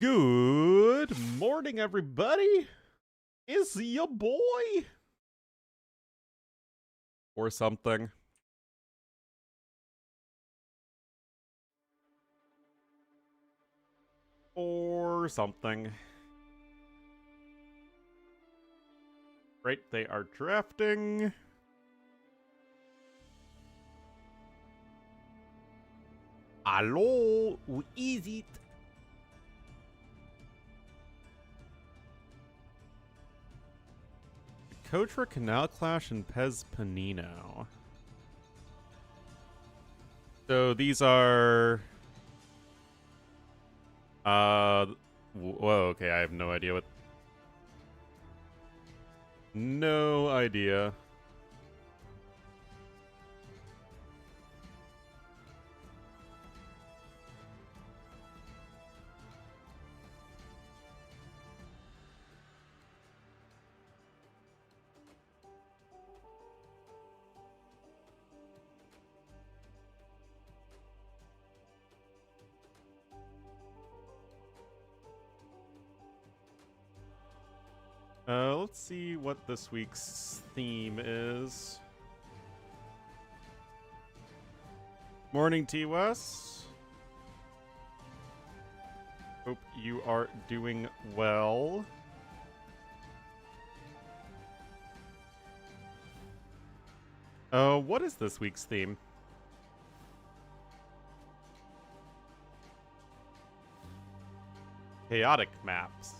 Good morning, everybody. It's your boy. Or something. Or something. Right, they are drafting. Hello, who is it? Coach for Canal Clash and Pez Panino. So these are... Whoa, okay, I have no idea what... No idea. Let's see what this week's theme is. Morning, T-West. Hope you are doing well. What is this week's theme? Chaotic maps.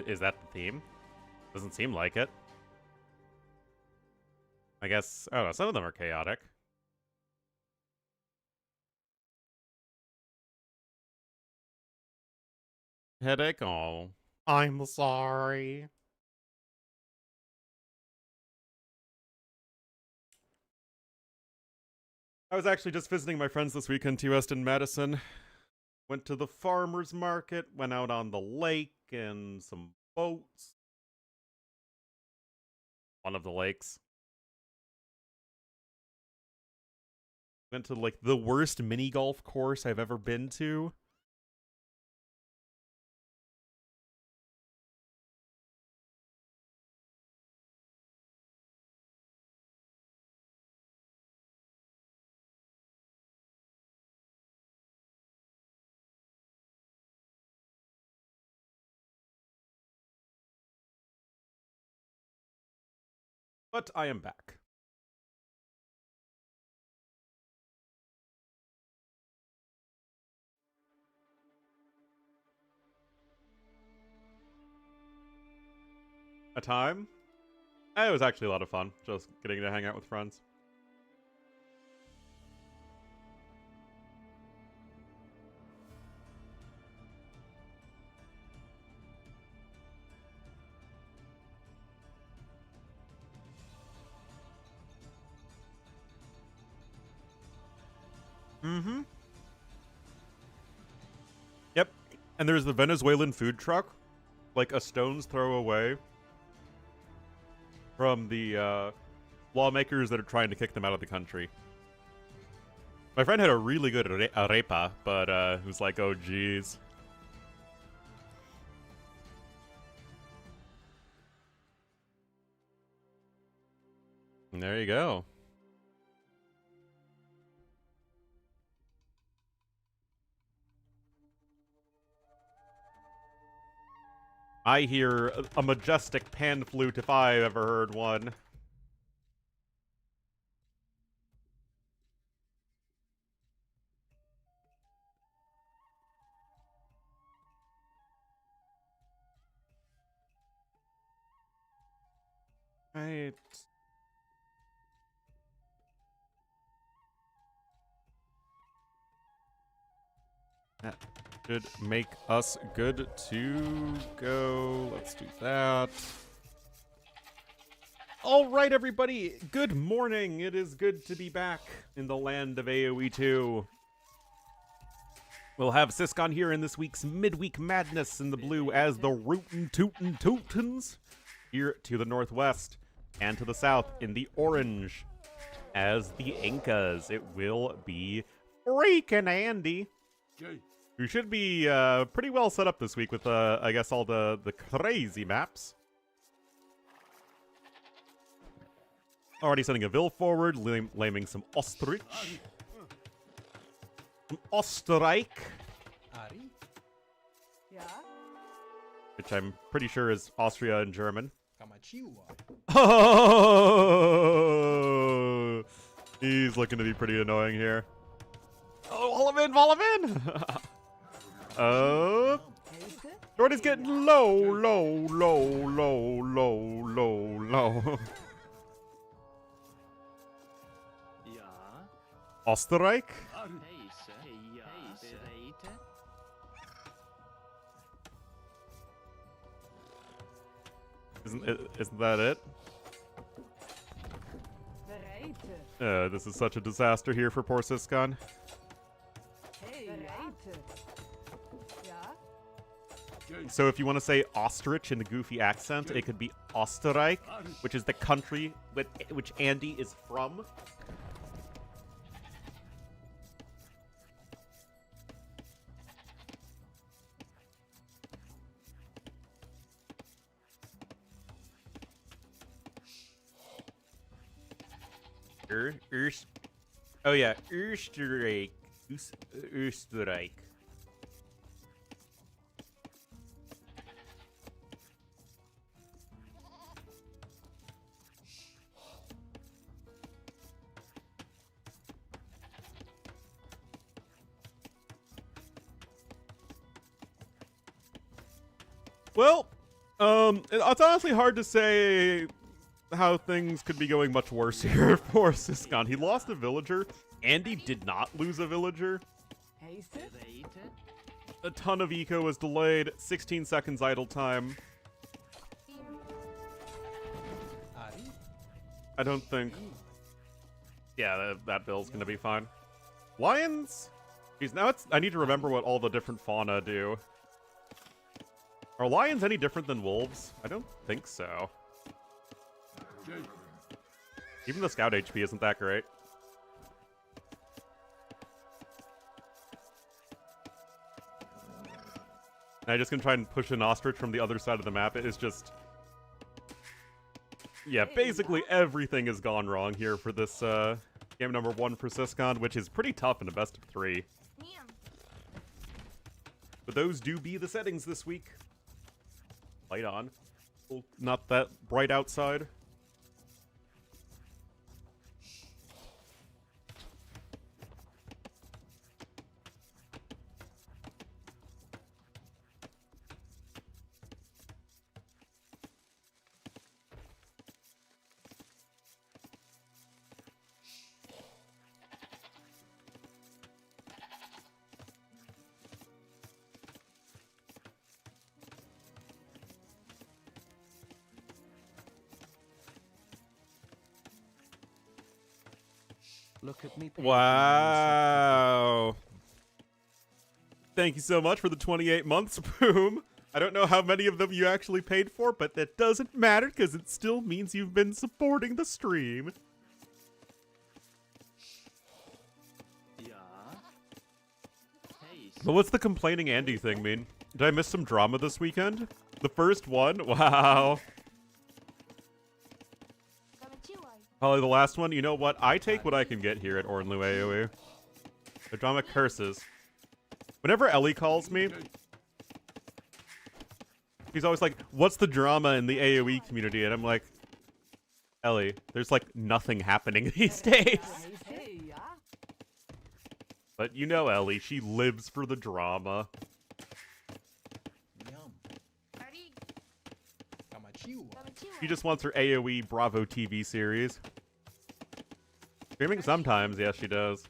Is that the theme? Doesn't seem like it. I guess, I don't know, some of them are chaotic. Headache? Oh, I'm sorry. I was actually just visiting my friends this weekend, T-West in Madison. Went to the farmer's market, went out on the lake and some boats. One of the lakes. Went to, like, the worst mini golf course I've ever been to. But I am back. A time? It was actually a lot of fun, just getting to hang out with friends. Mm-hmm. Yep. And there's the Venezuelan food truck, like a stone's throw away from the lawmakers that are trying to kick them out of the country. My friend had a really good arepa, but it was like, oh geez. And there you go. I hear a majestic pan flute if I ever heard one. Right. That should make us good to go. Let's do that. All right, everybody. Good morning. It is good to be back in the land of AoE 2. We'll have Siskon here in this week's Midweek Madness in the blue as the Rootin' Tootin' Tootins here to the northwest, and to the south in the orange as the Incas. It will be freaking Andy. We should be pretty well set up this week with, I guess, all the crazy maps. Already sending a Vil forward, laming some Ostrich. Some Österreich. Which I'm pretty sure is Austria in German. Oh, he's looking to be pretty annoying here. Oh, haul him in, haul him in! Jordy's getting low. Österreich? Isn't that it? This is such a disaster here for poor Siscon. So if you want to say ostrich in the goofy accent, it could be Österreich, which is the country which Andy is from. Oh yeah, Österreich. Österreich. Well, it's honestly hard to say how things could be going much worse here for Siscon. He lost a villager. Andy did not lose a villager. A ton of eco was delayed. 16 seconds idle time. I don't think... Yeah, that build's gonna be fine. Lions? Jeez, now I need to remember what all the different fauna do. Are lions any different than wolves? I don't think so. Even the scout HP isn't that great. And I'm just gonna try and push an ostrich from the other side of the map. It is just... Yeah, basically everything has gone wrong here for this game number 1 for Siscon, which is pretty tough in a best of 3. But those do be the settings this week. Light on. Not that bright outside. Look at me. Wow. Thank you so much for the 28 months, Boom. I don't know how many of them you actually paid for, but that doesn't matter because it still means you've been supporting the stream. But what's the complaining Andy thing mean? Did I miss some drama this weekend? The first one? Wow. Probably the last one. You know what? I take what I can get here at Ornlu AoE. The drama curses. Whenever Ellie calls me, he's always like, what's the drama in the AoE community? And I'm like, Ellie, there's like nothing happening these days. But you know Ellie, she lives for the drama. She just wants her AoE Bravo TV series. Streaming sometimes, yes she does.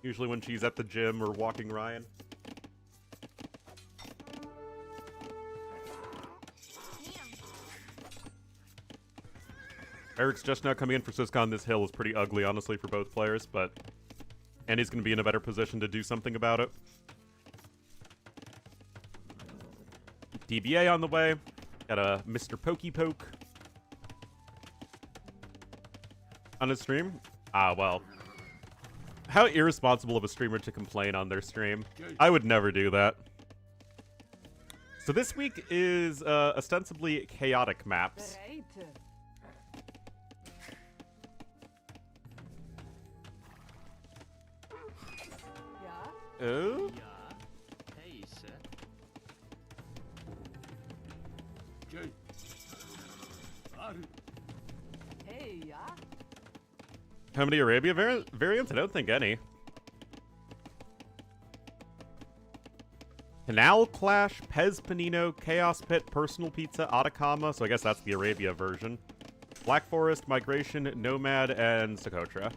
Usually when she's at the gym or walking Ryan. Eric's just now coming in for Siscon. This hill is pretty ugly, honestly, for both players, but Andy's going to be in a better position to do something about it. DBA on the way. Got a Mr. Pokey Poke on his stream. Ah, well. How irresponsible of a streamer to complain on their stream. I would never do that. So this week is ostensibly chaotic maps. Oh? How many Arabia variants? I don't think any. Canal Clash, Pez Panino, Chaos Pit, Personal Pizza, Atacama, so I guess that's the Arabia version. Black Forest, Migration, Nomad, and Socotra.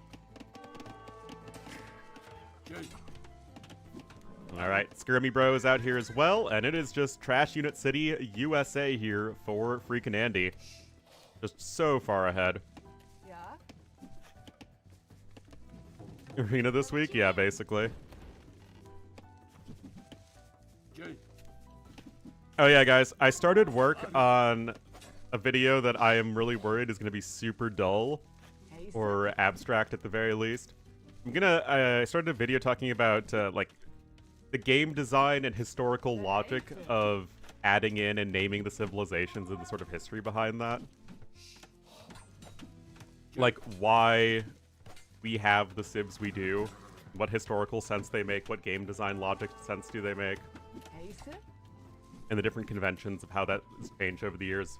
Alright, Skirmy Bro is out here as well, and it is just Trash Unit City, USA here for freaking Andy. Just so far ahead. Arena this week? Yeah, basically. Oh yeah, guys, I started work on a video that I am really worried is going to be super dull, or abstract at the very least. I started a video talking about, like, the game design and historical logic of adding in and naming the civilizations and the sort of history behind that. Like, why we have the civs we do, what historical sense they make, what game design logic sense do they make, and the different conventions of how that has changed over the years.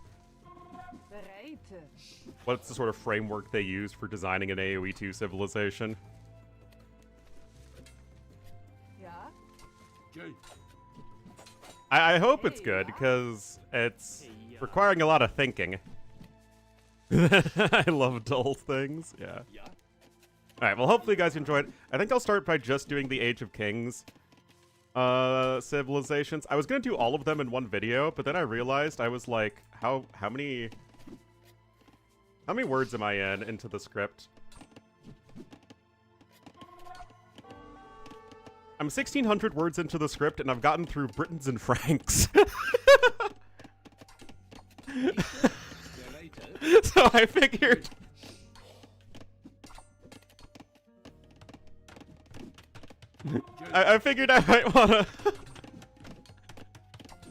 What's the sort of framework they use for designing an AoE 2 civilization? I hope it's good, because it's requiring a lot of thinking. I love dull things, yeah. Alright, well hopefully you guys enjoyed. I think I'll start by just doing the Age of Kings civilizations. I was gonna do all of them in one video, but then I realized I was like, how many words am I into the script? I'm 1,600 words into the script, and I've gotten through Britons and Franks. So I figured... I figured I might wanna...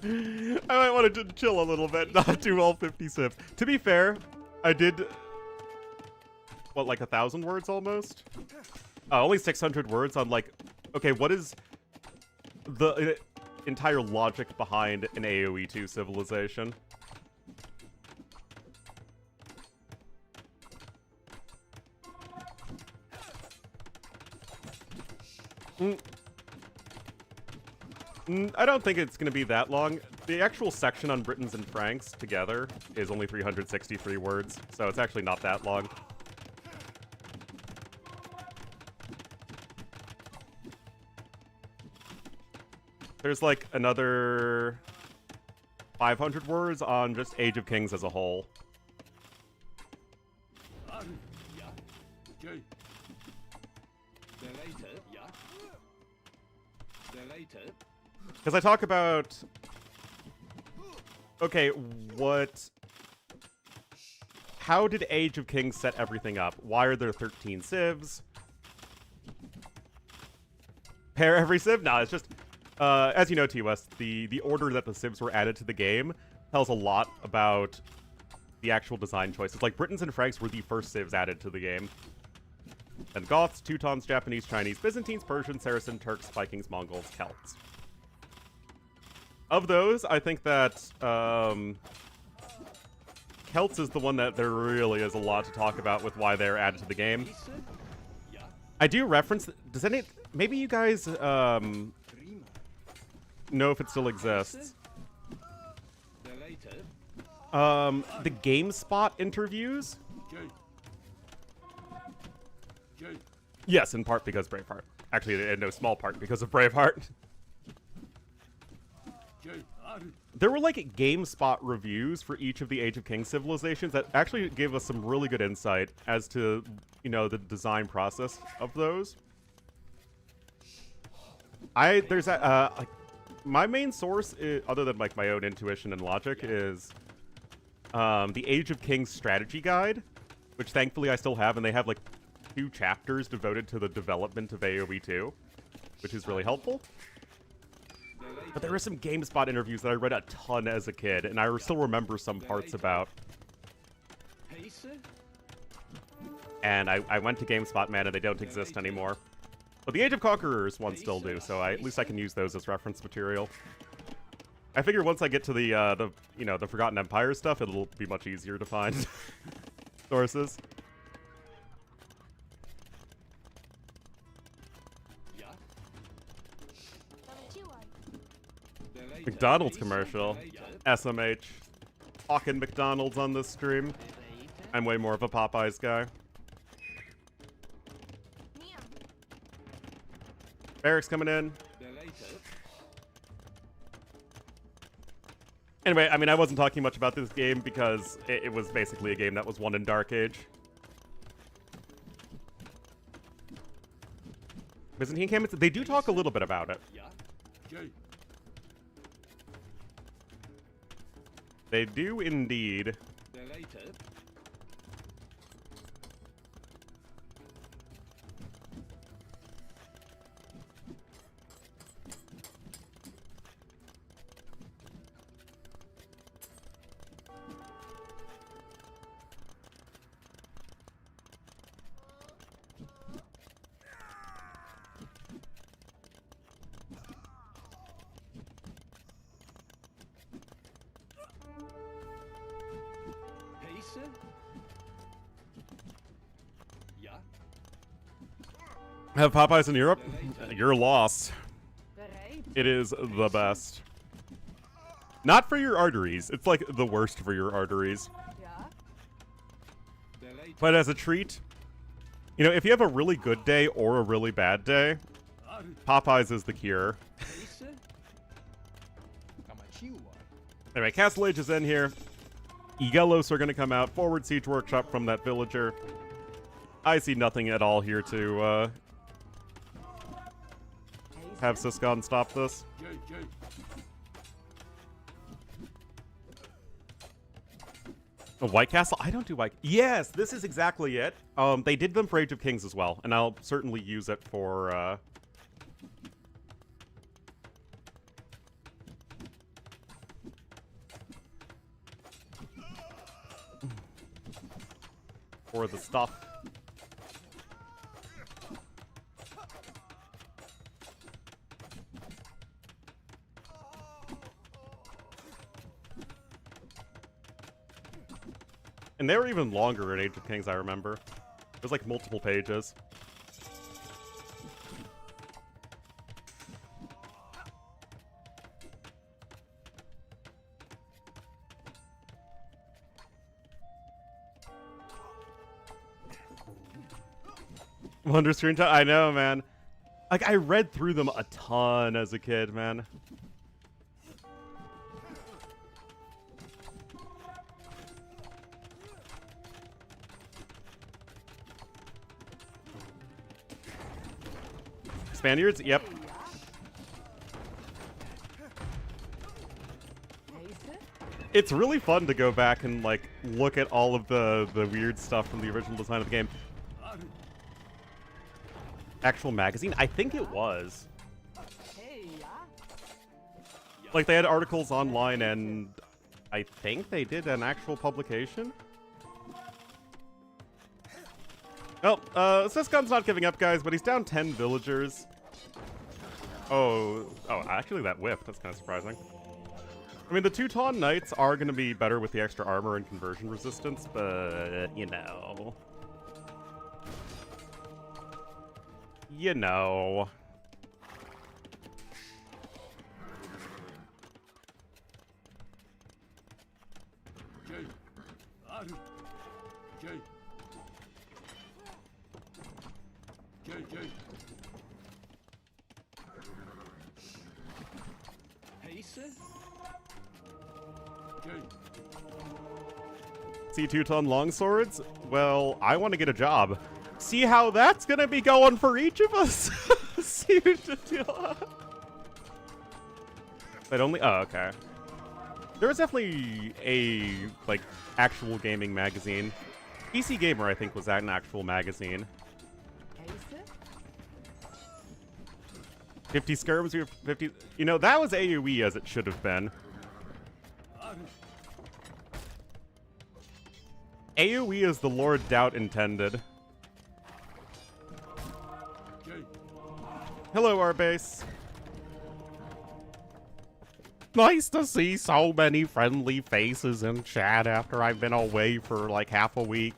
I might want to chill a little bit, not do all 50 civs. To be fair, I did... What, like 1,000 words almost? Only 600 words on, like... Okay, what is the entire logic behind an AoE 2 civilization? I don't think it's going to be that long. The actual section on Britons and Franks together is only 363 words, so it's actually not that long. There's like another 500 words on just Age of Kings as a whole. Because I talk about, okay, how did Age of Kings set everything up? Why are there 13 civs? Pair every civ? No, it's just, as you know, T-West, the order that the civs were added to the game tells a lot about the actual design choices. Like, Britons and Franks were the first civs added to the game. And Goths, Teutons, Japanese, Chinese, Byzantines, Persians, Saracen, Turks, Vikings, Mongols, Celts. Of those, I think that Celts is the one that there really is a lot to talk about with why they're added to the game. I do reference... Maybe you guys know if it still exists. The GameSpot interviews? Yes, in part because Braveheart. Actually, in no small part because of Braveheart. There were like GameSpot reviews for each of the Age of Kings civilizations that actually gave us some really good insight as to, you know, the design process of those. My main source, other than like my own intuition and logic, is the Age of Kings strategy guide, which thankfully I still have, and they have like 2 chapters devoted to the development of AoE 2, which is really helpful. But there were some GameSpot interviews that I read a ton as a kid, and I still remember some parts about. And I went to GameSpot, man, and they don't exist anymore. But the Age of Conquerors ones still do, so at least I can use those as reference material. I figure once I get to the Forgotten Empire stuff, it'll be much easier to find sources. McDonald's commercial. SMH. Talking McDonald's on this stream. I'm way more of a Popeyes guy. Fedex coming in. Anyway, I mean, I wasn't talking much about this game because it was basically a game that was won in Dark Age. Byzantine Campus, they do talk a little bit about it. They do indeed. Have Popeyes in Europe? You're lost. It is the best. Not for your arteries. It's like the worst for your arteries. But as a treat, you know, if you have a really good day or a really bad day, Popeyes is the cure. Anyway, Castle Age is in here. Igelos are going to come out. Forward Siege Workshop from that villager. I see nothing at all here to have Sysgon stop this. A White Castle? I don't do White... Yes, this is exactly it. They did them for Age of Kings as well, and I'll certainly use it for, for the stuff. And they were even longer in Age of Kings, I remember. It was like multiple pages. Wonder screenshot? I know, man. Like, I read through them a ton as a kid, man. Spaniards? Yep. It's really fun to go back and, like, look at all of the weird stuff from the original design of the game. Actual magazine? I think it was. Like, they had articles online, and I think they did an actual publication. Well, Sysgon's not giving up, guys, but he's down 10 villagers. Oh, actually that whiff. That's kind of surprising. I mean, the Teuton Knights are going to be better with the extra armor and conversion resistance, but, you know. You know. See Teuton longswords? Well, I want to get a job. See how that's gonna be going for each of us? See but only... Oh, okay. There was definitely a, like, actual gaming magazine. PC Gamer, I think, was an actual magazine. 50 skirms, we have 50. You know, that was AoE as it should have been. AoE is the Lord Doubt intended. Hello, our base. Nice to see so many friendly faces in chat after I've been away for like half a week.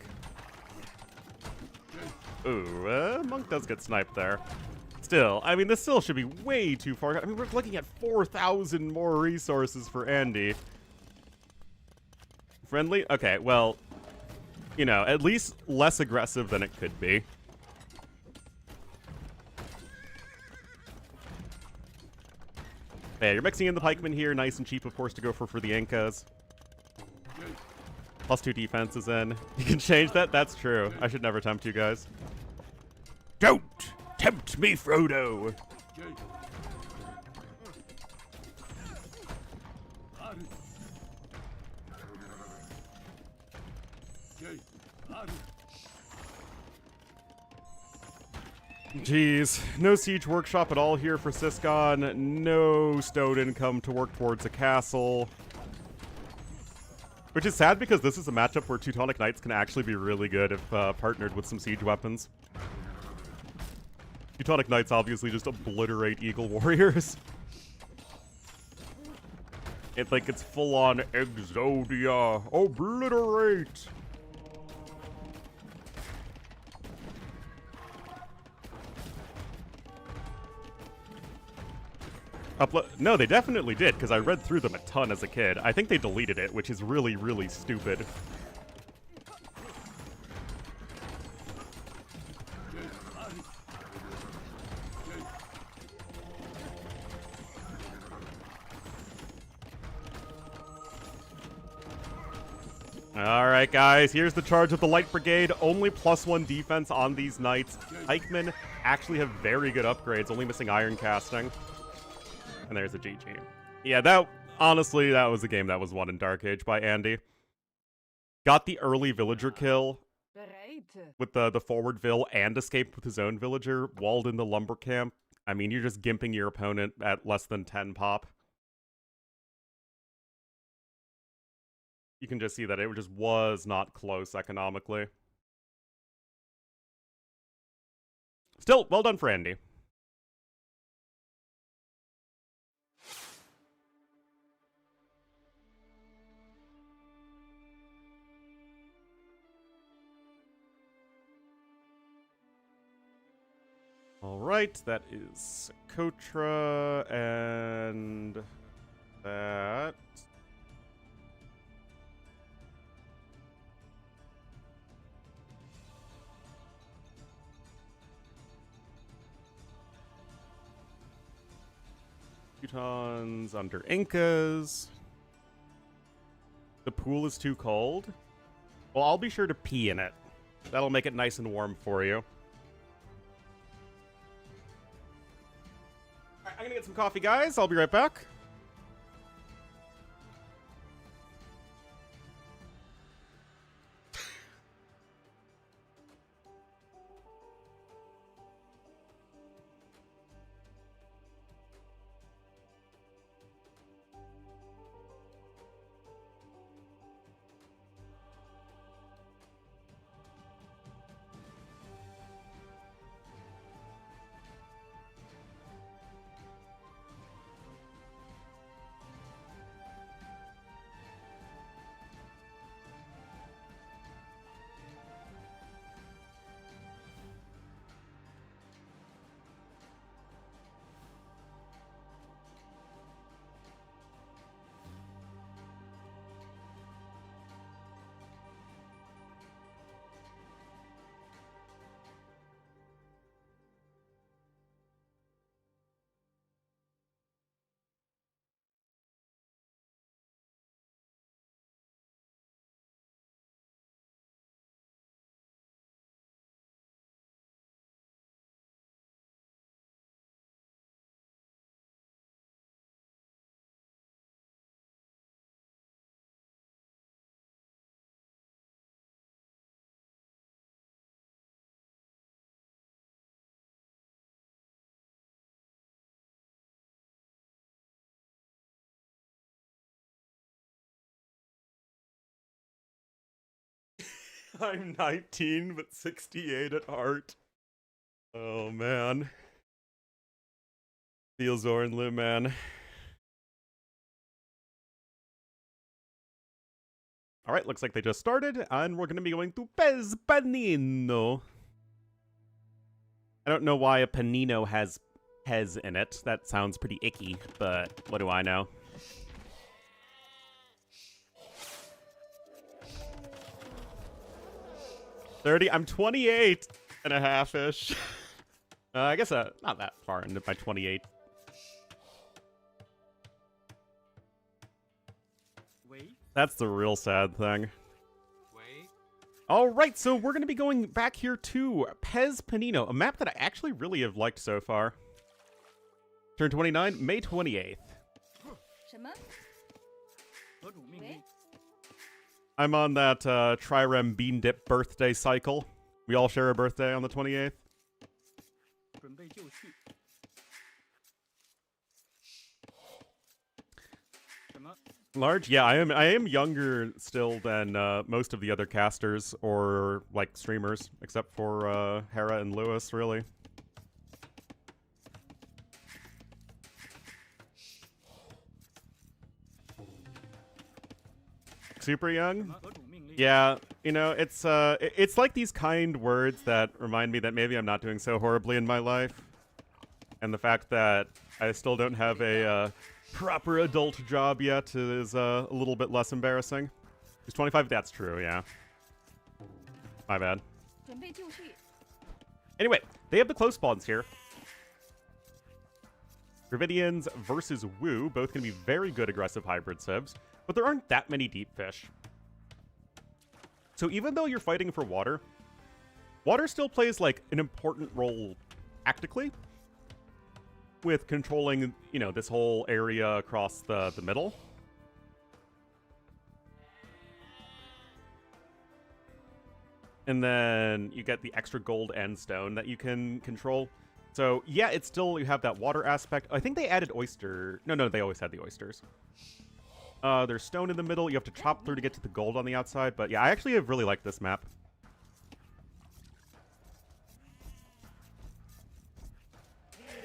Ooh, Monk does get sniped there. Still, I mean, this still should be way too far. I mean, we're looking at 4,000 more resources for Andy. Friendly? Okay, well, you know, at least less aggressive than it could be. Yeah, you're mixing in the pikemen here. Nice and cheap, of course, to go for the Incas. +2 defense is in. You can change that? That's true. I should never tempt you guys. Don't tempt me, Frodo! Jeez, no siege workshop at all here for Siscon. No stone income to work towards a castle. Which is sad because this is a matchup where Teutonic Knights can actually be really good if partnered with some siege weapons. Teutonic Knights obviously just obliterate Eagle Warriors. It's like it's full-on Exodia. Obliterate! No, they definitely did, because I read through them a ton as a kid. I think they deleted it, which is really, really stupid. Alright, guys, here's the charge of the Light Brigade. Only +1 defense on these knights. Pikemen actually have very good upgrades, only missing Iron Casting. And there's a GG. Yeah, honestly, that was a game that was won in Dark Age by Andy. Got the early villager kill with the forward vill and escaped with his own villager, walled in the lumber camp. I mean, you're just gimping your opponent at less than 10 pop. You can just see that it just was not close economically. Still, well done for Andy. Alright, that is Kotra, and that... Teutons under Incas. The pool is too cold. Well, I'll be sure to pee in it. That'll make it nice and warm for you. Alright, I'm gonna get some coffee, guys. I'll be right back. I'm 19, but 68 at heart. Oh, man. Feels Ornlu, man. All right, looks like they just started, and we're going to be going to Pez Panino. I don't know why a panino has Pez in it. That sounds pretty icky, but what do I know? I'm 28 and a half-ish. I guess not that far into my 28. That's the real sad thing. All right, so we're going to be going back here to Pez Panino, a map that I actually really have liked so far. Turn 29, May 28th. I'm on that Trirem Bean Dip birthday cycle. We all share a birthday on the 28th. Large? Yeah, I am younger still than most of the other casters or like streamers, except for Hera and Lewis, really. Super young? Yeah, you know, it's like these kind words that remind me that maybe I'm not doing so horribly in my life. And the fact that I still don't have a proper adult job yet is a little bit less embarrassing. He's 25, that's true, yeah. My bad. Anyway, they have the close spawns here. Gravidians versus Wu, both going to be very good aggressive hybrid civs, but there aren't that many deep fish. So even though you're fighting for water, water still plays like an important role tactically with controlling, you know, this whole area across the middle. And then you get the extra gold and stone that you can control. So yeah, it's still, you have that water aspect. I think they added oyster. No, they always had the oysters. There's stone in the middle. You have to chop through to get to the gold on the outside. But yeah, I actually have really liked this map.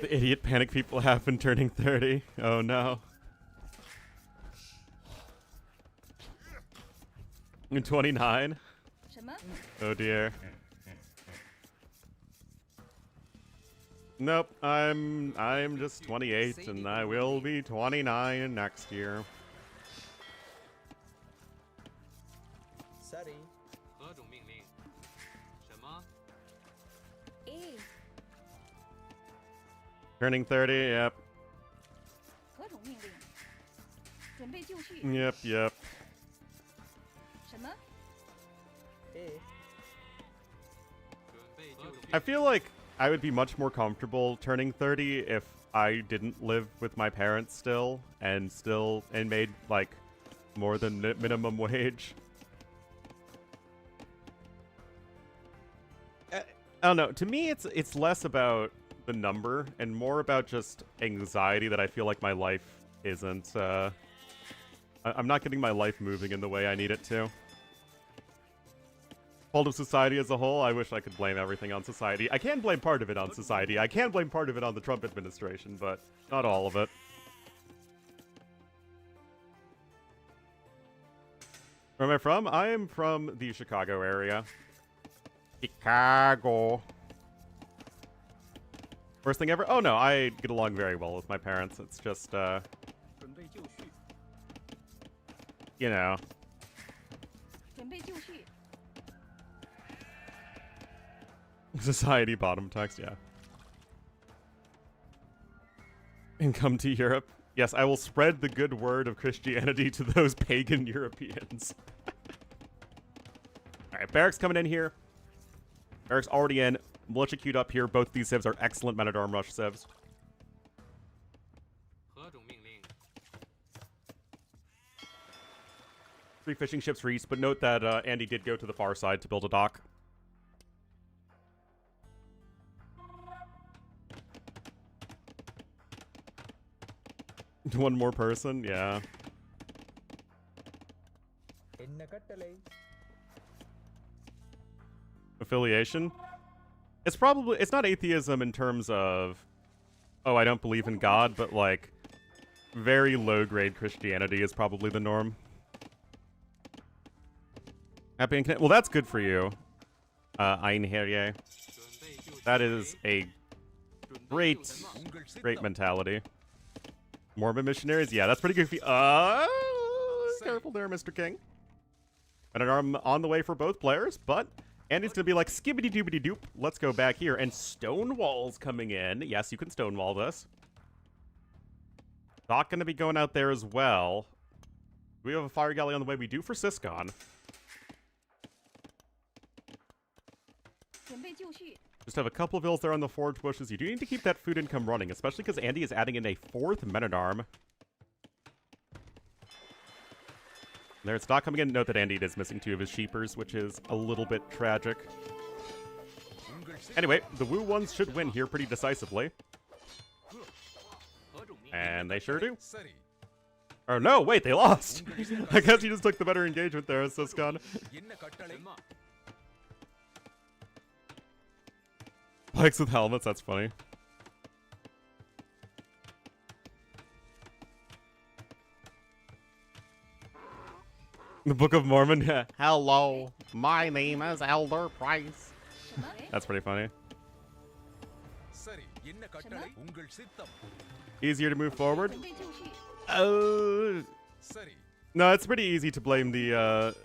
The idiot panic people have been turning 30. Oh no. I'm 29. Oh dear. Nope, I'm just 28 and I will be 29 next year. Turning 30, yep. Yep. I feel like I would be much more comfortable turning 30 if I didn't live with my parents still and made like more than minimum wage. I don't know. To me, it's less about the number and more about just anxiety that I feel like my life isn't. I'm not getting my life moving in the way I need it to. Fault of society as a whole, I wish I could blame everything on society. I can blame part of it on society. I can blame part of it on the Trump administration, but not all of it. Where am I from? I am from the Chicago area. Chicago. Worst thing ever? Oh no, I get along very well with my parents. It's just, you know. Society bottom text, yeah. And come to Europe. Yes, I will spread the good word of Christianity to those pagan Europeans. Alright, Barracks coming in here. Barracks already in. Militia queued up here. Both these civs are excellent Men-at-Arm Rush civs. Three fishing ships for east, but note that Andy did go to the far side to build a dock. One more person? Yeah. affiliation. It's not atheism in terms of, oh, I don't believe in God, but like very low-grade Christianity is probably the norm. Happy and well, that's good for you, Einherje. That is a great mentality. Mormon missionaries, yeah, that's pretty goofy. Careful there, Mr. King. And I'm on the way for both players, but Andy's gonna be like, skibbity doobity doop. Let's go back here. And Stonewall's coming in. Yes, you can Stonewall this. Not gonna be going out there as well. We have a fire galley on the way. We do for Siscon. Just have a couple of hills there on the forge bushes. You do need to keep that food income running, especially because Andy is adding in a 4th men-at-arm. There, it's not coming in. Note that Andy is missing 2 of his sheepers, which is a little bit tragic. Anyway, the Wu ones should win here pretty decisively. And they sure do. Oh no, wait, they lost! I guess he just took the better engagement there, Siscon. Bikes with helmets, that's funny. The Book of Mormon. Hello, my name is Elder Price. That's pretty funny. Easier to move forward? No, it's pretty easy to blame the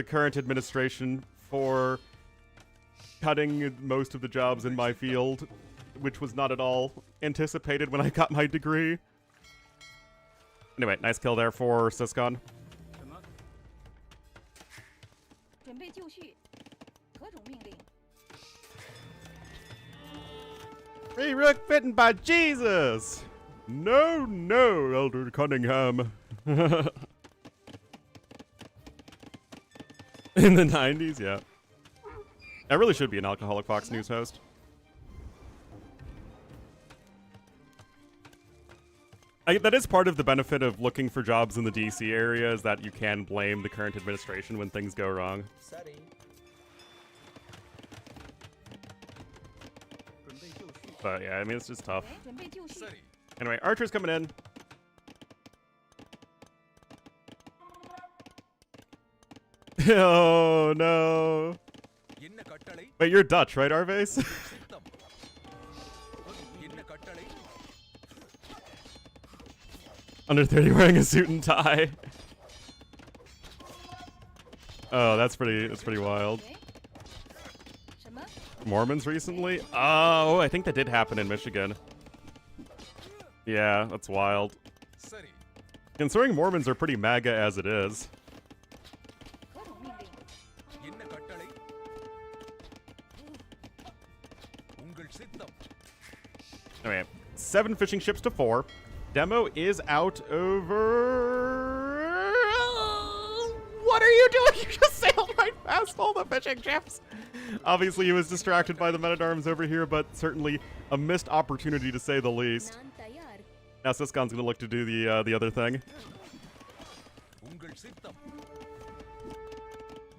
current administration for cutting most of the jobs in my field, which was not at all anticipated when I got my degree. Anyway, nice kill there for Siscon. Hey, Rook bitten by Jesus! No, no, Elder Cunningham. In the 90s, yeah. I really should be an Alcoholic Fox News host. That is part of the benefit of looking for jobs in the DC area, is that you can blame the current administration when things go wrong. But yeah, I mean, it's just tough. Anyway, Archer's coming in. Oh no. Wait, you're Dutch, right, Arvase? Under 30 wearing a suit and tie. Oh, that's pretty wild. Mormons recently? Oh, I think that did happen in Michigan. Yeah, that's wild. Considering Mormons are pretty MAGA as it is. Anyway, 7 fishing ships to 4. Demo is out over... What are you doing? You just sailed right past all the fishing ships. Obviously, he was distracted by the men-at-arms over here, but certainly a missed opportunity to say the least. Now Siscon's going to look to do the other thing.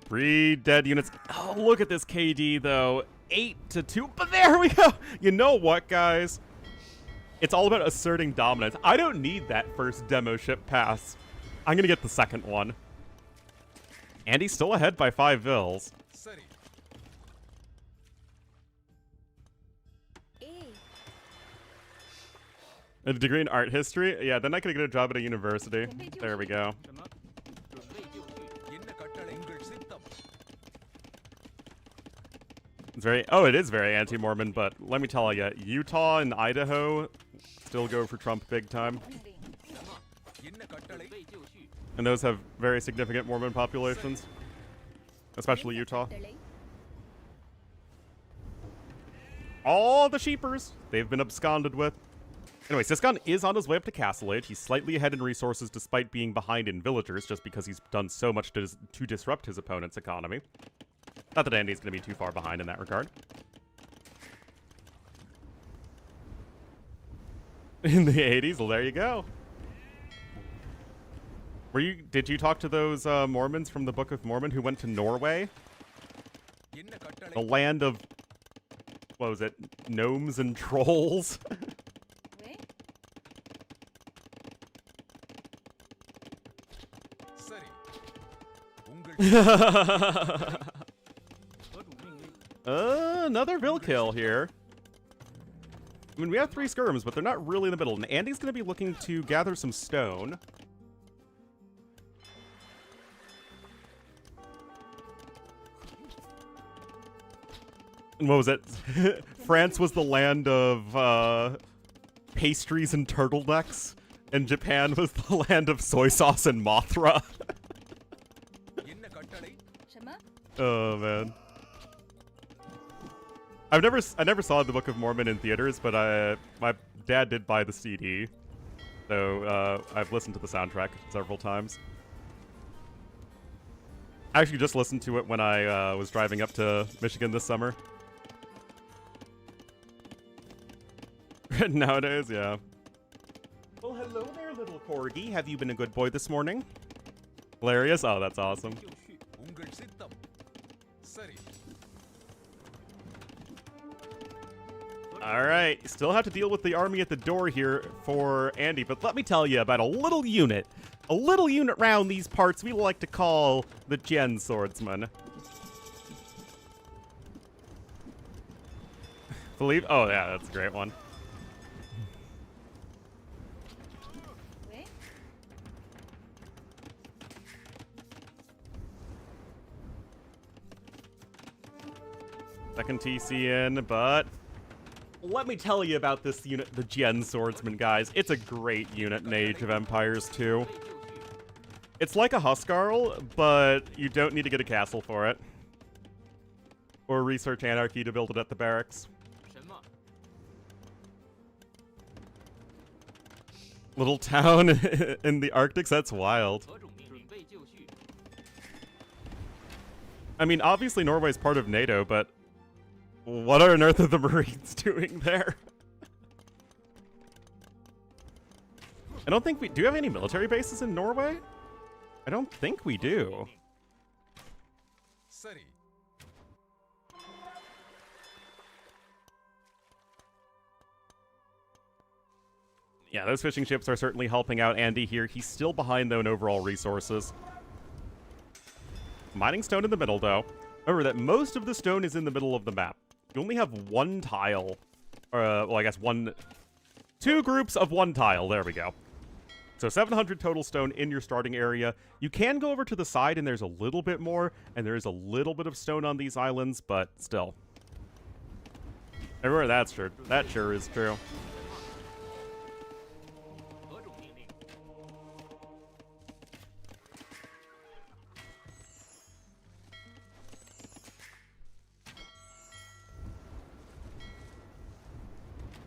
3 dead units. Oh, look at this KD, though. 8-2. But there we go. You know what, guys? It's all about asserting dominance. I don't need that first demo ship pass. I'm going to get the second one. And he's still ahead by 5 vills. A degree in art history? Yeah, then I could get a job at a university. There we go. It's it is very anti-Mormon, but let me tell you, Utah and Idaho still go for Trump big time. And those have very significant Mormon populations, especially Utah. All the sheepers they've been absconded with. Anyway, Siscon is on his way up to Castle Age. He's slightly ahead in resources despite being behind in villagers, just because he's done so much to disrupt his opponent's economy. Not that Andy's going to be too far behind in that regard. In the 80s, well, there you go. Did you talk to those Mormons from the Book of Mormon who went to Norway? The land of, what was it, gnomes and trolls? Another Vil kill here. I mean, we have 3 skirms, but they're not really in the middle. And Andy's going to be looking to gather some stone. And what was it? France was the land of pastries and turtlenecks, and Japan was the land of soy sauce and Mothra. Oh man. I never saw the Book of Mormon in theaters, but my dad did buy the CD, so I've listened to the soundtrack several times. I actually just listened to it when I was driving up to Michigan this summer. Nowadays, yeah. Well, hello there, little corgi. Have you been a good boy this morning? Hilarious? Oh, that's awesome. Alright, still have to deal with the army at the door here for Andy, but let me tell you about a little unit. A little unit round these parts we like to call the Gen Swordsman. Believe? Oh yeah, that's a great one. Second TC in, but let me tell you about this unit, the Gen Swordsman, guys. It's a great unit in Age of Empires 2. It's like a Huskarl, but you don't need to get a castle for it. Or research Anarchy to build it at the barracks. Little town in the Arctic, that's wild. I mean, obviously Norway's part of NATO, but what on earth are the Marines doing there? I don't think we... Do you have any military bases in Norway? I don't think we do. Yeah, those fishing ships are certainly helping out Andy here. He's still behind, though, in overall resources. Mining stone in the middle, though. Remember that most of the stone is in the middle of the map. You only have 1 tile. Well, I guess 2 groups of 1 tile. There we go. So 700 total stone in your starting area. You can go over to the side, and there's a little bit more, and there is a little bit of stone on these islands, but still. Everywhere that's true. That sure is true.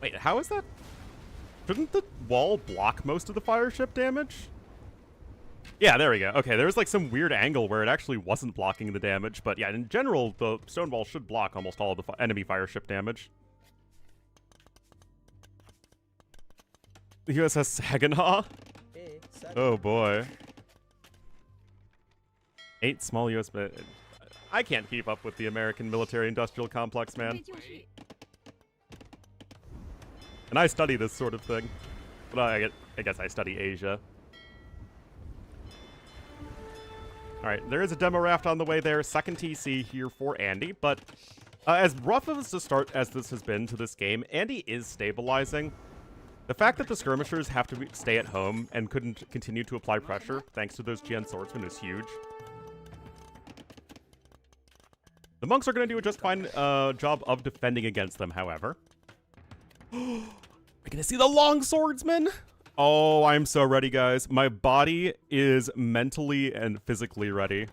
Wait, how is that? Shouldn't the wall block most of the fire ship damage? Yeah, there we go. Okay, there was like some weird angle where it actually wasn't blocking the damage, but yeah, in general, the stone wall should block almost all of the enemy fire ship damage. The USS Saginaw? Oh boy. 8 small US... I can't keep up with the American military-industrial complex, man. And I study this sort of thing. But I guess I study Asia. Alright, there is a demo raft on the way there. Second TC here for Andy. But as rough of a start as this has been to this game, Andy is stabilizing. The fact that the skirmishers have to stay at home and couldn't continue to apply pressure, thanks to those Gen Swordsmen, is huge. The monks are going to do a just fine job of defending against them, however. We're gonna see the long swordsman. Oh, I'm so ready, guys. My body is mentally and physically ready.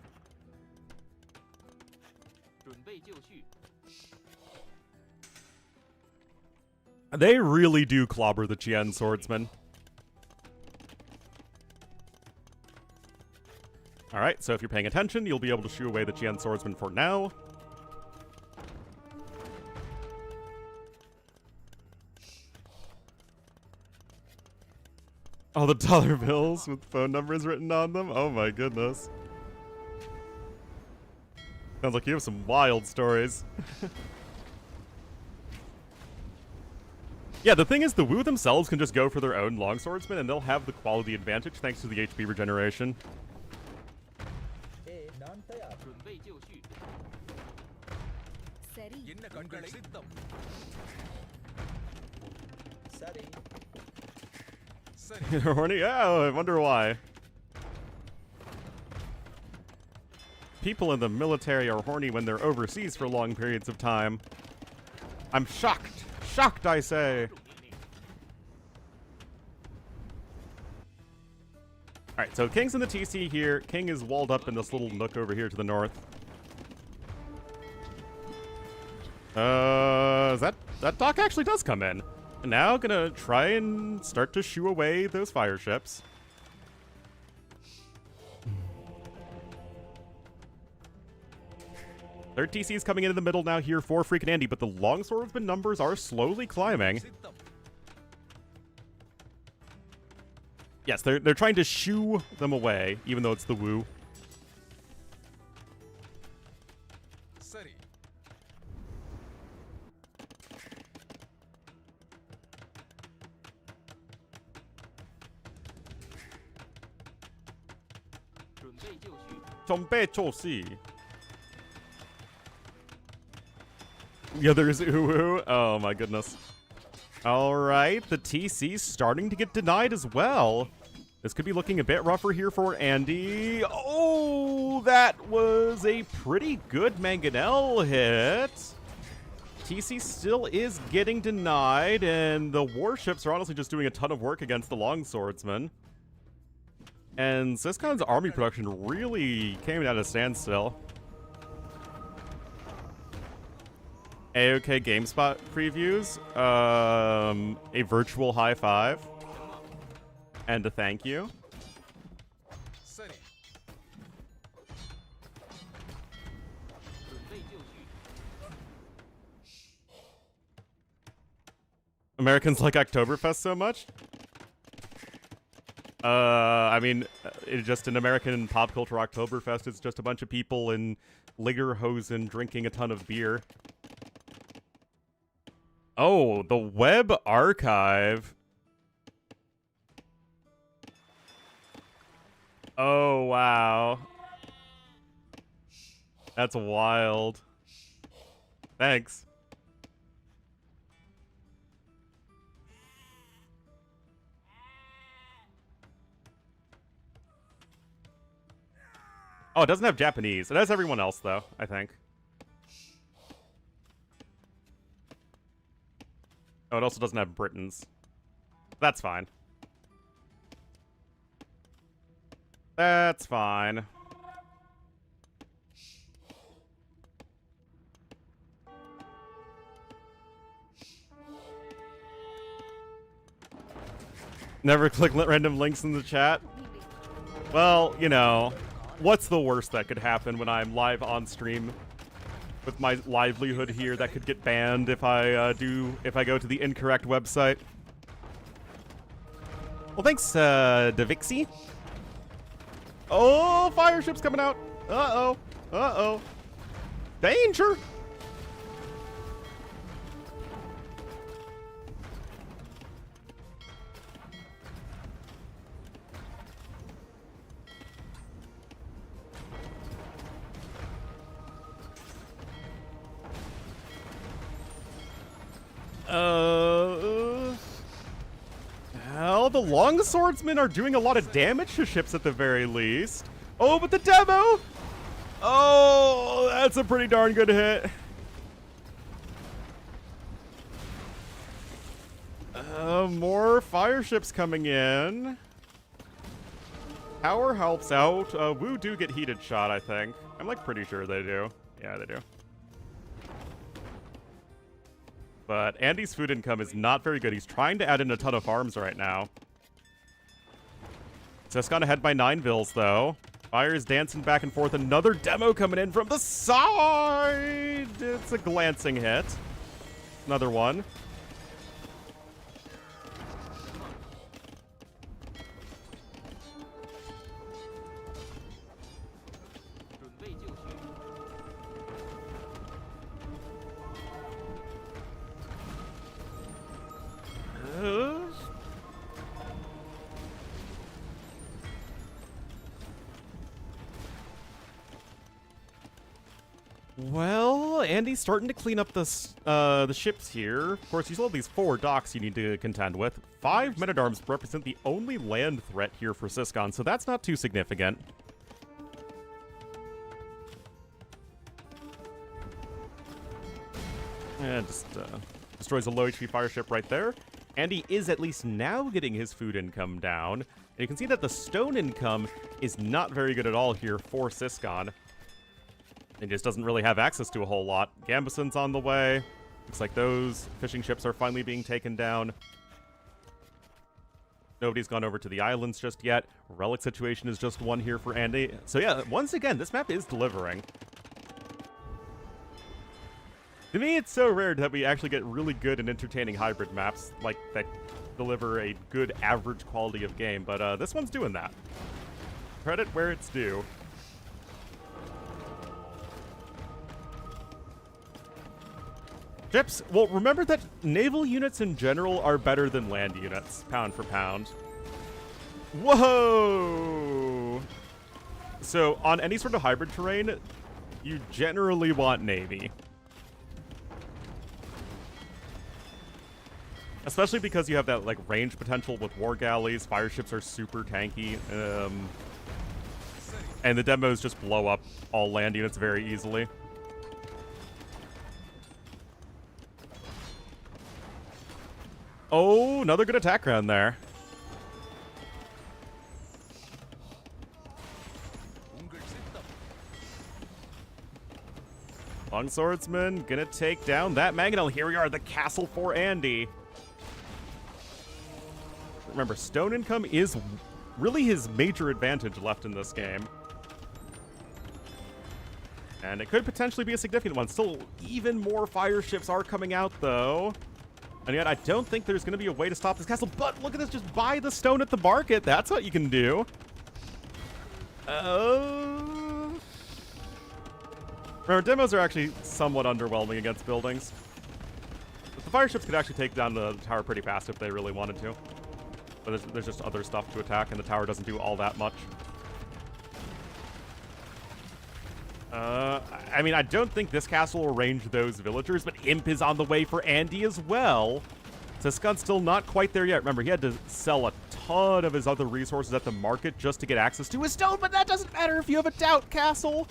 They really do clobber the Gen swordsman. Alright, so if you're paying attention, you'll be able to shoo away the Gen swordsman for now. All the dollar bills with phone numbers written on them? Oh my goodness. Sounds like you have some wild stories. Yeah, the thing is, the Wu themselves can just go for their own longswordsmen, and they'll have the quality advantage thanks to the HP regeneration. Horny? Yeah, I wonder why. People in the military are horny when they're overseas for long periods of time. I'm shocked. Shocked, I say. Alright, so King's in the TC here. King is walled up in this little nook over here to the north. That dock actually does come in. And now gonna try and start to shoo away those fire ships. Third TC is coming into the middle now here for freaking Andy, but the longswordsman numbers are slowly climbing. Yes, they're trying to shoo them away, even though it's the Wu. The other is Uwu. Oh my goodness. Alright, the TC's starting to get denied as well. This could be looking a bit rougher here for Andy. Oh, that was a pretty good Mangonel hit. TC still is getting denied, and the warships are honestly just doing a ton of work against the longswordsmen. And Syscon's army production really came at a standstill. AOK GameSpot previews, a virtual high five, and a thank you. Americans like Oktoberfest so much? I mean, it's just an American pop culture Oktoberfest. It's just a bunch of people in Lederhosen drinking a ton of beer. Oh, the web archive. Oh, wow. That's wild. Thanks. Oh, it doesn't have Japanese. It has everyone else, though, I think. Oh, it also doesn't have Britons. That's fine. That's fine. Never click random links in the chat. Well, you know, what's the worst that could happen when I'm live on stream with my livelihood here that could get banned if I go to the incorrect website? Well, thanks, Davixie. Oh, fire ship's coming out. Uh-oh. Uh-oh. Danger! Well, the longswordsmen are doing a lot of damage to ships at the very least. Oh, but the demo! Oh, that's a pretty darn good hit. More fire ships coming in. Power helps out. Wu do get heated shot, I think. I'm like pretty sure they do. Yeah, they do. But Andy's food income is not very good. He's trying to add in a ton of farms right now. Just gone ahead by 9 vills, though. Fire is dancing back and forth. Another demo coming in from the side. It's a glancing hit. Another one. Well, Andy's starting to clean up the ships here. Of course, you still have these 4 docks you need to contend with. 5 men-at-arms represent the only land threat here for Syscon, so that's not too significant. And just destroys a low HP fire ship right there. Andy is at least now getting his food income down. And you can see that the stone income is not very good at all here for Syscon. It just doesn't really have access to a whole lot. Gambeson's on the way. Looks like those fishing ships are finally being taken down. Nobody's gone over to the islands just yet. Relic situation is just one here for Andy. So yeah, once again, this map is delivering. To me, it's so rare that we actually get really good and entertaining hybrid maps like that deliver a good average quality of game, but this one's doing that. Credit where it's due. Ships, well, remember that naval units in general are better than land units, pound for pound. Whoa! So, on any sort of hybrid terrain, you generally want Navy. Especially because you have that, like, range potential with war galleys, fire ships are super tanky, and the demos just blow up all land units very easily. Oh, another good attack round there. Longswordsman gonna take down that mangonel. Here we are, the castle for Andy. Remember, stone income is really his major advantage left in this game. And it could potentially be a significant one. Still, even more fire ships are coming out, though. And yet, I don't think there's going to be a way to stop this castle. But look at this, just buy the stone at the market. That's what you can do. Remember, demos are actually somewhat underwhelming against buildings. But the fire ships could actually take down the tower pretty fast if they really wanted to. But there's just other stuff to attack, and the tower doesn't do all that much. I mean, I don't think this castle will range those villagers, but Imp is on the way for Andy as well. Syscon's still not quite there yet. Remember, he had to sell a ton of his other resources at the market just to get access to his stone, but that doesn't matter if you have a doubt castle.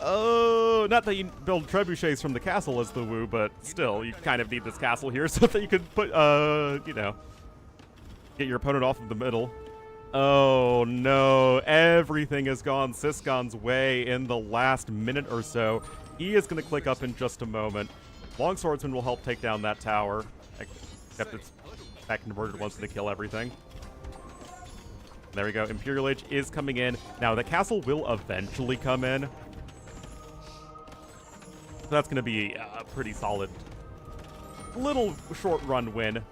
Oh, not that you build trebuchets from the castle as the woo, but still, you kind of need this castle here so that you could put, you know, get your opponent off of the middle. Oh no, everything has gone Syscon's way in the last minute or so. He is going to click up in just a moment. Longswordsman will help take down that tower, except it's that converted wants to kill everything. There we go, Imperial Age is coming in. Now, the castle will eventually come in. So that's going to be a pretty solid little short run win.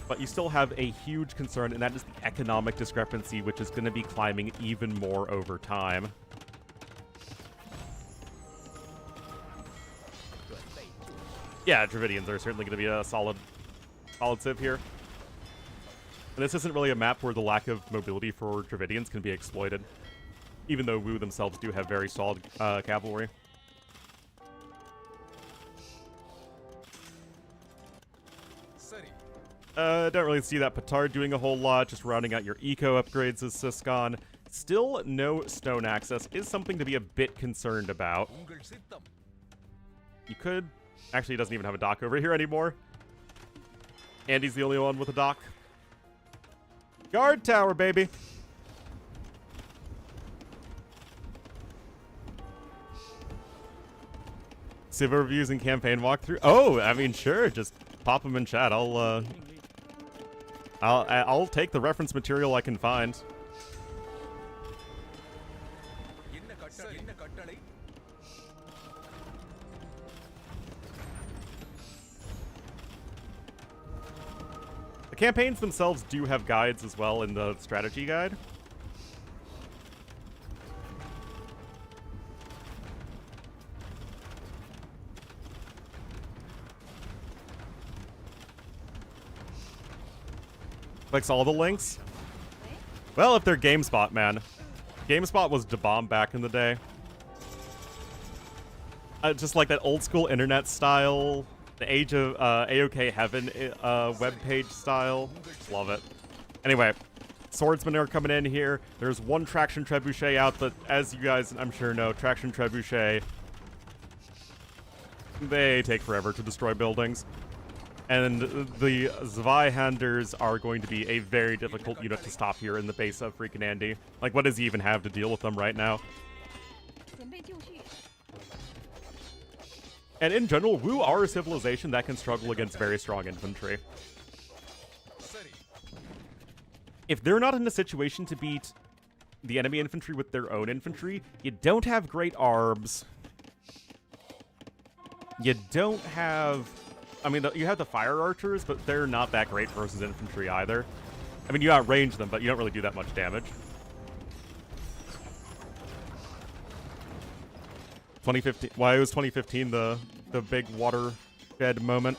But you still have a huge concern, and that is the economic discrepancy, which is going to be climbing even more over time. Yeah, Dravidians are certainly going to be a solid civ here. And this isn't really a map where the lack of mobility for Dravidians can be exploited, even though Wu themselves do have very solid cavalry. Don't really see that Petard doing a whole lot, just rounding out your eco upgrades as Syscon. Still no stone access is something to be a bit concerned about. You could... Actually, he doesn't even have a dock over here anymore. Andy's the only one with a dock. Guard tower, baby! Civ reviews and campaign walkthrough? Oh, I mean, sure, just pop them in chat. I'll take the reference material I can find. The campaigns themselves do have guides as well in the strategy guide. Clicks all the links. Well, if they're GameSpot, man. GameSpot was da bomb back in the day. just like that old school internet style, the age of AOK Heaven webpage style. Love it. Anyway, swordsmen are coming in here. There's one traction trebuchet out, but as you guys, I'm sure know, traction trebuchet, they take forever to destroy buildings. And the Zweihanders are going to be a very difficult unit to stop here in the base of freaking Andy. Like, what does he even have to deal with them right now? And in general, Wu are a civilization that can struggle against very strong infantry. If they're not in a situation to beat the enemy infantry with their own infantry, you don't have great arbs. You don't have... I mean, you have the fire archers, but they're not that great versus infantry either. I mean, you outrange them, but you don't really do that much damage. 2015. Why was 2015 the big watershed moment?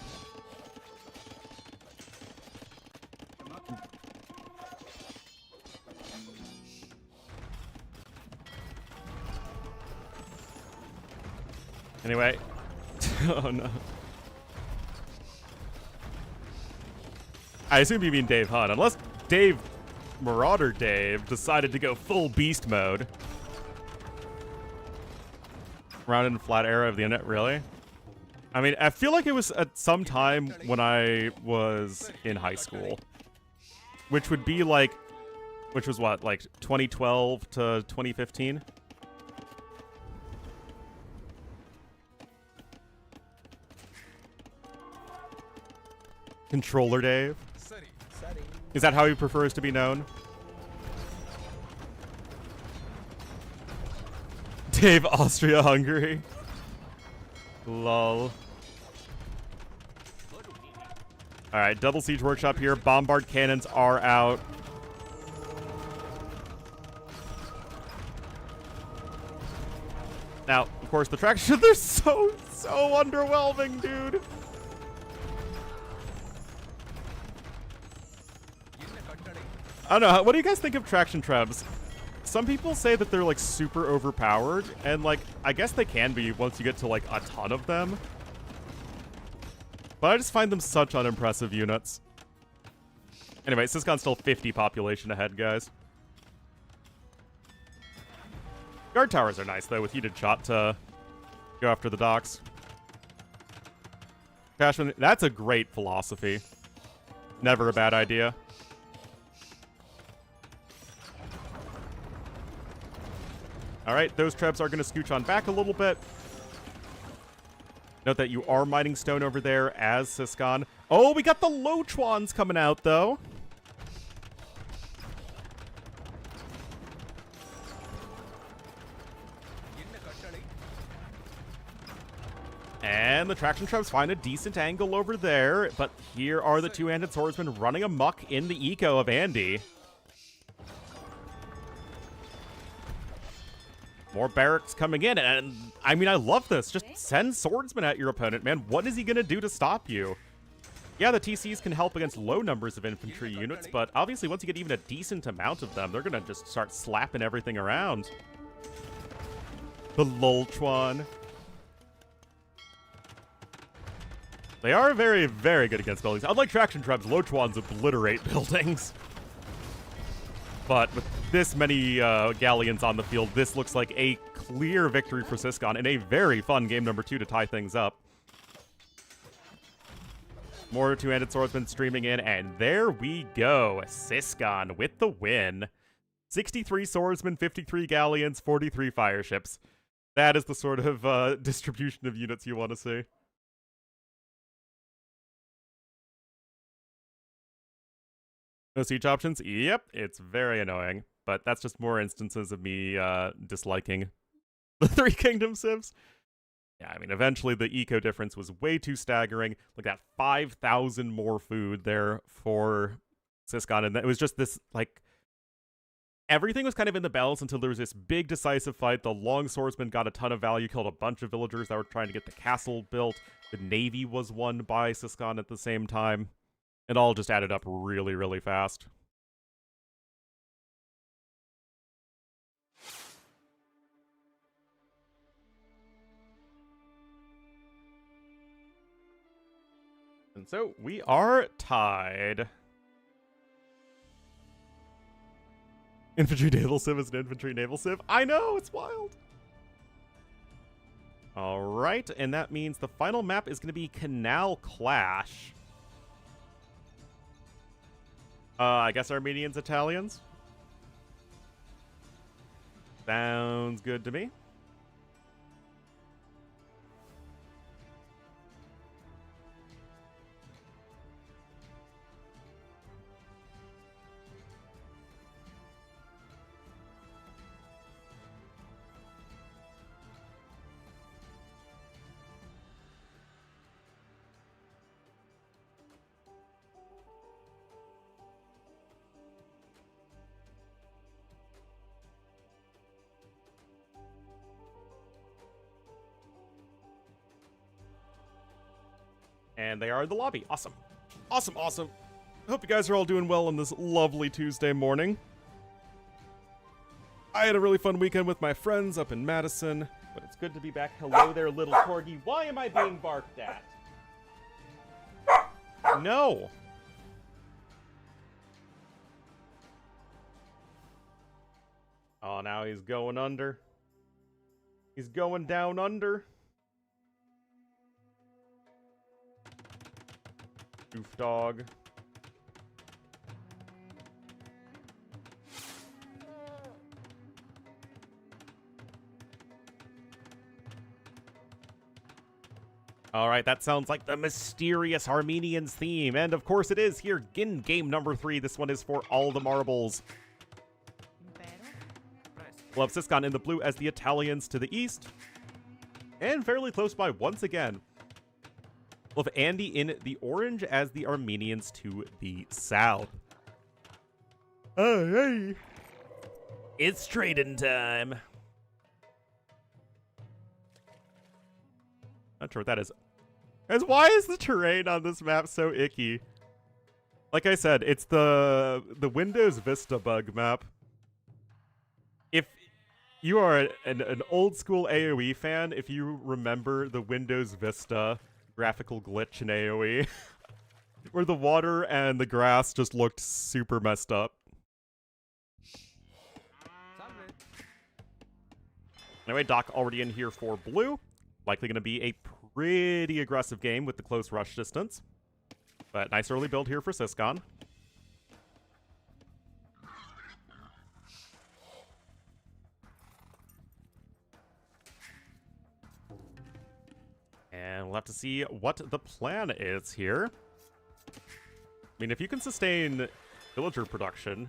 Anyway. Oh no. I assume you mean Dave Hunt, unless Dave, Marauder Dave, decided to go full beast mode. Round and flat era of the internet, really? I mean, I feel like it was at some time when I was in high school. Which would be like, which was what, like 2012 to 2015? Controller Dave? Is that how he prefers to be known? Dave Austria-Hungary. Lol. Alright, double siege workshop here. Bombard cannons are out. Now, of course, the traction, they're so underwhelming, dude. I don't know, what do you guys think of traction trebs? Some people say that they're, like, super overpowered, and, like, I guess they can be once you get to, like, a ton of them. But I just find them such unimpressive units. Anyway, Syscon's still 50 population ahead, guys. Guard towers are nice, though, with heated shot to go after the docks. Cashman, that's a great philosophy. Never a bad idea. Alright, those trebs are going to scooch on back a little bit. Note that you are mining stone over there as Syscon. Oh, we got the Lochuans coming out, though. And the traction trebs find a decent angle over there, but here are the two-handed swordsmen running amok in the eco of Andy. More barracks coming in, and I mean, I love this. Just send swordsmen at your opponent, man. What is he gonna do to stop you? Yeah, the TCs can help against low numbers of infantry units, but obviously once you get even a decent amount of them, they're gonna just start slapping everything around. The Lolchuan. They are very, very good against buildings. Unlike traction trebs, Lochuans obliterate buildings. But with this many galleons on the field, this looks like a clear victory for Syscon and a very fun game number 2 to tie things up. More two-handed swordsmen streaming in, and there we go. Syscon with the win. 63 swordsmen, 53 galleons, 43 fire ships. That is the sort of distribution of units you want to see. No siege options? Yep, it's very annoying. But that's just more instances of me disliking the Three Kingdoms civs. Yeah, I mean, eventually the eco difference was way too staggering. Look at that, 5,000 more food there for Syscon. And it was just this, like, everything was kind of in the balance until there was this big decisive fight. The long swordsman got a ton of value, killed a bunch of villagers that were trying to get the castle built. The navy was won by Syscon at the same time. It all just added up really, really fast. And so we are tied. Infantry naval civ is an infantry naval civ. I know, it's wild. All right, and that means the final map is going to be Canal Clash. I guess Armenians, Italians. Sounds good to me. And they are in the lobby. Awesome. Awesome, awesome. I hope you guys are all doing well on this lovely Tuesday morning. I had a really fun weekend with my friends up in Madison, but it's good to be back. Hello there, little corgi. Why am I being barked at? No. Oh, now he's going under. He's going down under. Goof dog. All right, that sounds like the mysterious Armenians theme. And of course it is here in game number 3. This one is for all the marbles. We'll have Siscon in the blue as the Italians to the east. And fairly close by once again. We'll have Andy in the orange as the Armenians to the south. Oh, hey. It's trading time. Not sure what that is. Guys, why is the terrain on this map so icky? Like I said, it's the Windows Vista bug map. If you are an old school AoE fan, if you remember the Windows Vista graphical glitch in AoE, where the water and the grass just looked super messed up. Anyway, Doc already in here for blue. Likely going to be a pretty aggressive game with the close rush distance. But nice early build here for Siscon. And we'll have to see what the plan is here. I mean, if you can sustain villager production,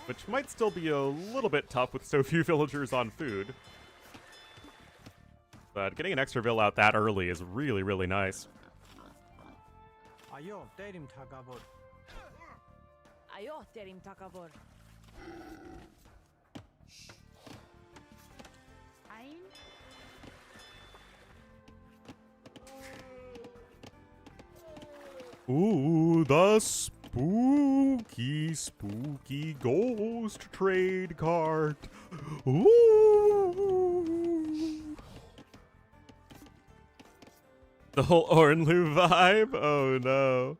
which might still be a little bit tough with so few villagers on food. But getting an extra vill out that early is really, really nice. Ooh, the spooky, spooky ghost trade cart. Ooh. The whole Ornlu vibe? Oh no.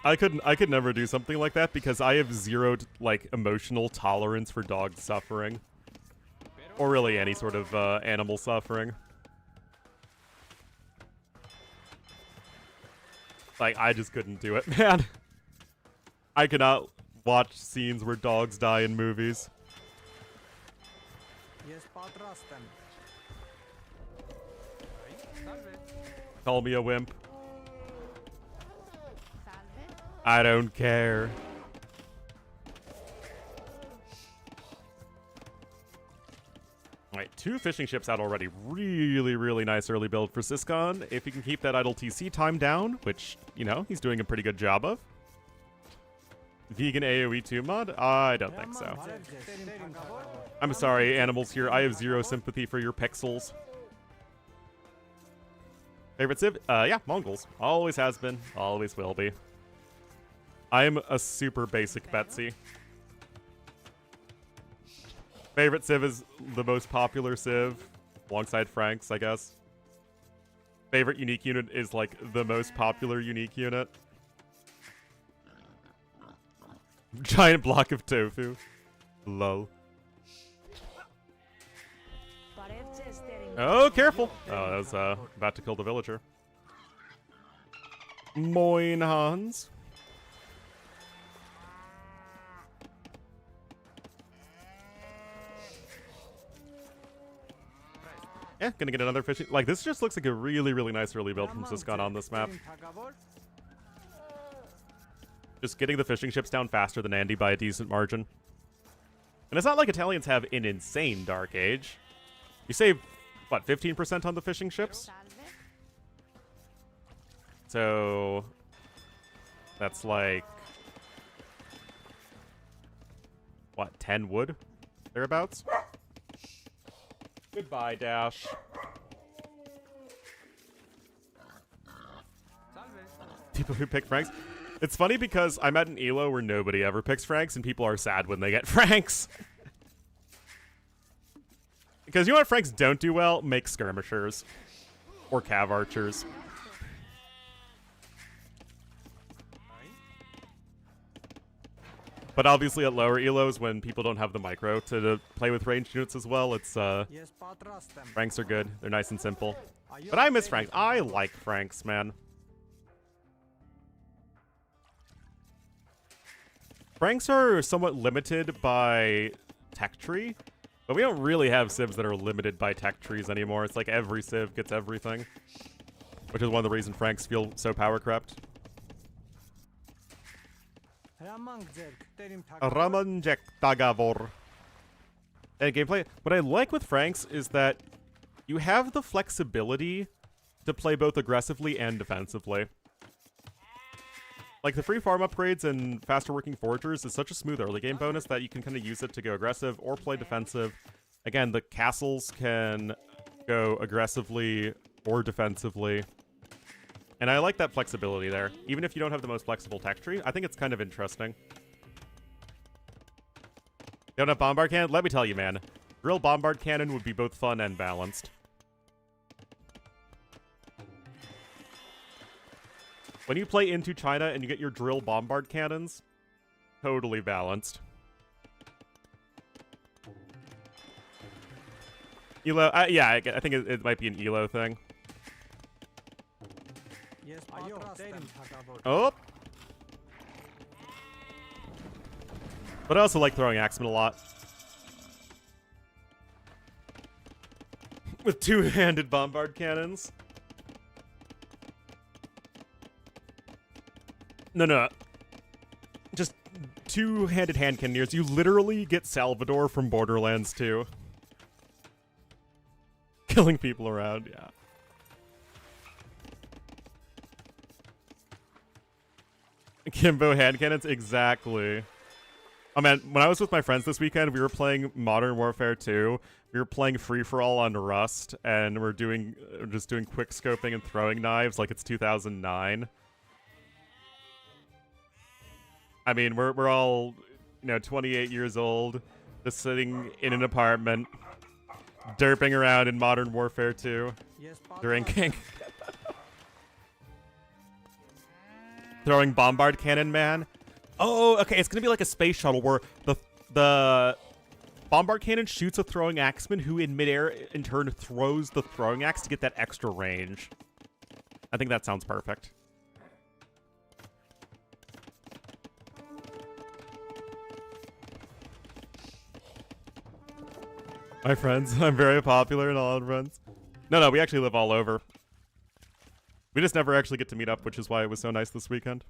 I could never do something like that because I have zero like emotional tolerance for dog suffering. Or really any sort of animal suffering. Like, I just couldn't do it, man. I cannot watch scenes where dogs die in movies. Call me a wimp. I don't care. Alright, 2 fishing ships out already. Really, really nice early build for Siscon. If he can keep that idle TC time down, which, you know, he's doing a pretty good job of. Vegan AoE 2 mod? I don't think so. I'm sorry, animals here. I have zero sympathy for your pixels. Favorite civ? Yeah, Mongols. Always has been. Always will be. I'm a super basic Betsy. Favorite civ is the most popular civ, alongside Frank's, I guess. Favorite unique unit is like the most popular unique unit. Giant block of tofu. Lol. Oh, careful! Oh, that was about to kill the villager. Moin Hans. Yeah, gonna get another fishing. Like, this just looks like a really, really nice early build from Syscon on this map. Just getting the fishing ships down faster than Andy by a decent margin. And it's not like Italians have an insane Dark Age. You save, what, 15% on the fishing ships? So that's like, what, 10 wood? Thereabouts? Goodbye, Dash. People who pick Franks. It's funny because I'm at an ELO where nobody ever picks Franks, and people are sad when they get Franks. Because you know what Franks don't do well? Make skirmishers. Or cav archers. But obviously at lower elos, when people don't have the micro to play with ranged units as well, it's Franks are good. They're nice and simple. But I miss Franks. I like Franks, man. Franks are somewhat limited by tech tree, but we don't really have civs that are limited by tech trees anymore. It's like every civ gets everything, which is one of the reasons Franks feel so power crept. Ramanjek Tagavor. And gameplay. What I like with Franks is that you have the flexibility to play both aggressively and defensively. Like, the free farm upgrades and faster working foragers is such a smooth early game bonus that you can kind of use it to go aggressive or play defensive. Again, the castles can go aggressively or defensively. And I like that flexibility there. Even if you don't have the most flexible tech tree, I think it's kind of interesting. You don't have bombard cannon? Let me tell you, man. Drill bombard cannon would be both fun and balanced. When you play into China and you get your drill bombard cannons, totally balanced. Elo, yeah, I think it might be an Elo thing. Oh! But I also like throwing Axemen a lot. With two-handed bombard cannons. No. Just two-handed hand cannoneers. You literally get Salvador from Borderlands 2. Killing people around, yeah. Kimbo hand cannons? Exactly. Oh man, when I was with my friends this weekend, we were playing Modern Warfare 2. We were playing free-for-all on Rust, and we're just doing quick scoping and throwing knives like it's 2009. I mean, we're all, 28 years old, just sitting in an apartment, derping around in Modern Warfare 2, drinking. Throwing bombard cannon, man. Oh, okay, it's gonna be like a space shuttle where the bombard cannon shoots a throwing axeman who in midair in turn throws the throwing axe to get that extra range. I think that sounds perfect. My friends, I'm very popular and all friends. No, we actually live all over. We just never actually get to meet up, which is why it was so nice this weekend.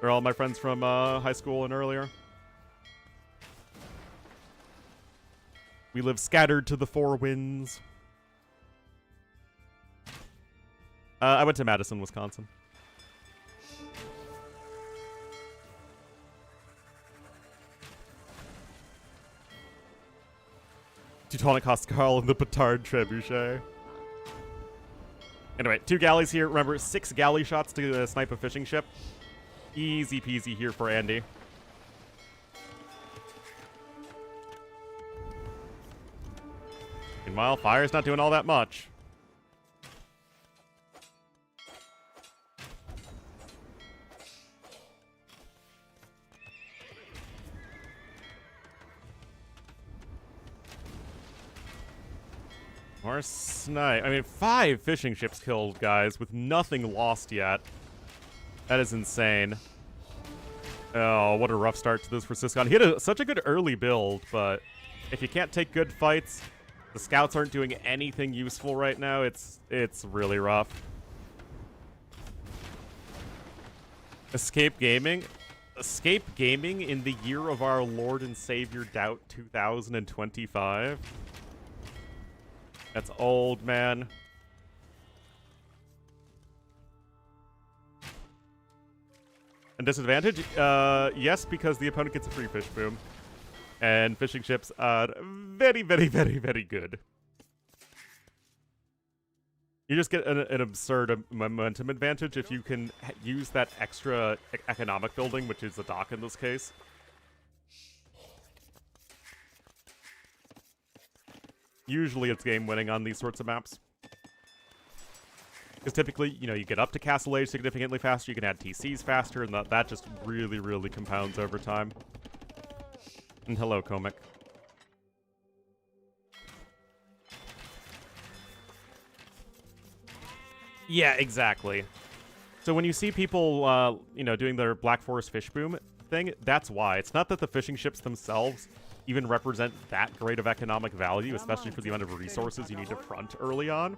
They're all my friends from high school and earlier. We live scattered to the four winds. I went to Madison, Wisconsin. Teutonic Huscarl and the Petard Trebuchet. Anyway, 2 galleys here. Remember, 6 galley shots to snipe a fishing ship. Easy peasy here for Andy. Meanwhile, fire's not doing all that much. More snipe. I mean, 5 fishing ships killed, guys, with nothing lost yet. That is insane. Oh, what a rough start to this for Siscon. He had such a good early build, but if you can't take good fights, the scouts aren't doing anything useful right now. It's really rough. Escape Gaming? Escape Gaming in the year of our Lord and Savior Doubt 2025? That's old, man. And disadvantage? Yes, because the opponent gets a free fish boom. And fishing ships are very, very, very, very good. You just get an absurd momentum advantage if you can use that extra economic building, which is a dock in this case. Usually it's game winning on these sorts of maps. Because typically, you know, you get up to Castle Age significantly faster, you can add TCs faster, and that just really, really compounds over time. And hello, Comic. Yeah, exactly. So when you see people, you know, doing their Black Forest fish boom thing, that's why. It's not that the fishing ships themselves even represent that great of economic value, especially for the amount of resources you need to front early on.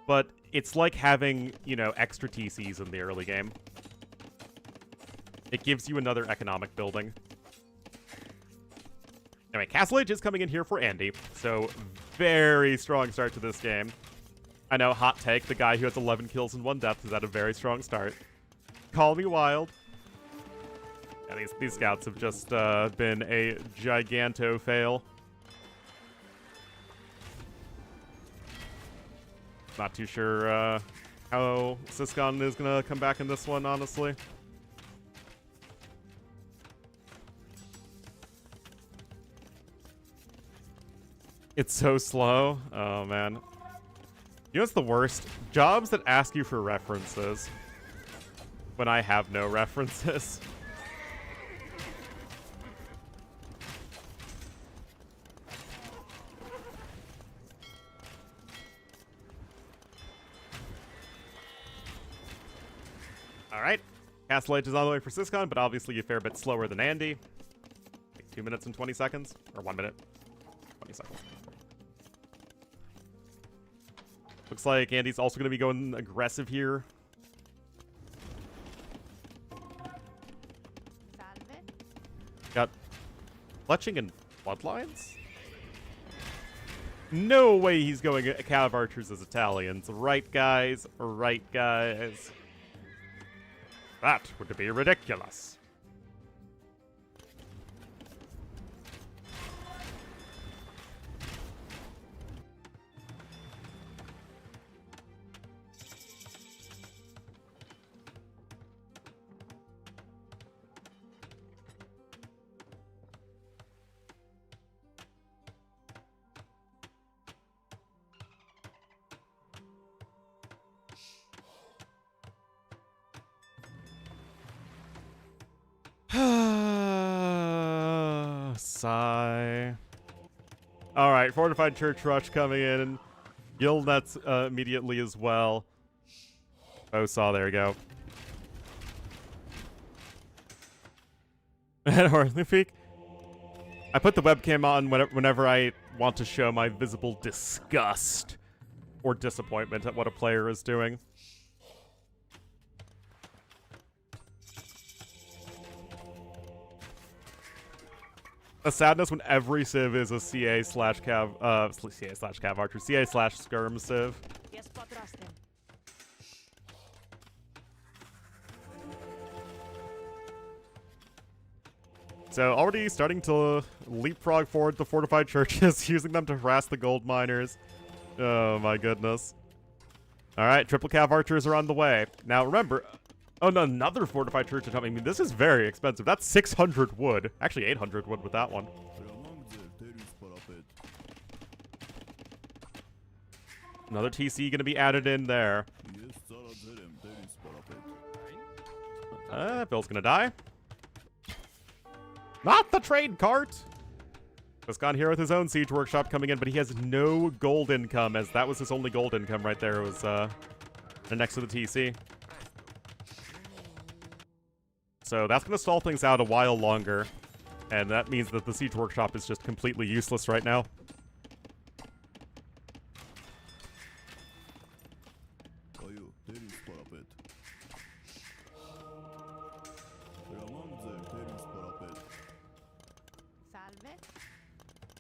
But it's like having, you know, extra TCs in the early game. It gives you another economic building. Anyway, Castle Age is coming in here for Andy, so very strong start to this game. I know, hot take, the guy who has 11 kills and 1 death is at a very strong start. Call me wild. Yeah, these scouts have just been a giganto fail. Not too sure how Siscon is going to come back in this one, honestly. It's so slow. Oh, man. You know what's the worst? Jobs that ask you for references when I have no references. Alright. Castle Age is on the way for Siscon, but obviously a fair bit slower than Andy. Like 2 minutes and 20 seconds? Or 1 minute. 20 seconds. Looks like Andy's also going to be going aggressive here. Got Fletching and Bloodlines? No way he's going Cav Archers as Italians. Right, guys? Right, guys? That would be ridiculous. Sigh. Alright, Fortified Church Rush coming in, and Guild Nets immediately as well. Oh, saw, there you go. And Ornlu. I put the webcam on whenever I want to show my visible disgust or disappointment at what a player is doing. A sadness when every civ is a CA/Cav Archer, CA/Skirm civ. So already starting to leapfrog forward the fortified churches, using them to harass the gold miners. Oh my goodness. Alright, triple Cav Archers are on the way. Now remember, Oh, no, another fortified church atomic. I mean, this is very expensive. That's 600 wood. Actually, 800 wood with that one. Another TC going to be added in there. Bill's going to die. Not the trade cart! Has gone here with his own siege workshop coming in, but he has no gold income, as that was his only gold income right there. It was next to the TC. So that's going to stall things out a while longer, and that means that the siege workshop is just completely useless right now.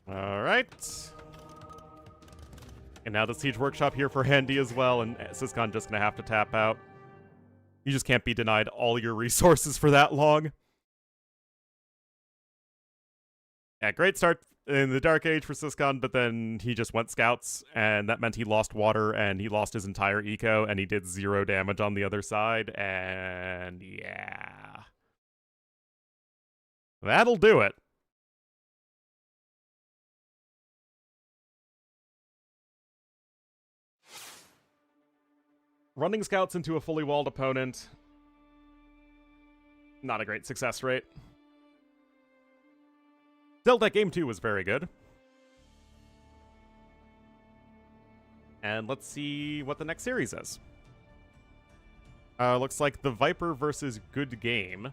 Alright. And now the siege workshop here for Handy as well, and Syscon just gonna have to tap out. You just can't be denied all your resources for that long. Yeah, great start in the Dark Age for Syscon, but then he just went scouts, and that meant he lost water, and he lost his entire eco, and he did 0 damage on the other side, and yeah. That'll do it. Running scouts into a fully walled opponent. Not a great success rate. Still, that game 2 was very good. And let's see what the next series is. Looks like the Viper versus Good Game.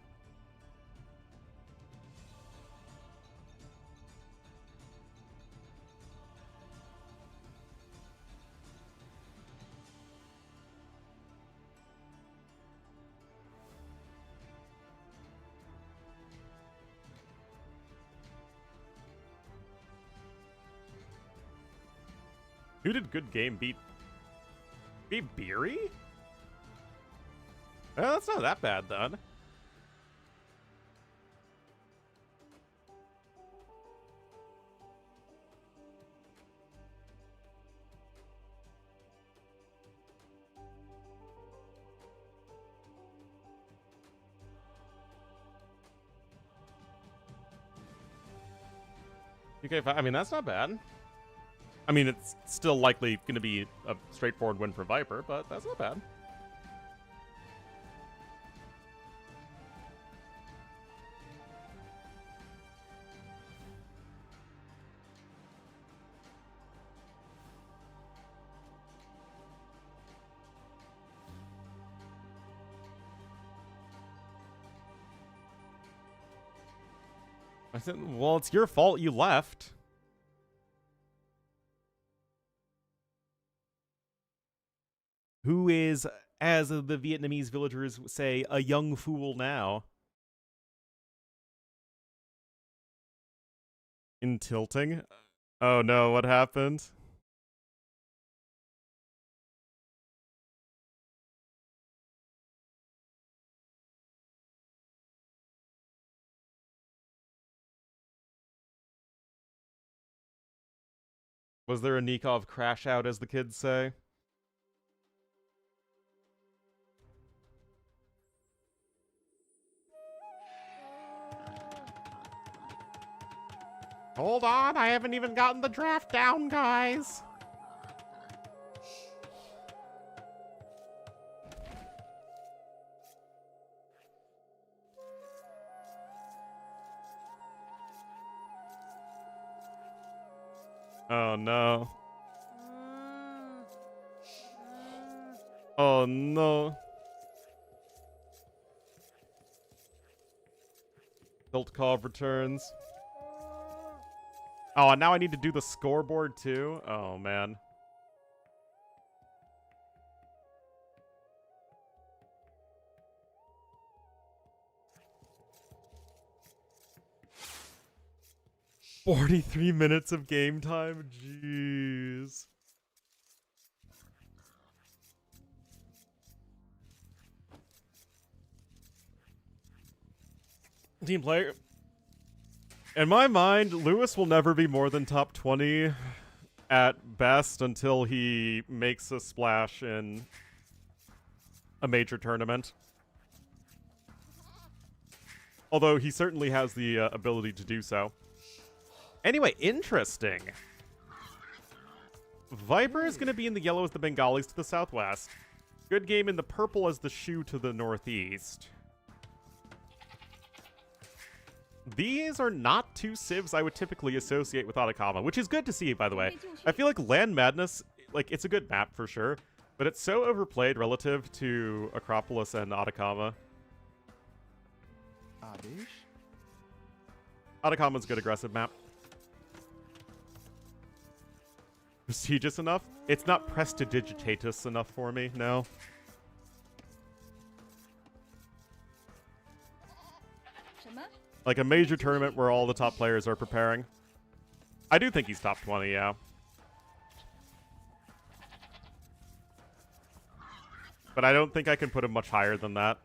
Who did Good Game beat? Beat Beery? Well, that's not that bad, then. Okay, I mean, that's not bad. I mean, it's still likely going to be a straightforward win for Viper, but that's not bad. I said, well, it's your fault you left. Who is, as the Vietnamese villagers say, a young fool now? In tilting? Oh no, what happened? Was there a Nikov crash out, as the kids say? Hold on, I haven't even gotten the draft down, guys. Oh no. Oh no. Tiltkov returns. Oh, and now I need to do the scoreboard too? Oh, man. "43 minutes of game time? Jeez. Team player. In my mind, Lewis will never be more than top 20 at best until he makes a splash in a major tournament. Although he certainly has the ability to do so. Anyway, interesting. Viper is going to be in the yellow as the Bengalis to the southwest. Good game in the purple as the Shu to the northeast. These are not two civs I would typically associate with Atacama, which is good to see, by the way. I feel like Land Madness, like, it's a good map for sure, but it's so overplayed relative to Acropolis and Atacama. Atacama's a good aggressive map. Prestigious enough? It's not prestidigitatus enough for me, no. Like a major tournament where all the top players are preparing. I do think he's top 20, yeah. But I don't think I can put him much higher than that.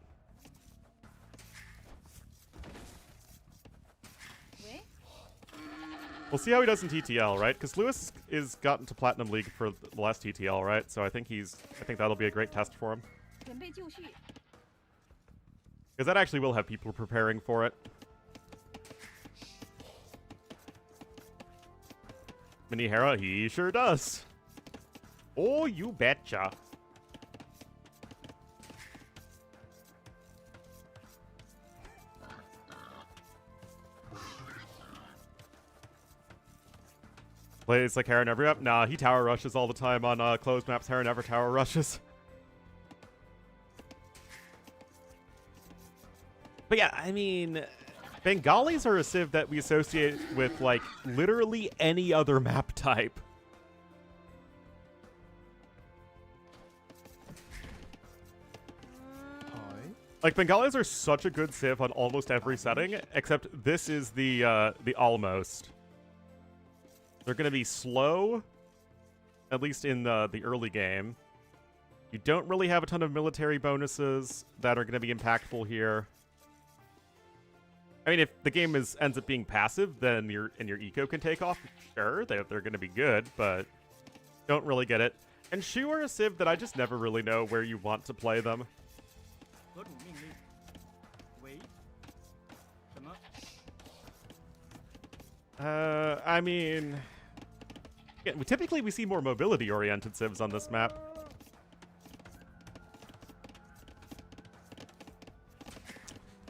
We'll see how he does in TTL, right? Because Lewis is gotten to Platinum League for the last TTL, right? So I think that'll be a great test for him. Because that actually will have people preparing for it. Minihera, he sure does. Oh, you betcha. Plays like Hera never up. Nah, he tower rushes all the time on closed maps. Hera never tower rushes. But yeah, I mean, Bengalis are a civ that we associate with, like, literally any other map type. Like, Bengalis are such a good civ on almost every setting, except this is the almost. They're going to be slow, at least in the early game. You don't really have a ton of military bonuses that are going to be impactful here. I mean, if the game ends up being passive, then your eco can take off. Sure, they're going to be good, but don't really get it. And Shu are a civ that I just never really know where you want to play them. I mean, yeah, typically we see more mobility-oriented civs on this map.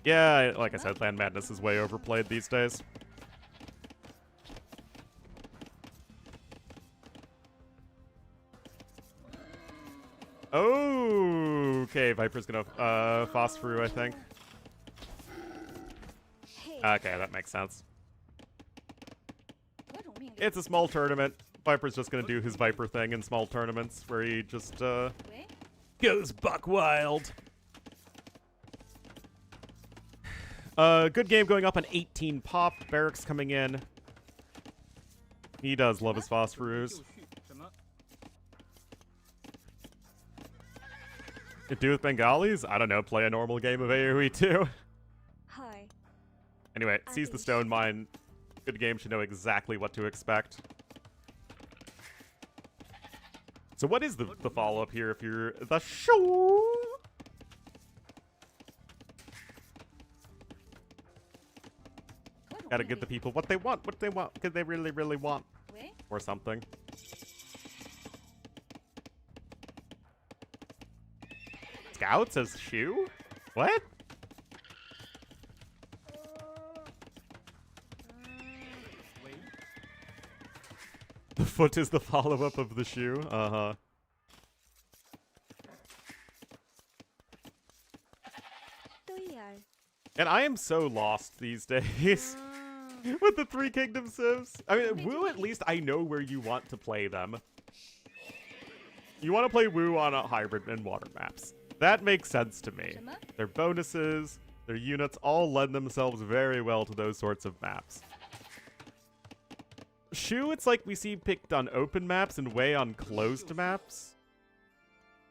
Yeah, like I said, Land Madness is way overplayed these days. Oh, okay, Viper's gonna phosphor, I think. Okay, that makes sense. It's a small tournament. Viper's just gonna do his Viper thing in small tournaments where he just goes buck wild. Good game going up on 18 pop. Barracks coming in. He does love his phosphorus. Do with Bengalis? I don't know, play a normal game of AoE 2. Hi. Anyway, sees the stone mine. Good game should know exactly what to expect. So what is the follow-up here if you're the show? Gotta give the people what they want, because they really, really want. Or something. Scout says Shu? What? The foot is the follow-up of the Shu? Uh-huh. And I am so lost these days with the Three Kingdom civs. I mean, Wu, at least I know where you want to play them. You want to play Wu on a hybrid and water maps. That makes sense to me. Their bonuses, their units all lend themselves very well to those sorts of maps. Shu, it's like we see picked on open maps and Wei on closed maps.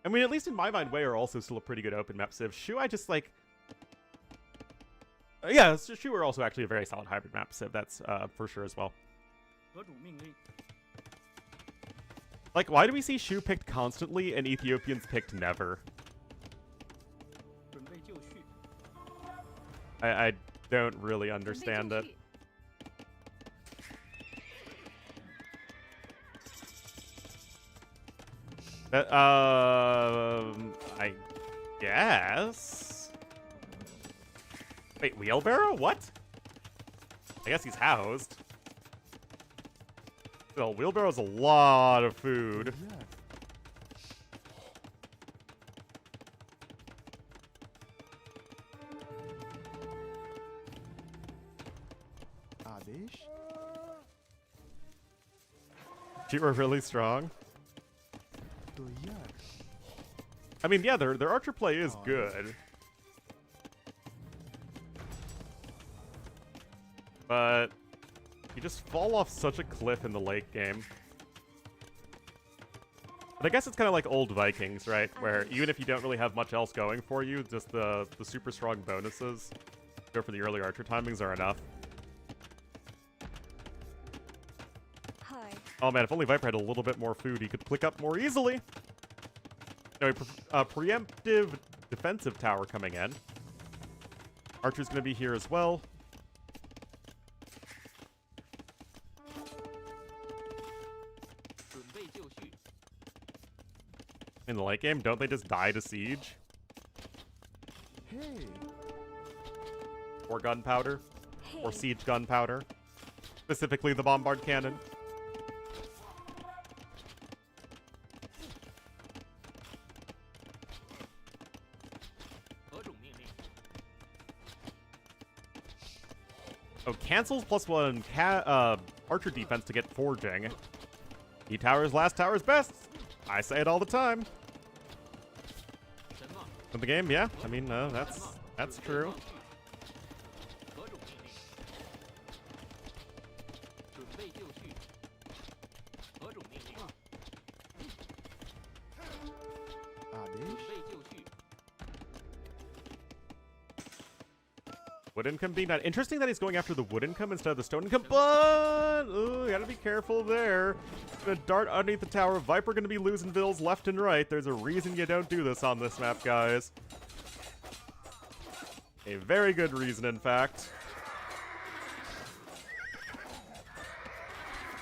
I mean, at least in my mind, Wei are also still a pretty good open map civ. Shu, I just like... yeah, Shu are also actually a very solid hybrid map civ, that's for sure as well. Like, why do we see Shu picked constantly and Ethiopians picked never? I don't really understand it. I guess. Wait, wheelbarrow? What? I guess he's housed. Still, wheelbarrow's a lot of food. You were really strong. I mean, yeah, their archer play is good. But you just fall off such a cliff in the late game. But I guess it's kind of like old Vikings, right? Where even if you don't really have much else going for you, just the super strong bonuses go for the early archer timings are enough. Oh man, if only Viper had a little bit more food, he could click up more easily. No, preemptive defensive tower coming in. Archer's gonna be here as well. In the late game, don't they just die to siege? Hey. Or gunpowder? Or siege gunpowder? Specifically the bombard cannon. Oh, cancels +1 archer defense to get forging. E-tower's last tower's best. I say it all the time. In the game, yeah. I mean, that's true. Wood income being not interesting that he's going after the wood income instead of the stone income, but ooh, gotta be careful there. Gonna dart underneath the tower. Viper gonna be losing vills left and right. There's a reason you don't do this on this map, guys. A very good reason, in fact.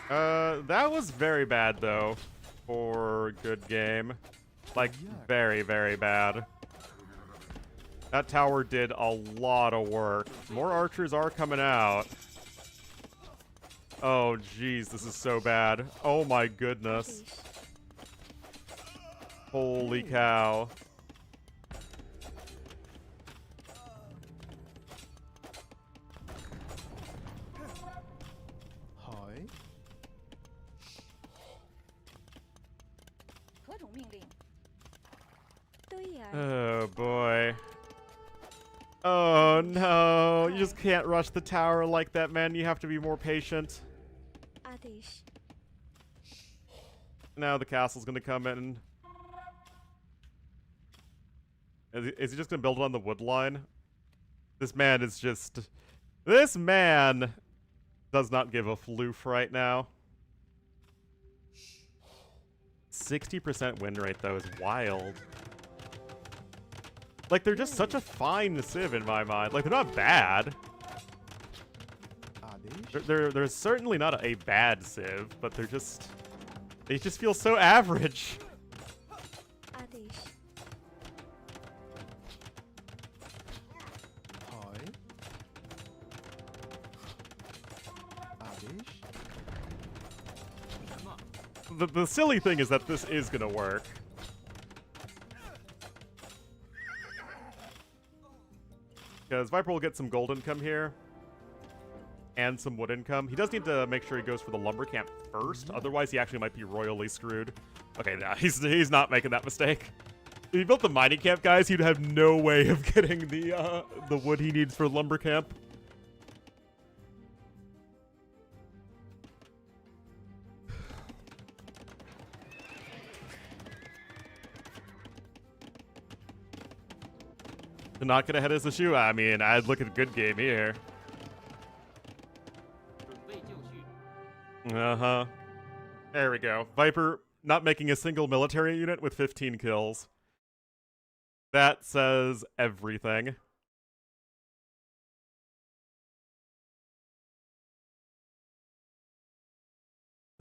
That was very bad though for good game. Like very, very bad. That tower did a lot of work. More archers are coming out. Oh, jeez, this is so bad. Oh, my goodness. Holy cow. Hi. Oh, boy. Oh no, you just can't rush the tower like that, man. You have to be more patient. Now the castle's gonna come in. Is he just gonna build it on the wood line? This man is just... This man does not give a floof right now. 60% win rate, though, is wild. Like, they're just such a fine civ in my mind. Like, they're not bad. They're certainly not a bad civ, but they're just... They just feel so average. The silly thing is that this is gonna work. Because Viper will get some gold income here. And some wood income. He does need to make sure he goes for the lumber camp first. Otherwise, he actually might be royally screwed. Okay, nah, he's not making that mistake. If he built the mining camp, guys, he'd have no way of getting the wood he needs for lumber camp. To not get ahead as the shoe? I mean, I'd look at a good game here. Uh-huh. There we go. Viper not making a single military unit with 15 kills. That says everything.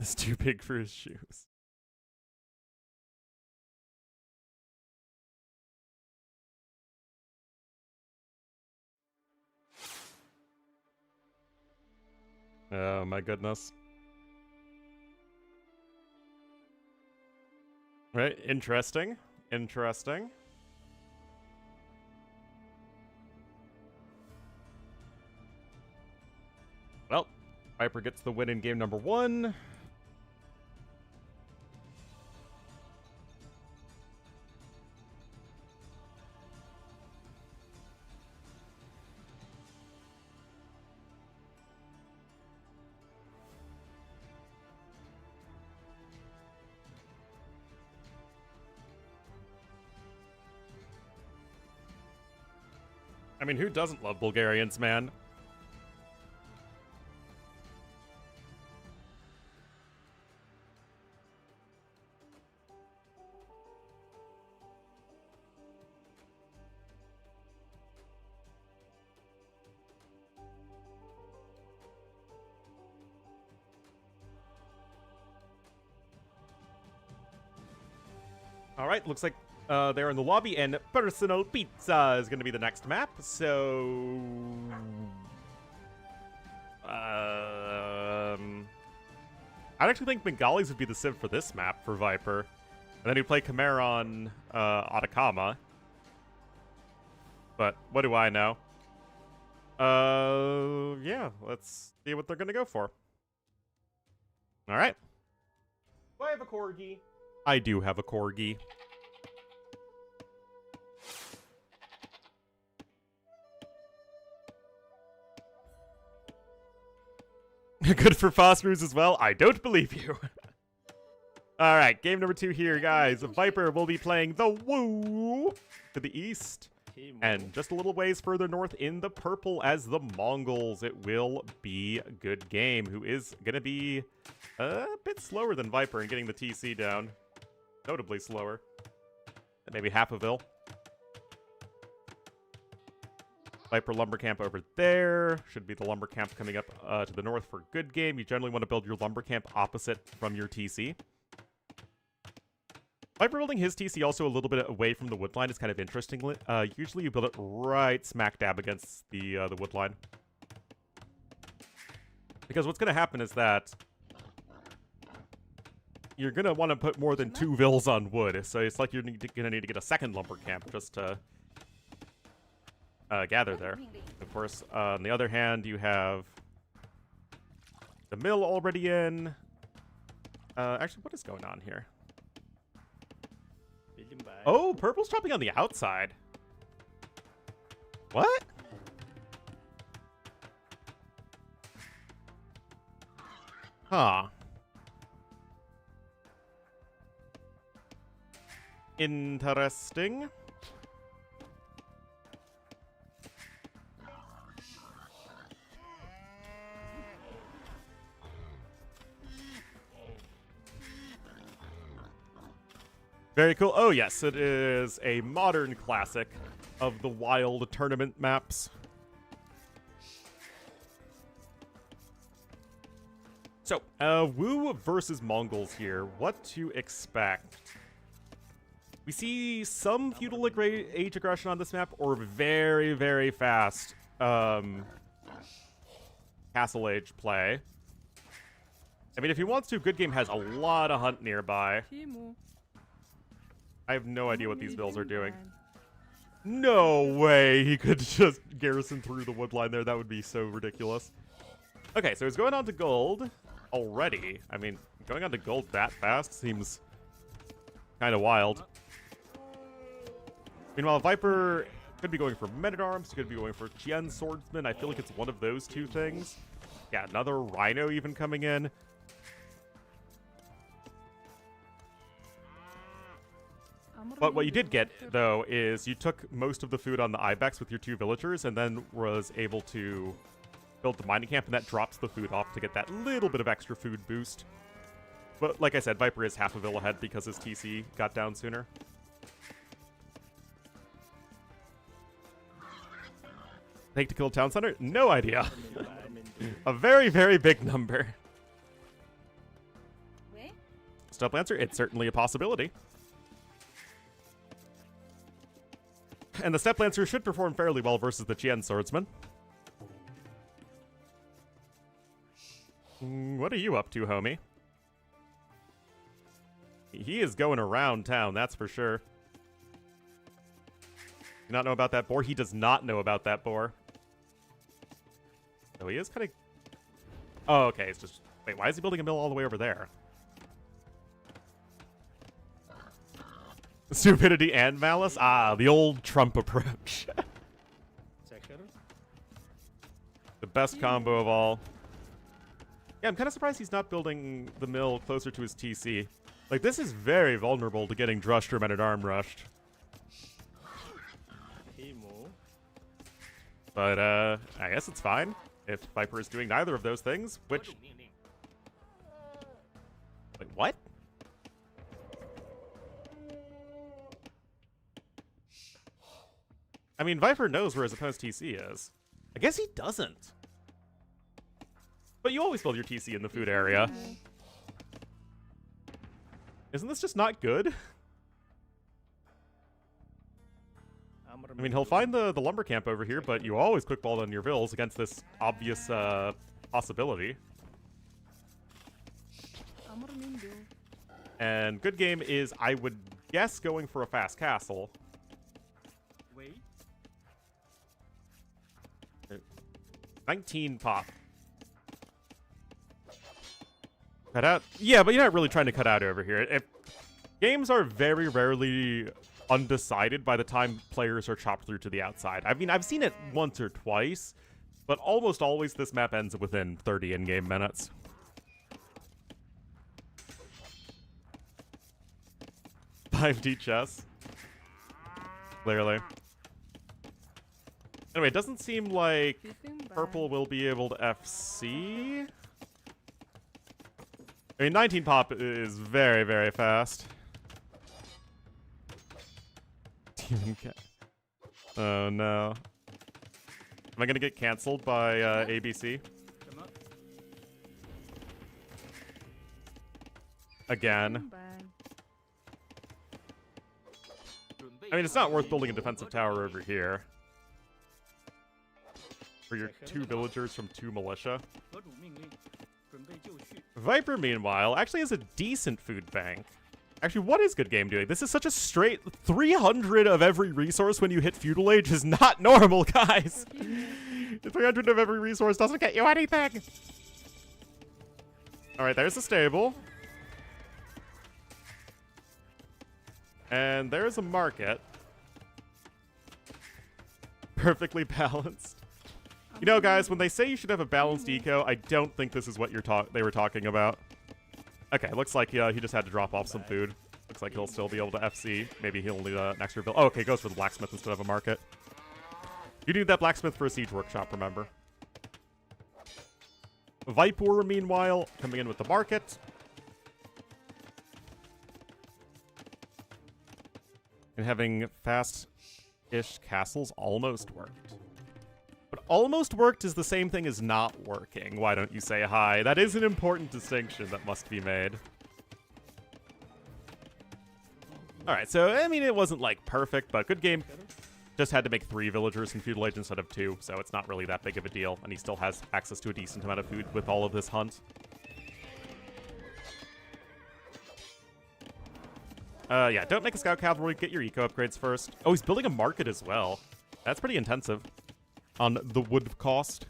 It's too big for his shoes. Oh my goodness. Right, interesting. Interesting. Well, Viper gets the win in game number 1. I mean, who doesn't love Bulgarians, man? All right, looks like they're in the lobby, and Personal Pizza is going to be the next map. So, I'd actually think Bengali's would be the civ for this map for Viper, and then you play Khmer on Atacama. But what do I know? Yeah, let's see what they're going to go for. All right. Do I have a corgi? I do have a corgi. Good for Foster's as well? I don't believe you. Alright, game number 2 here, guys. Viper will be playing the Woo to the east. And just a little ways further north in the purple as the Mongols. It will be a good game. Who is going to be a bit slower than Viper in getting the TC down. Notably slower. Maybe half a Vil. Viper lumber camp over there. Should be the lumber camp coming up to the north for good game. You generally want to build your lumber camp opposite from your TC. Viper building his TC also a little bit away from the wood line is kind of interesting. Usually you build it right smack dab against the wood line. Because what's going to happen is that you're going to want to put more than 2 Vils on wood. So it's like you're going to need to get a second lumber camp just to gather there. Of course, on the other hand, you have the mill already in. Actually, what is going on here? Oh, purple's chopping on the outside. What? Huh. Interesting. Very cool. Oh, yes, it is a modern classic of the wild tournament maps. So, Wu versus Mongols here. What to expect? We see some feudal age aggression on this map, or very, very fast castle age play. I mean, if he wants to, Good Game has a lot of hunt nearby. I have no idea what these bills are doing. No way he could just garrison through the wood line there. That would be so ridiculous. Okay, so he's going on to gold already. I mean, going on to gold that fast seems kind of wild. Meanwhile, Viper could be going for men-at-arms, could be going for Qian swordsman. I feel like it's one of those two things. Yeah, another rhino even coming in. But what you did get, though, is you took most of the food on the Ibex with your 2 villagers and then was able to build the mining camp, and that drops the food off to get that little bit of extra food boost. But like I said, Viper is half a Vil ahead because his TC got down sooner. Take to kill town center? No idea. A very, very big number. Step Lancer, it's certainly a possibility. And the Step Lancer should perform fairly well versus the Chien Swordsman. What are you up to, homie? He is going around town, that's for sure. You not know about that boar? He does not know about that boar. So he is kind of... Oh, okay, it's just... Wait, why is he building a mill all the way over there? Stupidity and malice? Ah, the old Trump approach. The best combo of all. Yeah, I'm kind of surprised he's not building the mill closer to his TC. Like, this is very vulnerable to getting Drushed or Men-at-Arm rushed. But, I guess it's fine if Viper is doing neither of those things, which... Wait, what? I mean, Viper knows where his opponent's TC is. I guess he doesn't. But you always build your TC in the food area. Isn't this just not good? I mean, he'll find the lumber camp over here, but you always quick ball on your vills against this obvious possibility. And good game is, I would guess, going for a fast castle. 19 pop. Cut out? Yeah, but you're not really trying to cut out over here. Games are very rarely undecided by the time players are chopped through to the outside. I mean, I've seen it once or twice, but almost always this map ends within 30 in-game minutes. $5D chess. Clearly. Anyway, it doesn't seem like purple will be able to FC. I mean, 19 pop is very, very fast. Demon cat. Oh, no. Am I going to get canceled by ABC? Again. I mean, it's not worth building a defensive tower over here. For your 2 villagers from 2 militia. Viper, meanwhile, actually has a decent food bank. Actually, what is good game doing? This is such a straight 300 of every resource when you hit feudal age is not normal, guys. 300 of every resource doesn't get you anything. All right, there's the stable. And there's a market. Perfectly balanced. You know, guys, when they say you should have a balanced eco, I don't think this is what they were talking about. Okay, looks like he just had to drop off some food. Looks like he'll still be able to FC. Maybe he'll need an extra bill. Oh, okay, goes for the blacksmith instead of a market. You need that blacksmith for a siege workshop, remember. Viper, meanwhile, coming in with the market. And having fast-ish castles almost worked. But almost worked is the same thing as not working. Why don't you say hi? That is an important distinction that must be made. Alright, so, I mean, it wasn't, like, perfect, but good game. Just had to make 3 villagers in feudal age instead of 2, so it's not really that big of a deal. And he still has access to a decent amount of food with all of this hunt. Yeah, don't make a scout cavalry. Get your eco upgrades first. Oh, he's building a market as well. That's pretty intensive on the wood cost.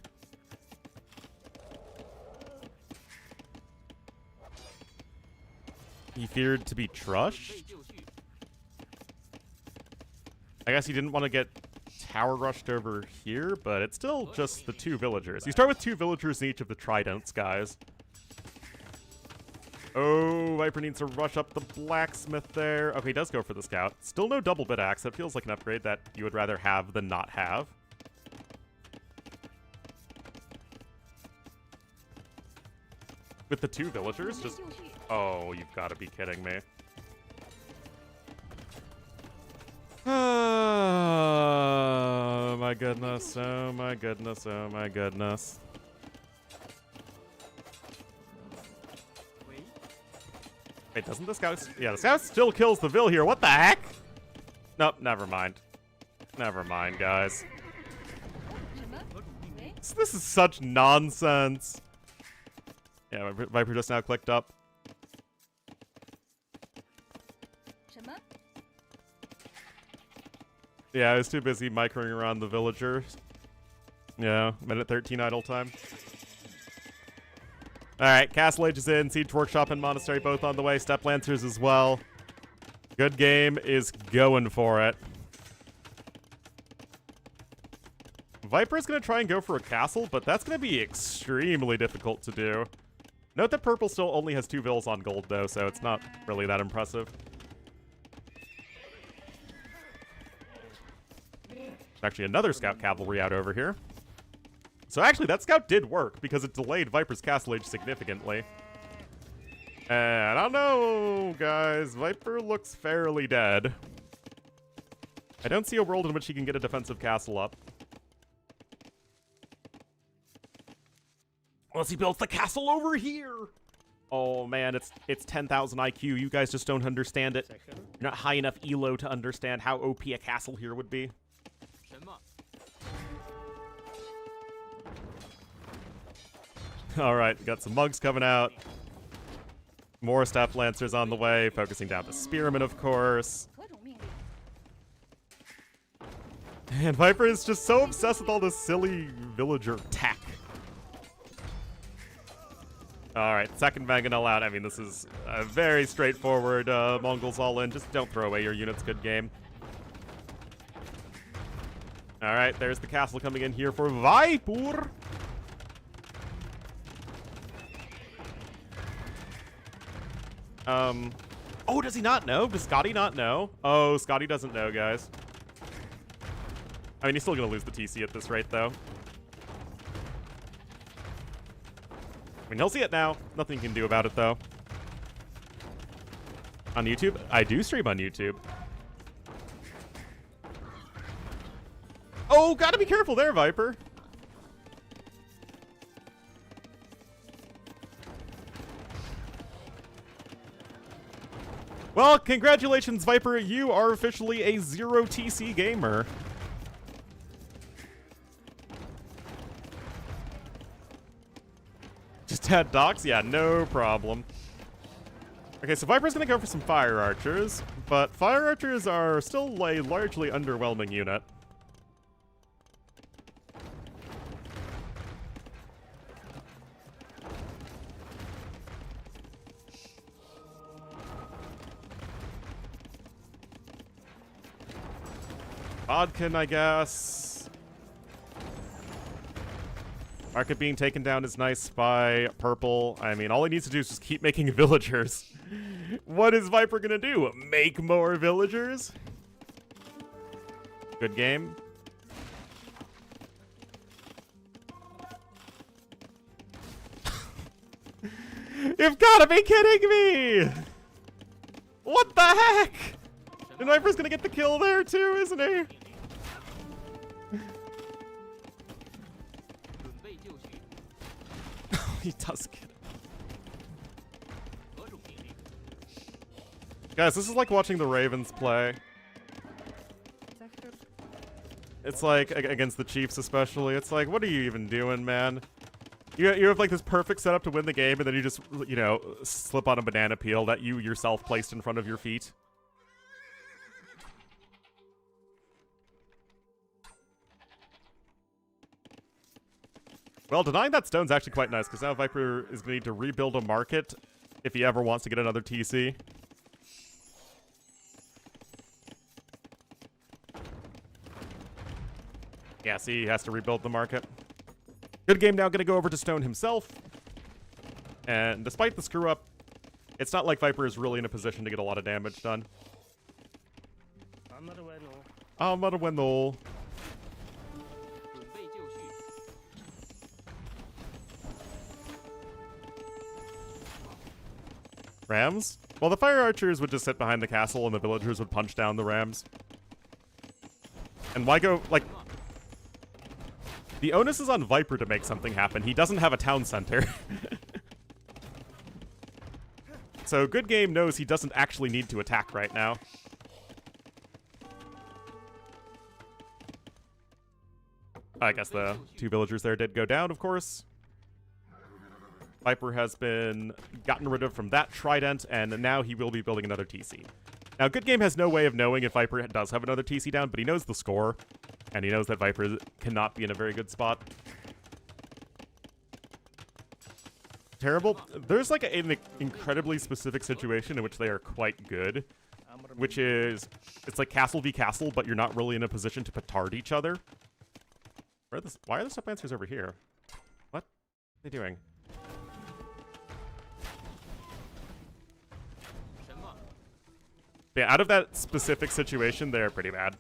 He feared to be trushed? I guess he didn't want to get tower rushed over here, but it's still just the 2 villagers. You start with 2 villagers in each of the tridents, guys. Oh, Viper needs to rush up the blacksmith there. Okay, he does go for the scout. Still no double bit axe. That feels like an upgrade that you would rather have than not have. With the 2 villagers, just... Oh, you've got to be kidding me. Oh, my goodness. Oh, my goodness. Oh, my goodness. Wait, Wait, doesn't the scout... Yeah, the scout still kills the Vil here. What the heck? Nope, never mind. Never mind, guys. This is such nonsense. Yeah, Viper just now clicked up. Yeah, I was too busy microing around the villagers. Yeah, minute 13 idle time. Alright, Castle Age is in, Siege Workshop and Monastery both on the way, Step Lancers as well. Good game is going for it. Viper's gonna try and go for a castle, but that's gonna be extremely difficult to do. Note that purple still only has 2 Vils on gold though, so it's not really that impressive. Actually, another scout cavalry out over here. So actually, that scout did work because it delayed Viper's Castle Age significantly. And I don't know, guys. Viper looks fairly dead. I don't see a world in which he can get a defensive castle up. Unless he builds the castle over here. Oh man, it's 10,000 IQ. You guys just don't understand it. You're not high enough elo to understand how OP a castle here would be. Alright, got some monks coming out. More Step Lancers on the way, focusing down the Spearmen, of course. And Viper is just so obsessed with all this silly villager tech. Alright, second Mangonel out. I mean, this is a very straightforward Mongols all in. Just don't throw away your units. Good game. Alright, there's the castle coming in here for Viper. Oh, does he not know? Does Scotty not know? Oh, Scotty doesn't know, guys. I mean, he's still gonna lose the TC at this rate, though. I mean, he'll see it now. Nothing he can do about it, though. On YouTube? I do stream on YouTube. Oh, gotta be careful there, Viper. Well, congratulations, Viper. You are officially a 0 TC gamer. Just had docks? Yeah, no problem. Okay, so Viper's gonna go for some Fire Archers, but Fire Archers are still a largely underwhelming unit. Bodkin, I guess. Market being taken down is nice by purple. I mean, all he needs to do is just keep making villagers. What is Viper gonna do? Make more villagers? Good game. You've gotta be kidding me! What the heck? And Viper's gonna get the kill there too, isn't he? He does get it. Guys, this is like watching the Ravens play. It's like, against the Chiefs especially, it's like, what are you even doing, man? You have like this perfect setup to win the game, and then you just, you know, slip on a banana peel that you yourself placed in front of your feet. Well, denying that stone's actually quite nice, because now Viper is going to need to rebuild a market if he ever wants to get another TC. Yeah, see, he has to rebuild the market. Good game now, going to go over to Stone himself. And despite the screw-up, it's not like Viper is really in a position to get a lot of damage done. I'm not a winner. Rams? Well, the Fire Archers would just sit behind the castle and the villagers would punch down the Rams. And why go, like... The onus is on Viper to make something happen. He doesn't have a town center. So Good Game knows he doesn't actually need to attack right now. I guess the 2 villagers there did go down, of course. Viper has been gotten rid of from that trident, and now he will be building another TC. Now, Good Game has no way of knowing if Viper does have another TC down, but he knows the score, and he knows that Viper cannot be in a very good spot. Terrible. There's like an incredibly specific situation in which they are quite good, which is, it's like castle v castle, but you're not really in a position to petard each other. Why are the step lancers over here? What are they doing? Yeah, out of that specific situation, they're pretty bad.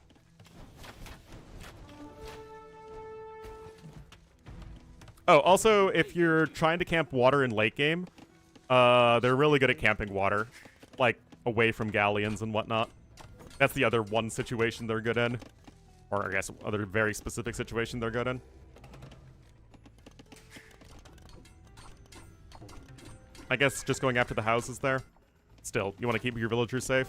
Oh, also, if you're trying to camp water in late game, they're really good at camping water, like, away from galleons and whatnot. That's the other one situation they're good in. Or, I guess, other very specific situation they're good in. I guess just going after the houses there. Still, you want to keep your villagers safe?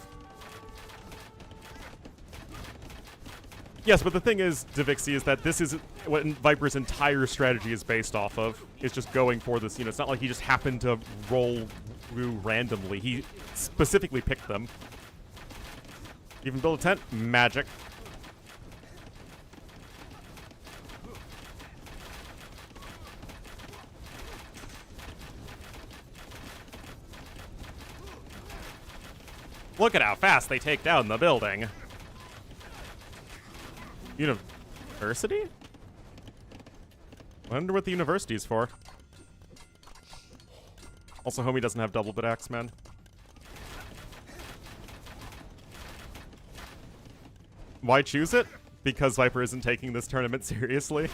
Yes, but the thing is, Divixie, is that this is what Viper's entire strategy is based off of. Is just going for this, you know, it's not like he just happened to roll through randomly. He specifically picked them. Even build a tent? Magic. Look at how fast they take down the building. University? Wonder what the university's for. Also, homie doesn't have double bit axe, man. Why choose it? Because Viper isn't taking this tournament seriously.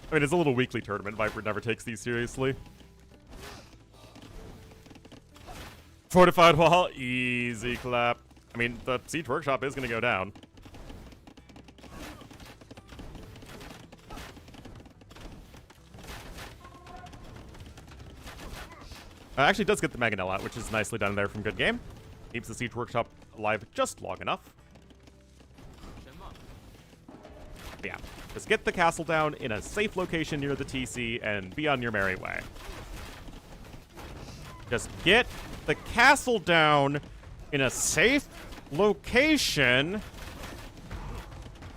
I mean, it's a little weekly tournament. Viper never takes these seriously. Fortified wall, easy clap. I mean, the Siege Workshop is going to go down. Actually does get the Mangonel out, which is nicely done there from Good Game. Keeps the Siege Workshop alive just long enough. But yeah, just get the castle down in a safe location near the TC and be on your merry way. Just get the castle down in a safe location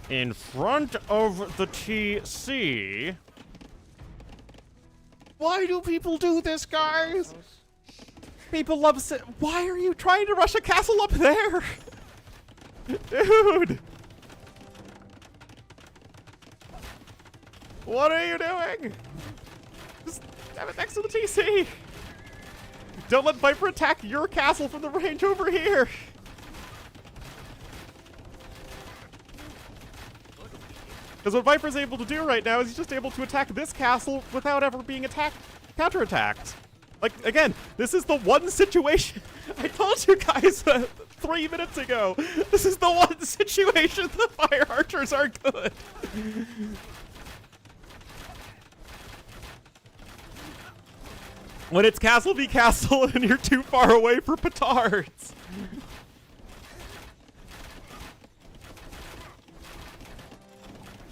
in front of the TC. Why do people do this, guys? People love why are you trying to rush a castle up there? Dude! What are you doing? Just have it next to the TC. Don't let Viper attack your castle from the range over here. Because what Viper's able to do right now is he's just able to attack this castle without ever being counterattacked. Like, again, this is the one situation. I told you guys 3 minutes ago. This is the one situation the fire archers are good. When it's castle v castle and you're too far away for petards.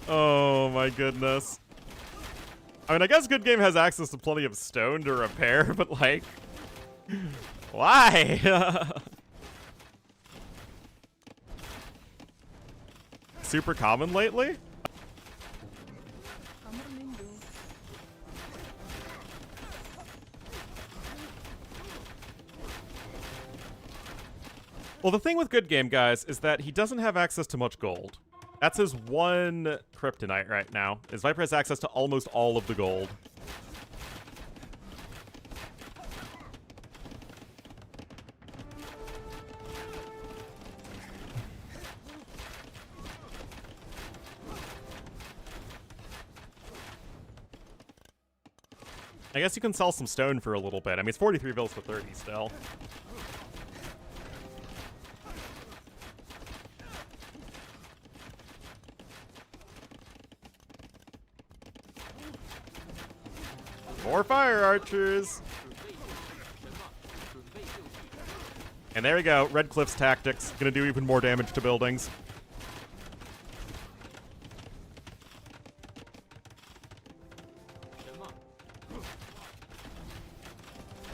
Oh my goodness. I mean, I guess Good Game has access to plenty of stone to repair, but like, why? Super common lately? Well, the thing with Good Game, guys, is that he doesn't have access to much gold. That's his one kryptonite right now, is Viper has access to almost all of the gold. I guess you can sell some stone for a little bit. I mean, it's 43 bills for 30 still. More fire archers. And there we go. Red Cliff's tactics. Gonna do even more damage to buildings.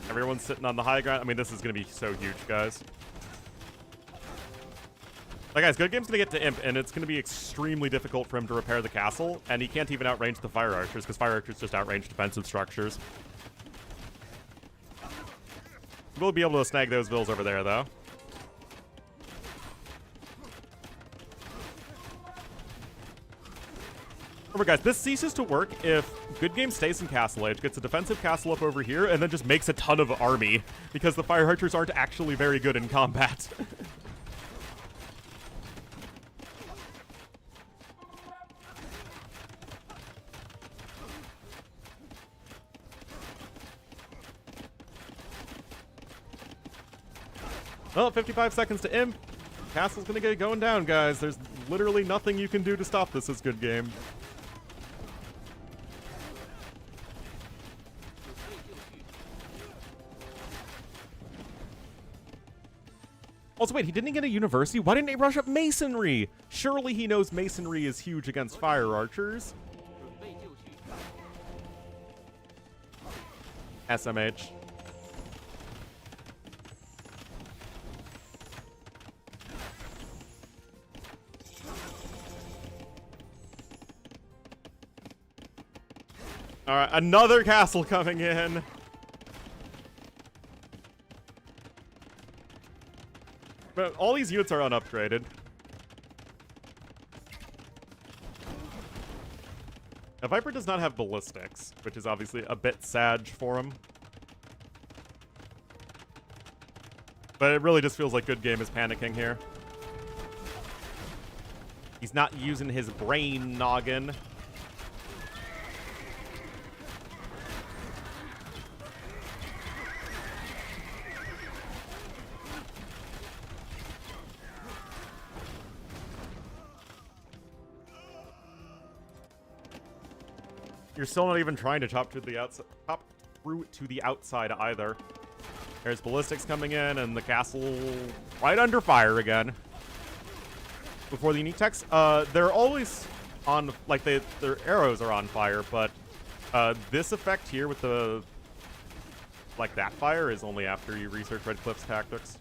Everyone's sitting on the high ground. I mean, this is gonna be so huge, guys. Like, guys, Good Game's gonna get to Imp, and it's gonna be extremely difficult for him to repair the castle, and he can't even outrange the Fire Archers, because Fire Archers just outrange defensive structures. We'll be able to snag those vills over there, though. Remember, guys, this ceases to work if Good Game stays in Castle Age, gets a defensive castle up over here, and then just makes a ton of army, because the Fire Archers aren't actually very good in combat. Well, 55 seconds to Imp. Castle's gonna get going down, guys. There's literally nothing you can do to stop this as Good Game. Also, wait, he didn't get a university? Why didn't he rush up masonry? Surely he knows masonry is huge against fire archers. SMH. Alright, another castle coming in. But all these units are unupgraded. Now, Viper does not have ballistics, which is obviously a bit sad for him. But it really just feels like Good Game is panicking here. He's not using his brain noggin. You're still not even trying to chop through the outside, chop through to the outside either. There's ballistics coming in, and the castle right under fire again. Before the unique text, they're always on, like their arrows are on fire, but this effect here with the like that fire is only after you research Red Cliff's tactics.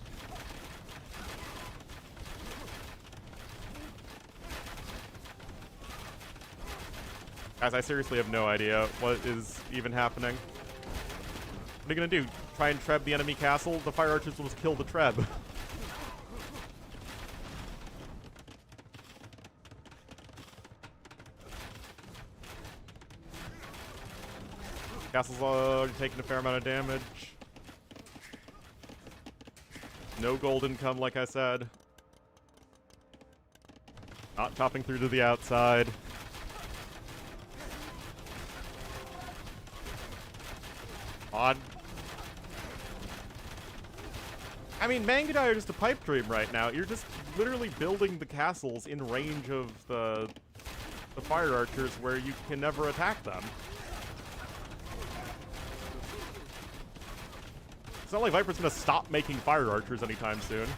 Guys, I seriously have no idea what is even happening. What are you gonna do? Try and treb the enemy castle? The fire archers will just kill the treb. Castle's already taking a fair amount of damage. No gold income, like I said. Not chopping through to the outside. Odd. I mean, Mangudai are just a pipe dream right now. You're just literally building the castles in range of the fire archers where you can never attack them. It's not like Viper's gonna stop making fire archers anytime soon.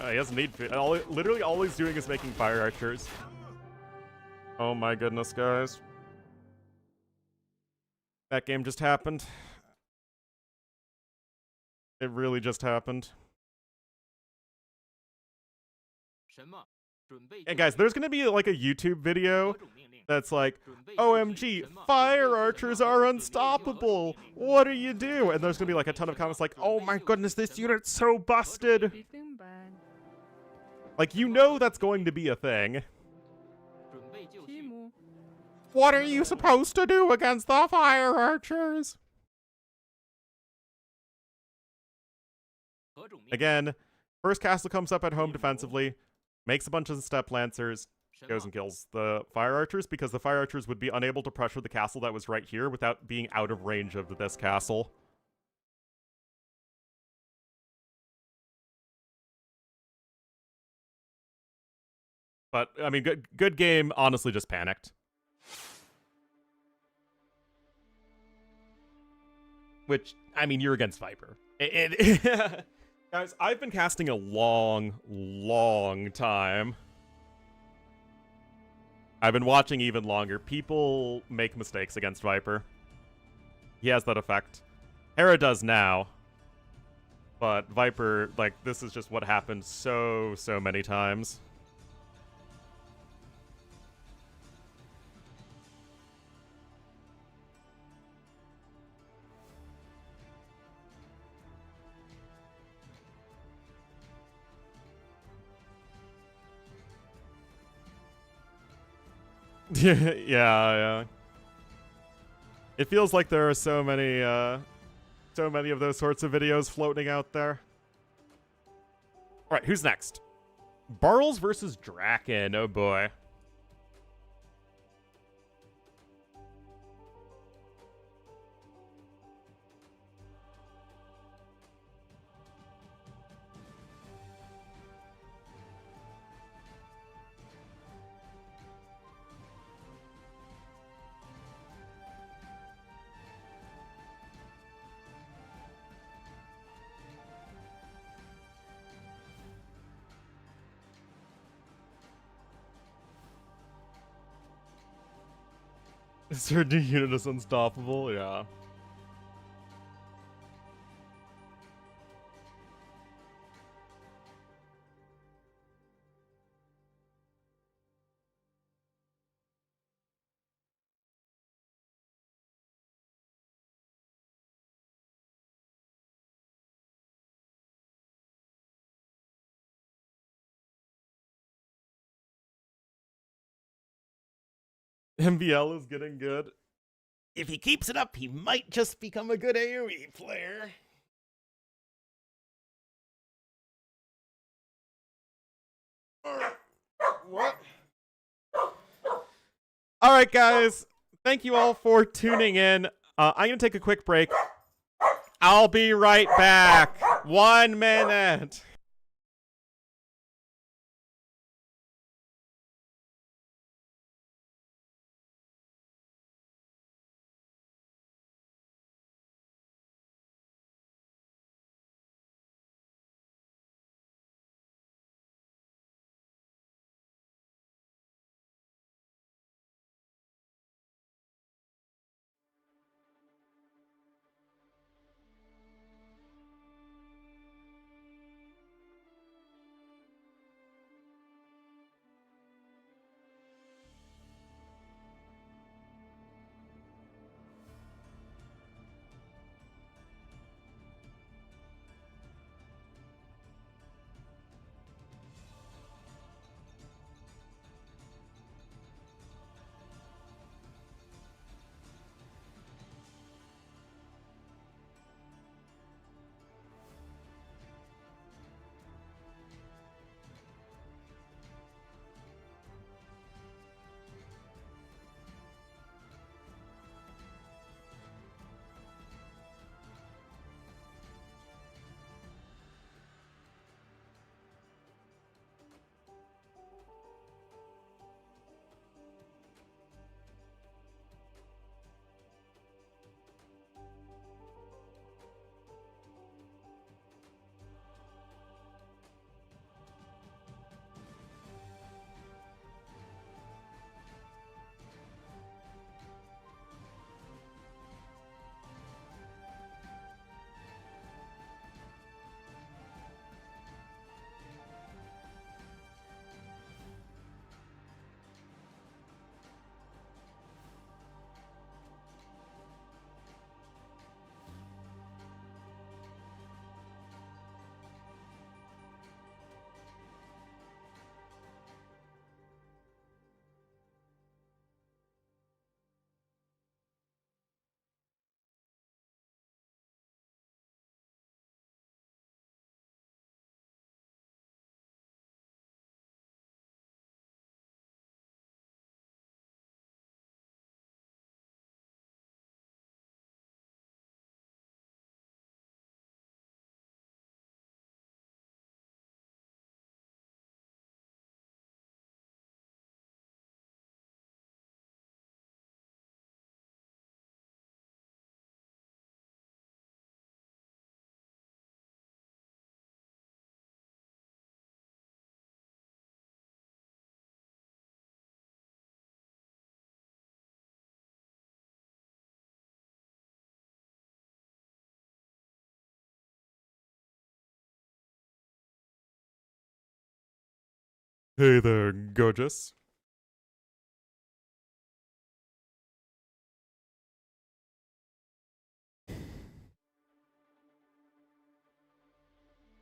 He doesn't need to. Literally all he's doing is making fire archers. Oh my goodness, guys. That game just happened. It really just happened. Hey guys, there's gonna be like a YouTube video that's like, OMG, fire archers are unstoppable. What do you do? And there's gonna be like a ton of comments like, oh my goodness, this unit's so busted. Like, you know that's going to be a thing. What are you supposed to do against the fire archers? Again, first castle comes up at home defensively, makes a bunch of step lancers, goes and kills the fire archers, because the fire archers would be unable to pressure the castle that was right here without being out of range of this castle. But, I mean, good game, honestly just panicked. Which, I mean, you're against Viper. Guys, I've been casting a long time. I've been watching even longer. People make mistakes against Viper. He has that effect. Hera does now. But Viper, like, this is just what happened so many times. Yeah. It feels like there are so many of those sorts of videos floating out there. All right, who's next? Barles versus Draken. Oh boy. Certain unit is unstoppable, yeah. MBL is getting good. If he keeps it up, he might just become a good AoE player. What? All right, guys. Thank you all for tuning in. I'm going to take a quick break. I'll be right back. 1 minute. Hey there, gorgeous.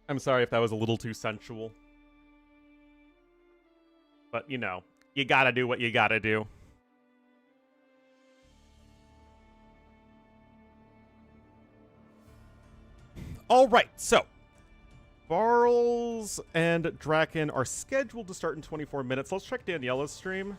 I'm sorry if that was a little too sensual. But, you know, you gotta do what you gotta do. Alright, so Barles and Draken are scheduled to start in 24 minutes. Let's check Daniela's stream.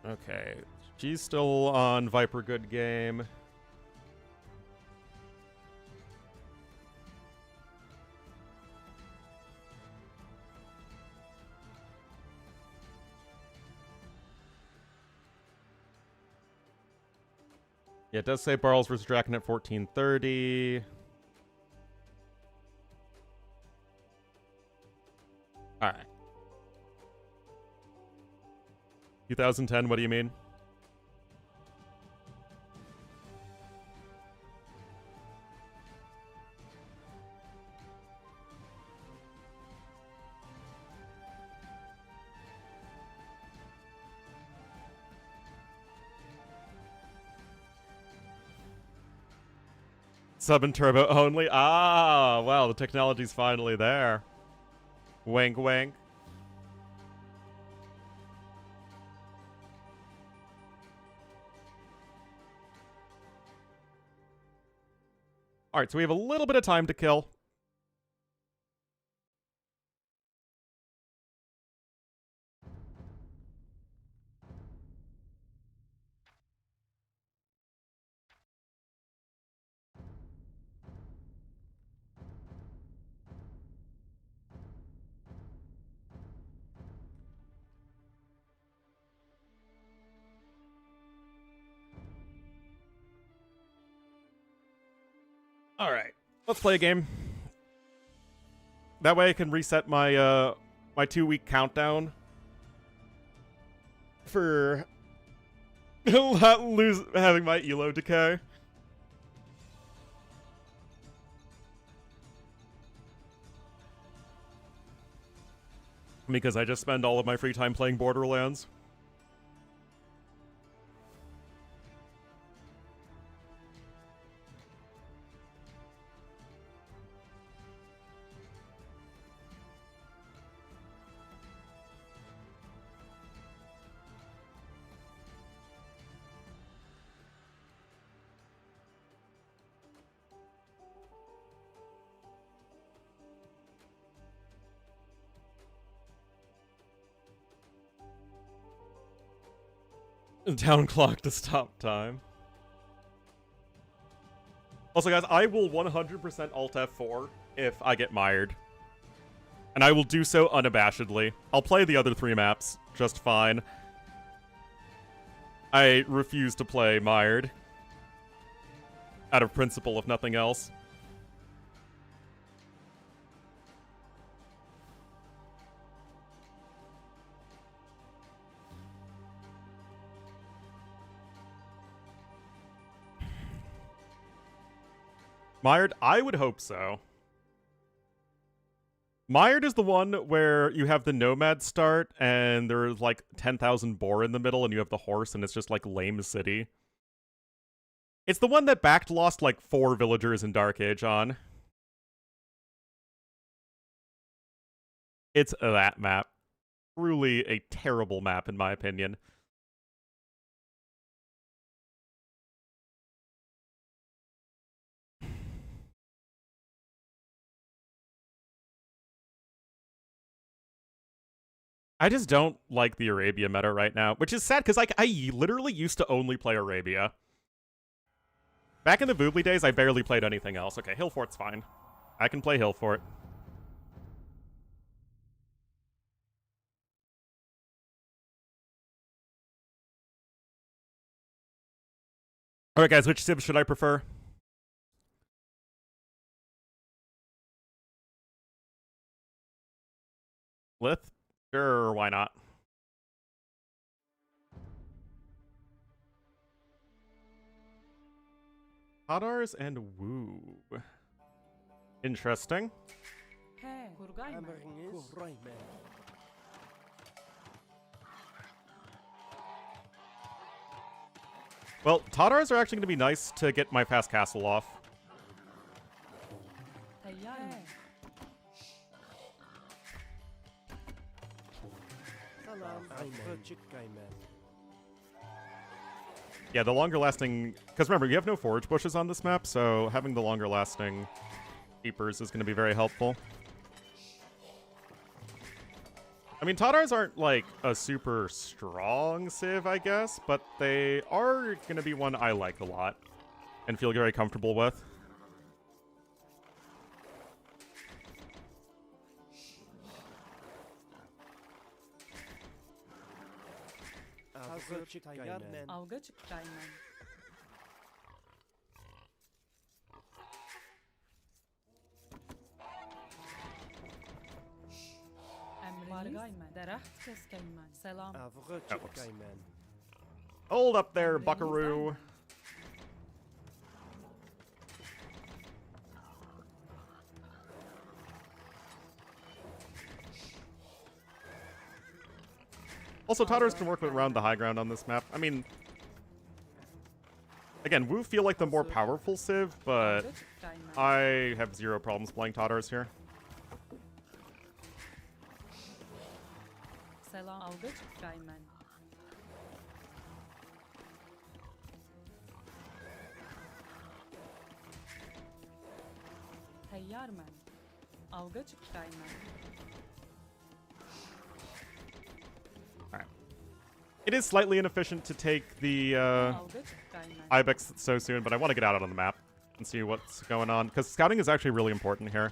Okay, she's still on Viper Good Game. Yeah, it does say Barles vs. Draken at 14:30. All right. 2010, what do you mean? Sub and turbo only? Ah, well, the technology's finally there. Wink, wink. All right, so we have a little bit of time to kill. All right, let's play a game. That way I can reset my my 2-week countdown for not having my elo decay. Because I just spend all of my free time playing Borderlands. Down clock to stop time. Also, guys, I will 100% Alt F4 if I get mired. And I will do so unabashedly. I'll play the other 3 maps just fine. I refuse to play mired. Out of principle, if nothing else. Mired? I would hope so. Mired is the one where you have the nomad start and there's like 10,000 boar in the middle and you have the horse and it's just like lame city. It's the one that backed lost like 4 villagers in Dark Age on. It's that map. Truly a terrible map in my opinion. I just don't like the Arabia meta right now, which is sad because like I literally used to only play Arabia. Back in the Voobly days, I barely played anything else. Okay, Hillfort's fine. I can play Hillfort. Alright guys, which Civ should I prefer? Lith? Sure, why not? Hadars and Woo. Interesting. He, kurgayman. Emriniz kurayman. Well, Tadars are actually going to be nice to get my fast castle off. Tayyarman. Salam Kayman. Yeah, the longer lasting... Because remember, you have no forage bushes on this map, so having the longer lasting keepers is going to be very helpful. I mean, Tadars aren't, like, a super strong civ, I guess, but they are going to be one I like a lot and feel very comfortable with. Hazır Kayman. Avga çıkkayman. Emriniz. Vargayman. Deraht keskayman. Selam. Avga That Kayman. Hold up there, buckaroo. Also, Tadars can work around the high ground on this map. I mean, again, Wu feel like the more powerful civ, but Avga çıkkayman. I have zero problems playing Tadars here. Selam. Avga çıkkayman. Tayyarman. Avga çıkkayman. It is slightly inefficient to take the Avga çıkkayman. Ibex so soon, but I want to get out on the map and see what's going on, because scouting is actually really important here.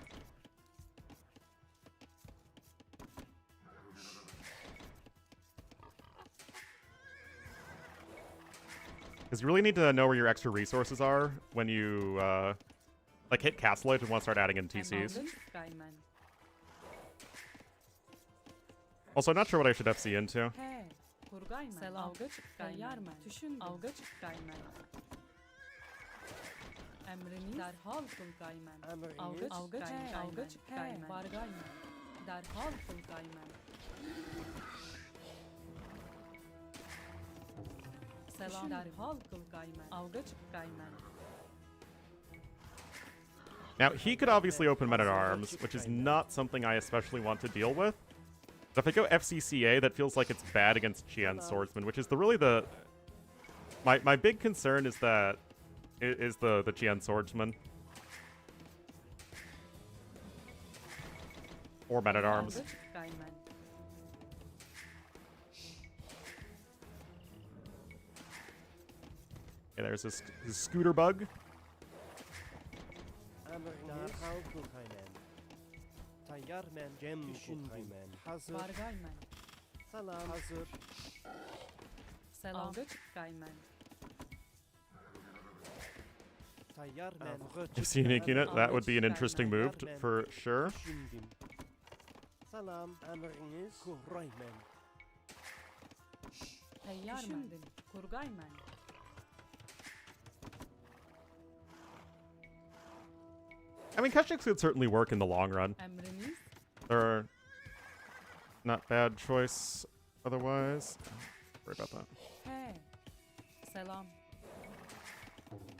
Because you really need to know where your extra resources are when you like hit castle edge and want to start adding in TCs. Avga çıkkayman. Also, I'm not sure what I should FC into. He, kurgayman. Selam. Avga çıkkayman. Tayyarman. Düşündüm. Avga çıkkayman. Emriniz. Derhal kurgayman. Emriniz. Avga çıkkayman. Avga çıkkayman. Vargayman. Derhal kurgayman. Selam. Derhal kurgayman. Avga çıkkayman. Now, he could obviously open men-at-arms, which is not something I especially want to deal with. But if I go FCCA, that feels like it's bad against Qian Swordsman, which is really the... My big concern is that... is the Qian Swordsman. Or men-at-arms. Avga çıkkayman. Okay, there's his scooter bug. Emriniz Kayman. Tayyarman Cem Kayman. Hazır. Vargayman. Salam. Hazır. Selam. Avga çıkkayman. Tayyarman. If see a unique unit, that would be an interesting move for sure. Düşündüm. Salam. Emriniz kurayman. Tayyarman. Düşündüm. Kurgayman. I mean, Keshik could certainly work in the long run. Emriniz. Or not bad choice otherwise. Worry about that. He. Selam.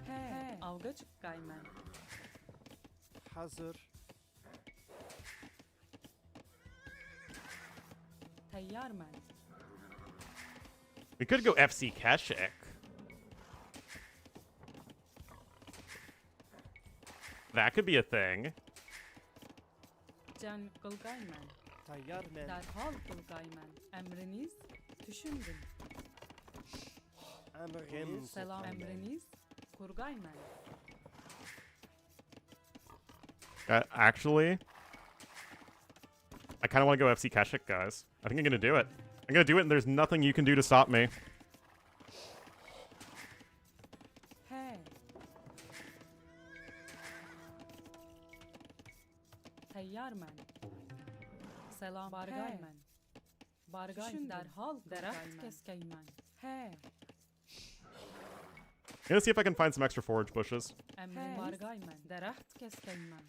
He. Avga çıkkayman. Hazır. Tayyarman. We could go FC Keshik. That could be a thing. Can kılgayman. Tayyarman. Derhal kılgayman. Emriniz. Düşündüm. Emriniz. Selam. Emriniz. Kurgayman. Actually, I kind of want to go FC Keshik, guys. I think I'm going to do it. I'm going to do it, and there's nothing you can do to stop me. He. Tayyarman. Selam. Bargayman. Bargayman. Derhal. Deraht keskayman. He. gonna see if I can find some extra forage bushes. Emrin bargaymen. Deraht keskeymen.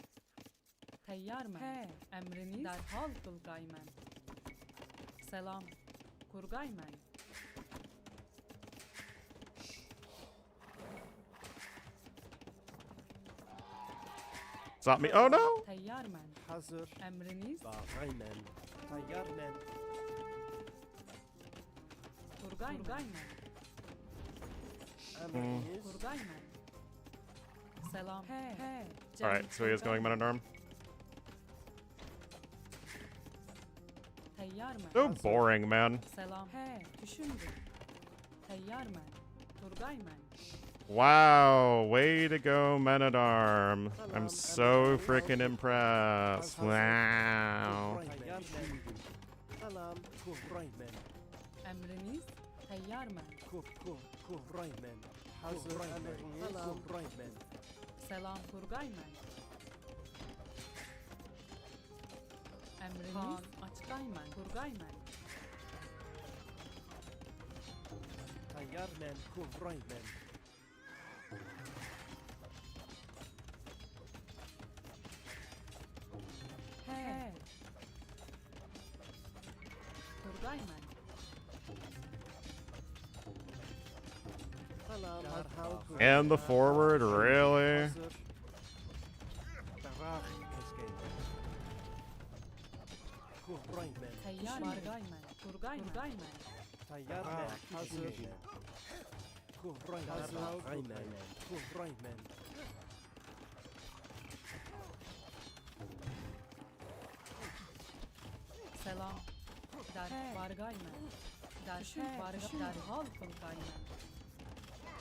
Teyyarmen. Emriniz derhal kılgaymen. Selam. Kurgaymen. Stop me. Oh no! Teyyarmen. Hazır. Emriniz Bağlaymen. Tayyarmen. kurgaymen. Emriniz. Kurgaymen. Selam. Alright, so he is going men at arm. Teyyarmen. So boring, man. Selam. Düşündüm. Teyyarmen. Kurgaymen. Wow, way to go, men at arm. I'm so freaking impressed. Wow. Tayyarmen. Salam. Kuraymen. Emriniz teyyarmen. Kuraymen. Hazır. Emriniz. Salam. Kuraymen. Selam kurgaymen. Emriniz açgaymen. Kurgaymen. Tayyarmen. Kuraymen. Kurgaymen. Salam. Derhal And the forward, really? Hazır. Davak keskeymen. Kuraymen. Teyyar bargaymen. Kurgaymen. Tayyarmen. Hazır. Kuraymen. Hazır. Kuraymen. Selam. Bargaymen. Derhal kurgaymen.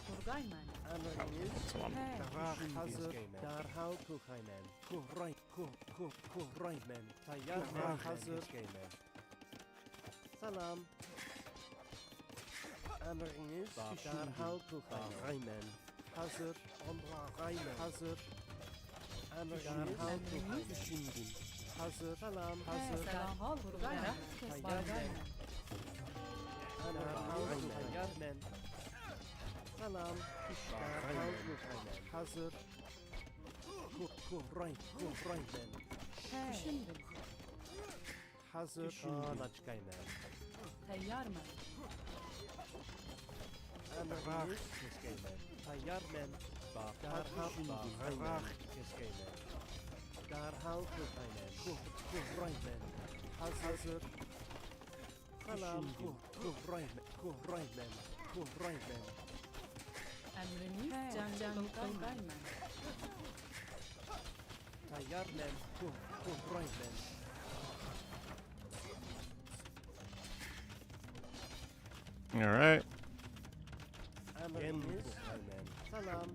Kurgaymen. Emriniz. Tamam. Davak hazır. Derhal kuraymen. Kuraymen. Tayyarmen. Hazır. Salam. Emriniz. Derhal kuraymen. Hazır. Kuraymen. Hazır. Emriniz. Düşündüm. Hazır. Salam. Hazır. Selam. Kurgaymen. Bargaymen. Tayyarmen. Salam. Derhal kuraymen. Hazır. Kuraymen. Düşündüm. Hazır. Anaçkaymen. Teyyarmen. Emriniz. Keskeymen. Tayyarmen. Derhal keskeymen. Derhal kuraymen. Kuraymen. Hazır. Salam. Kuraymen. Emriniz can kurgaymen. Tayyarmen. Kuraymen. Alright. Emriniz. Salam.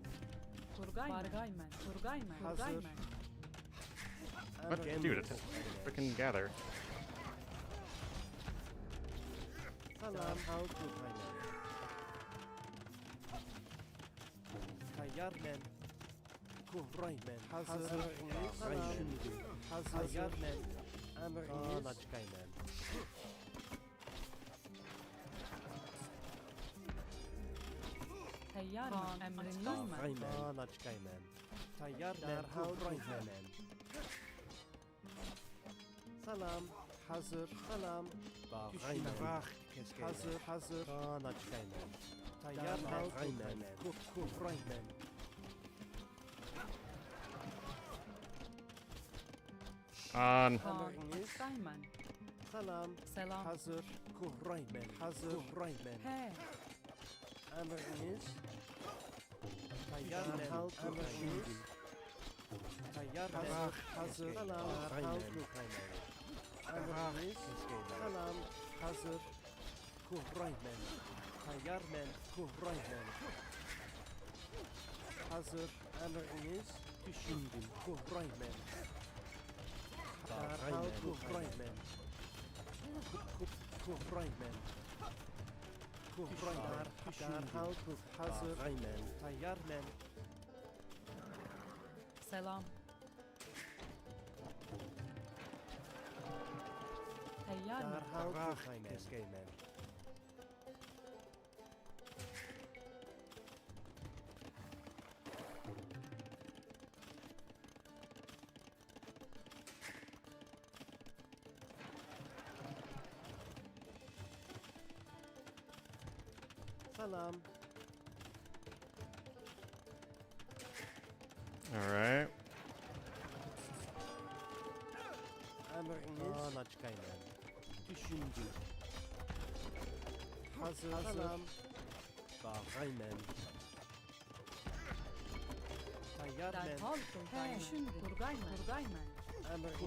Bargaymen. Kurgaymen. Hazır. Kurgaymen. What? Dude, it's freaking gather. Salam. Tayyarmen. Kuraymen. Hazır. Salam. Hazır. Tayyarmen. Emriniz. Anaçkaymen. Teyyarmen. Emriniz mi? Anaçkaymen. Tayyarmen. Kuraymen. Salam. Hazır. Salam. Düşündüm. Hazır. Anaçkaymen. Tayyarmen. Kuraymen. On. Emriniz. Açgaymen. Salam. Selam. Hazır. Kuraymen. Hazır. Kuraymen. Emriniz. Tayyarmen. Emriniz. Tayyarmen. Hazır. Salam. Kuraymen. Emriniz. Salam. Hazır. Kuraymen. Tayyarmen. Kuraymen. Hazır. Emriniz. Düşündüm. Kuraymen. Derhal kuraymen. Kuraymen. Derhal hazır. Tayyarmen. Selam. Teyyarmen. Derhal keskeymen. Salam. All right. Emriniz. Anaçkaymen. Düşündüm. Hazır. Salam. Bağaymen. Tayyarmen. Derhal kılkaymen. Kurgaymen. Kurgaymen. Emriniz.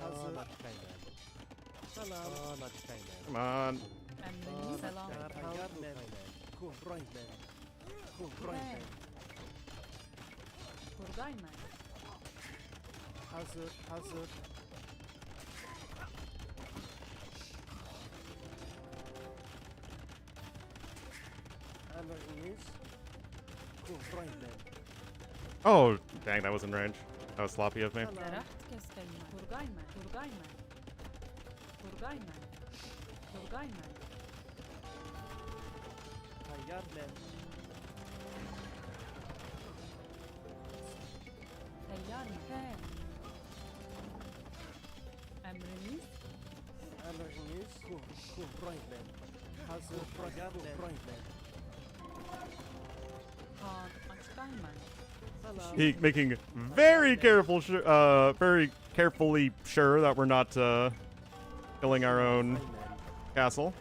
Hazır. Anaçkaymen. Salam. Anaçkaymen. Come on. Emriniz selam. Tayyarmen. Kuhraymen. Kuhraymen. Kurgaymen. Hazır. Hazır. Emriniz. Kuhraymen. Oh, dang, that was in range. That was sloppy of me. Deraht keskaymen. Kurgaymen. Kurgaymen. Kurgaymen. Kurgaymen. Tayyarmen. Teyyarmen. He. Emriniz. Emriniz. Kuhraymen. Hazır. Kuhraymen. Kaan açkaymen. Salam. He making very very carefully sure that we're not killing our own Aynen. castle.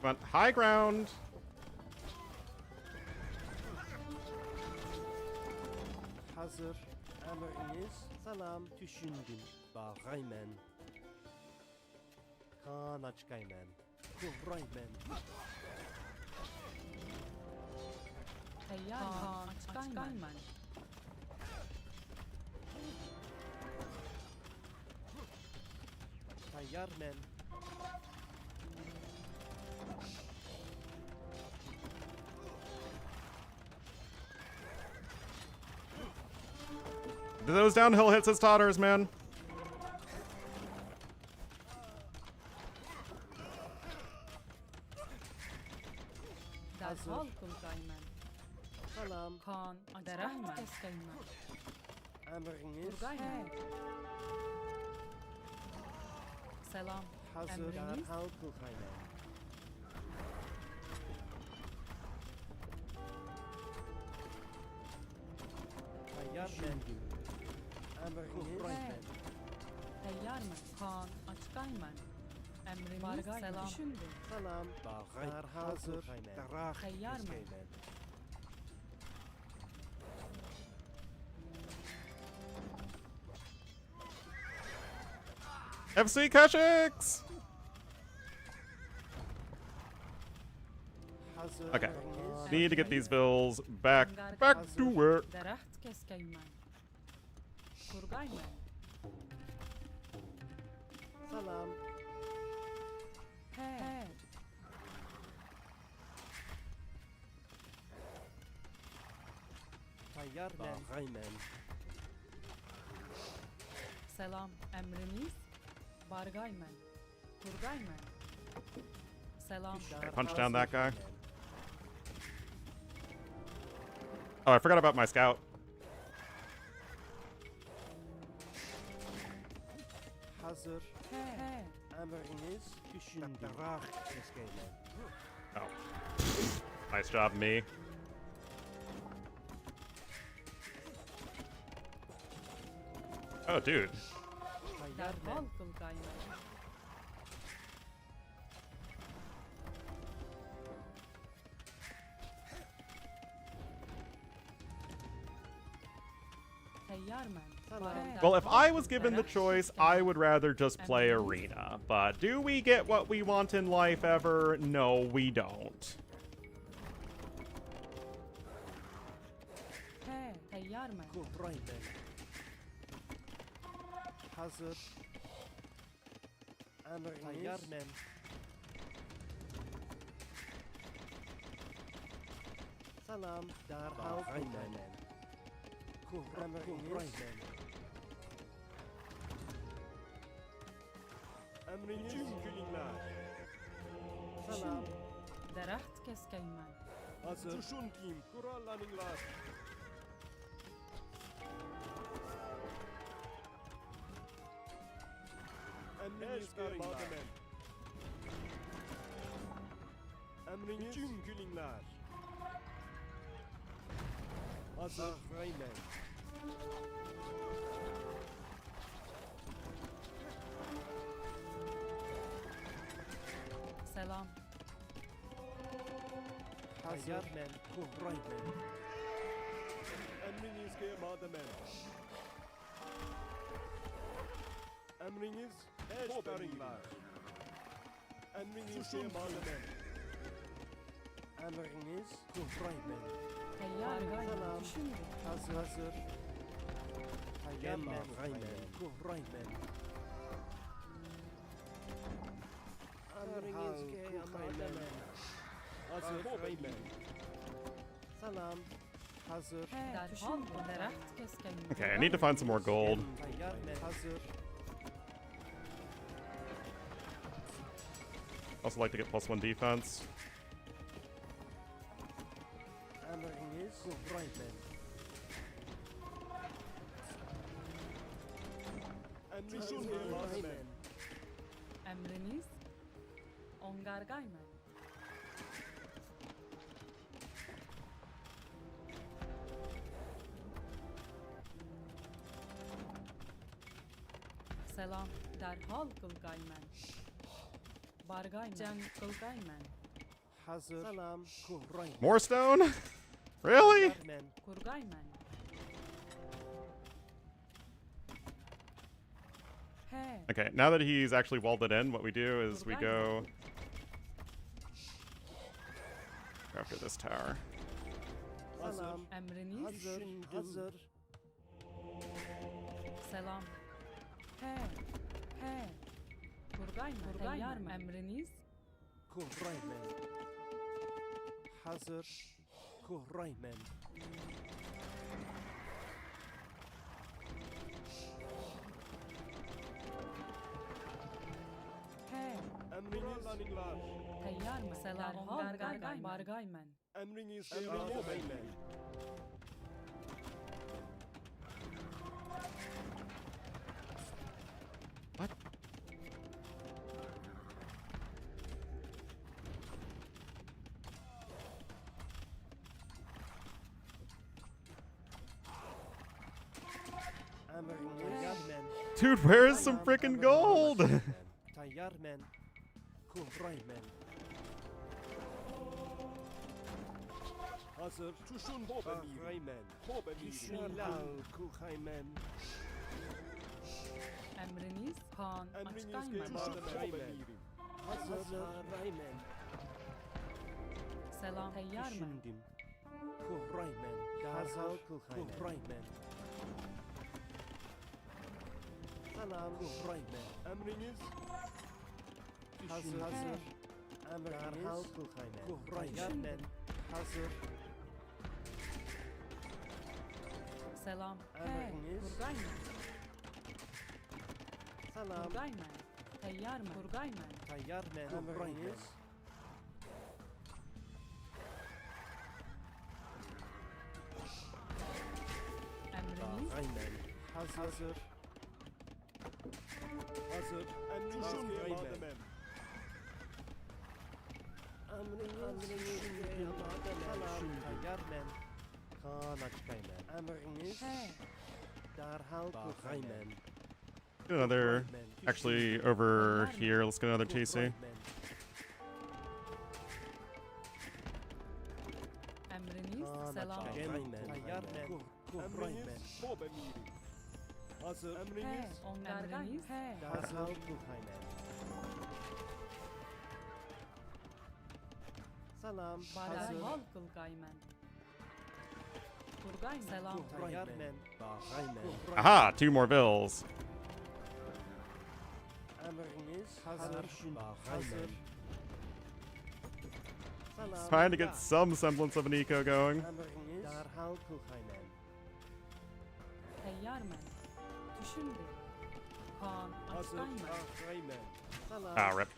Come on, high ground. Hazır. Emriniz. Salam. Düşündüm. Bağaymen. Kaan açkaymen. Kuhraymen. Teyyarmen. Kaan açkaymen. Tayyarmen. Those downhill hits as totters, man. Derhal kılkaymen. Salam. Kaan açkaymen. Keskaymen. Emriniz. Kurgaymen. Selam. Hazır. Emriniz. Derhal kılkaymen. Tayyarmen. Emriniz. Kuhraymen. Teyyarmen. Kaan açkaymen. Emriniz. Selam. Düşündüm. Salam. Bağay. Derhal kılkaymen. Derhal Tayyarmen. keskaymen. FC Kashix! Hazır. Okay. Emriniz. Need to get these bills back to work. Deraht keskaymen. Kurgaymen. Salam. He. Tayyarmen. Bağaymen. Selam. Emriniz. Bargaymen. Kurgaymen. Selam. I punch down that guy. Oh, I forgot about my scout. Hazır. He. Emriniz. Düşündüm. Derhal keskaymen. Oh. Nice job, me. Oh, dude. Derhal Tayyarmen. kılkaymen. Teyyarmen. Bargaymen. Well, if I was given the choice, I would rather just play Arena. But do we get what we want in life ever? No, we don't. He. Teyyarmen. Kuhraymen. Hazır. Emriniz. Tayyarmen. Salam. Derhal kılkaymen. Kuhraymen. Emriniz. Salam. Deraht keskaymen. Hazır. Düşündüğüm kurallanırlar. Emriniz malzemen. Emriniz bütün günler. Hazır. Reymen. Selam. Hazır. Men. Reymen. Emriniz malzemen. Emriniz eşberingler. Emriniz malzemen. Emriniz Reymen. Teyyar Selam. düşündüm. Hazır. Hayyamen. Reymen. Emriniz malzemen. Hazır. Reymen. Selam. Hazır. Derhal deraht kesken. Okay, I need to find some more gold. Hayyamen. Hazır. Also like to get +1 defense. Emriniz Reymen. Emriniz malzemen. Emriniz ongargaymen. Selam. Derhal kılgaymen. Bargaymen. Can kılgaymen. Hazır. Selam. Reymen. More stone? Really? Hayyamen. Kurgaymen. He. Okay, now that he's actually walled it in, what we do is we go after this tower. Selam. Emriniz. Hazır. Hazır. Selam. He. He. Kurgaymen. Teyyar emriniz. Reymen. Hazır. Reymen. He. Emriniz Teyyar mı? Selam. Ongargaymen. Bargaymen. Emriniz Reymen. What? Emriniz Dude, where is some freaking gold? Tayyarmen. Reymen. Hazır. Tuşun Reymen. Düşünlal Reymen. Emriniz kan Emriniz açkaymen. Reymen. Hazır. Reymen. Selam. Teyyar mı? Düşündüm. Reymen. Hazır. Reymen. Selam. Reymen. Emriniz hazır. Hazır. Emriniz Reymen. Hazır. Selam. He. Emriniz. Kurgaymen. Selam. Kurgaymen. Teyyar mı? Kurgaymen. Tayyarmen. Emriniz. Emriniz. Reymen. Hazır. Hazır. Emriniz Reymen. Emriniz Tayyarmen. Kan açkaymen. Emriniz. He. Derhal Reymen. Get another, actually over here, let's get another TC. Emriniz. Selam. Tayyarmen. Reymen. Hazır. He. Emriniz. Ongargaymen. He. Derhal Reymen. Selam. Hazır. Derhal kılgaymen. Kurgaymen. Selam. Tayyarmen. Reymen. Aha, 2 more bills. Emriniz hazır. Hazır. Selam. Trying to get some semblance of an eco going. Emriniz derhal Reymen. Teyyar mı? Düşündü. Kan Hazır. açkaymen. Reymen. Selam. Ah, rip.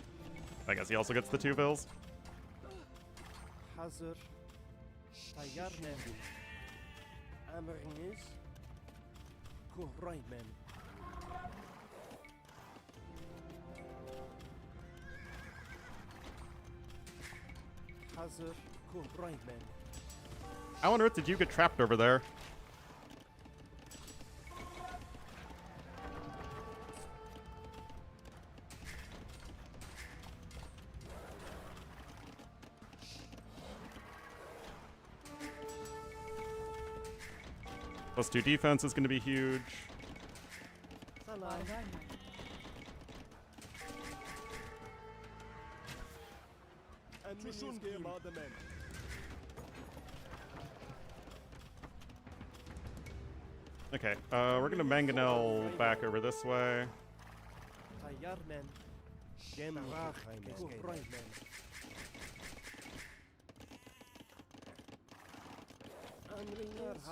I guess he also gets the 2 bills. Hazır. Tayyar men. Emriniz Kuhraymen. Hazır Kuhraymen. How on earth did you get trapped over there? +2 defense is going to be huge. Salam. Bargarma. Emriniz Kuhraymen. Okay, we're going to mangonel back over this way. Tayyar men. Gem Kuhraymen. Emriniz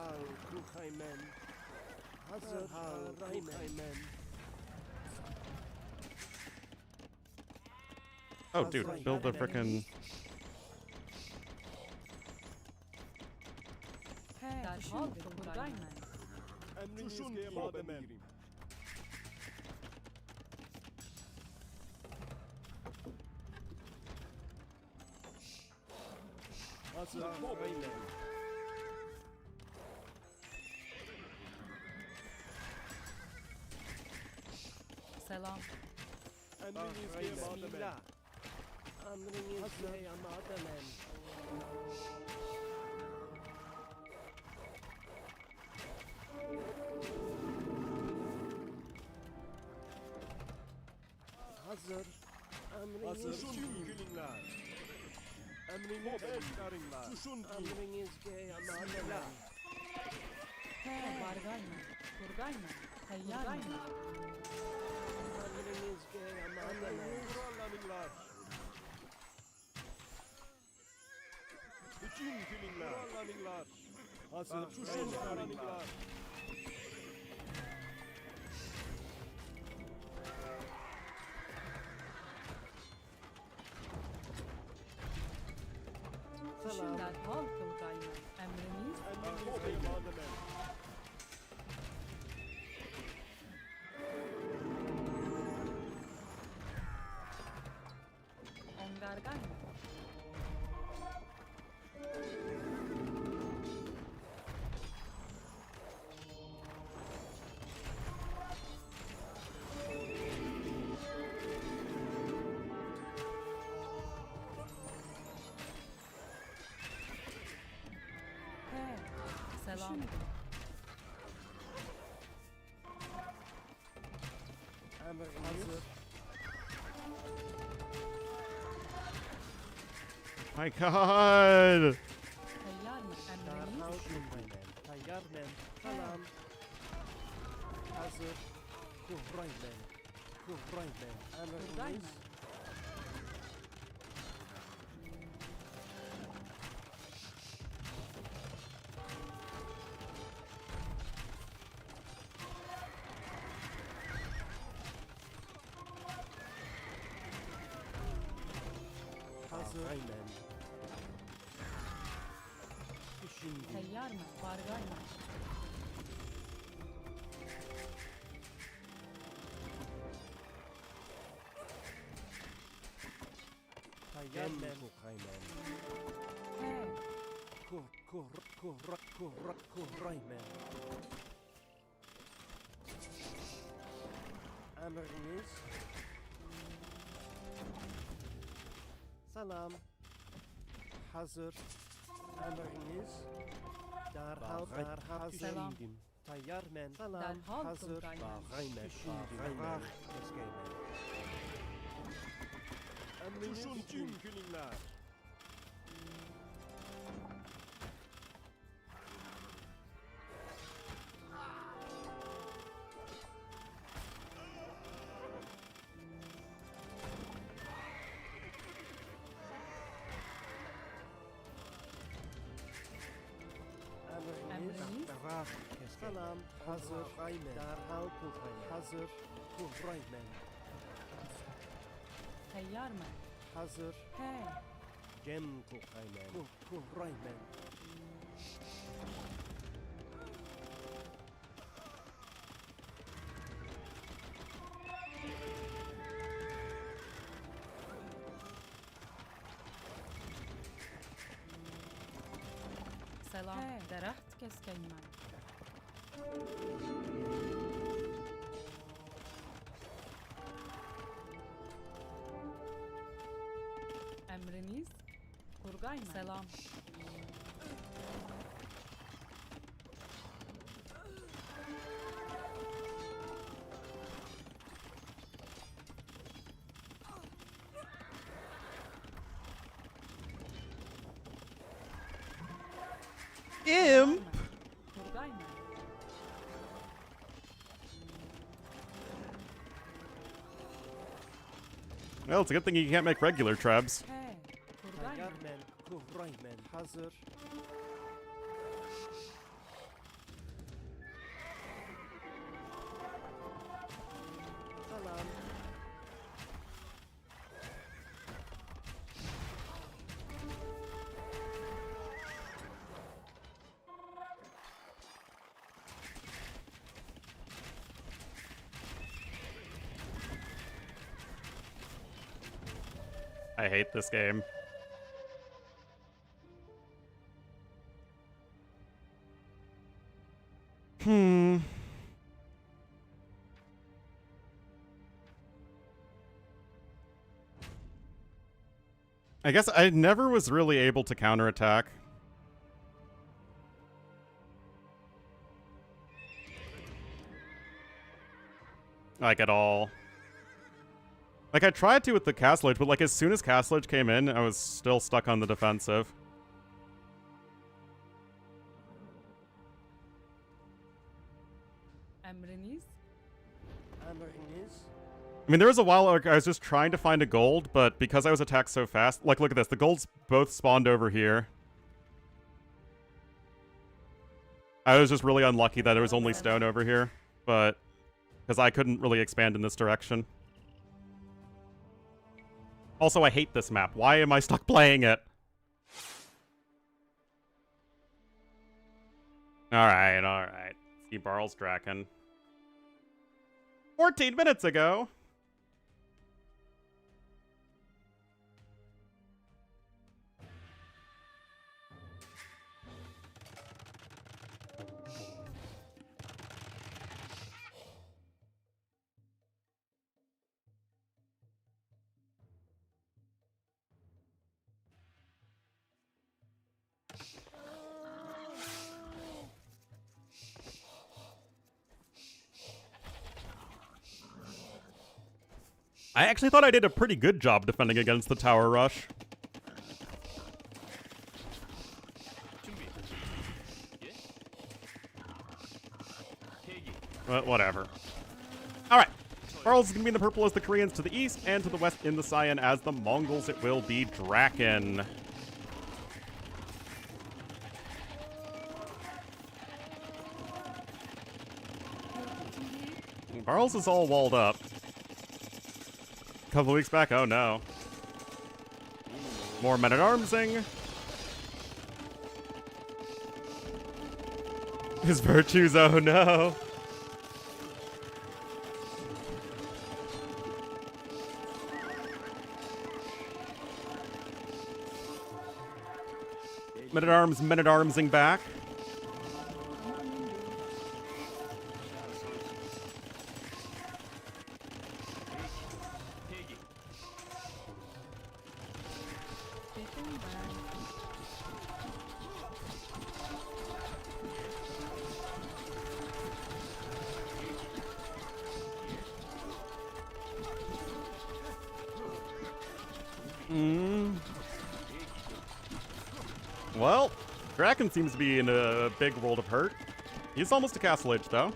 Kuhraymen. Hazır Kuhraymen. Oh, dude, build the frickin'... Derhal Kurgaymen. Emriniz Kuhraymen. Hazır Kuhraymen. Selam. Emriniz Bismillah. Emriniz Kıyamademen. Hazır. Emriniz Şunkilinler. Emriniz Eşkarinler. Emriniz Kıyamademen. Bargarma. Kurgaymen. Tayyarma. Emriniz Kıyamademen. Kurallanırlar. Bütün kilinler. Kurallanırlar. Hazır. Şunkilinler. Düşün derhal Kurgaymen. Emriniz Emriniz Kıyamademen. Ongargaymen. Selam. Emriniz. My god! Tayyarma. Derhal Emriniz Kuhraymen. Tayyar men. Salam. Hazır. Kuhraymen. Kuhraymen. Emriniz. Kurgaymen. Hazır. Aynen. Şimdi. Tayyarma. Bargarma. Tayyar men. Kuhraymen. Kuhraymen. Emriniz. Salam. Hazır. Emriniz. Derhal Selam. düşündüm. Tayyar men. Salam. Derhal Hazır. Kurgaymen. Düşündüm. Emriniz tüm günler. Emriniz. Salam. Hazır. Derhal Kuhraymen. Hazır. Kuhraymen. Tayyarma. Hazır. He. Cem Kuhraymen. Kuhraymen. Selam. Deraht keskeymen. Emriniz? Kurgaymen. Selam. Imp! Kurgaymen. Well, it's a good thing you can't make regular trebs. Kurgaymen. Tayyar men, kuhray men. Hazır. Salam. I hate this game. I guess I never was really able to counterattack. Like, at all. Like, I tried to with the Castle Edge, but, like, as soon as Castle Edge came in, I was still stuck on the defensive. Emriniz? Emriniz. I mean, there was a while like, I was just trying to find a gold, but because I was attacked so fast... Like, look at this. The golds both spawned over here. I was just really unlucky that there was only stone over here, but... Because I couldn't really expand in this direction. Also, I hate this map. Why am I stuck playing it? Alright, alright. See Barl's Draken. 14 minutes ago! I actually thought I did a pretty good job defending against the tower rush. But whatever. Alright. Barl's is going to be in the purple as the Koreans to the east, and to the west in the cyan as the Mongols it will be Draken. Barl's is all walled up. Couple weeks back, oh no. More men-at-armsing. His virtues, oh no. Men-at-armsing back. Well, Draken seems to be in a big world of hurt. He's almost a Castle Edge, though.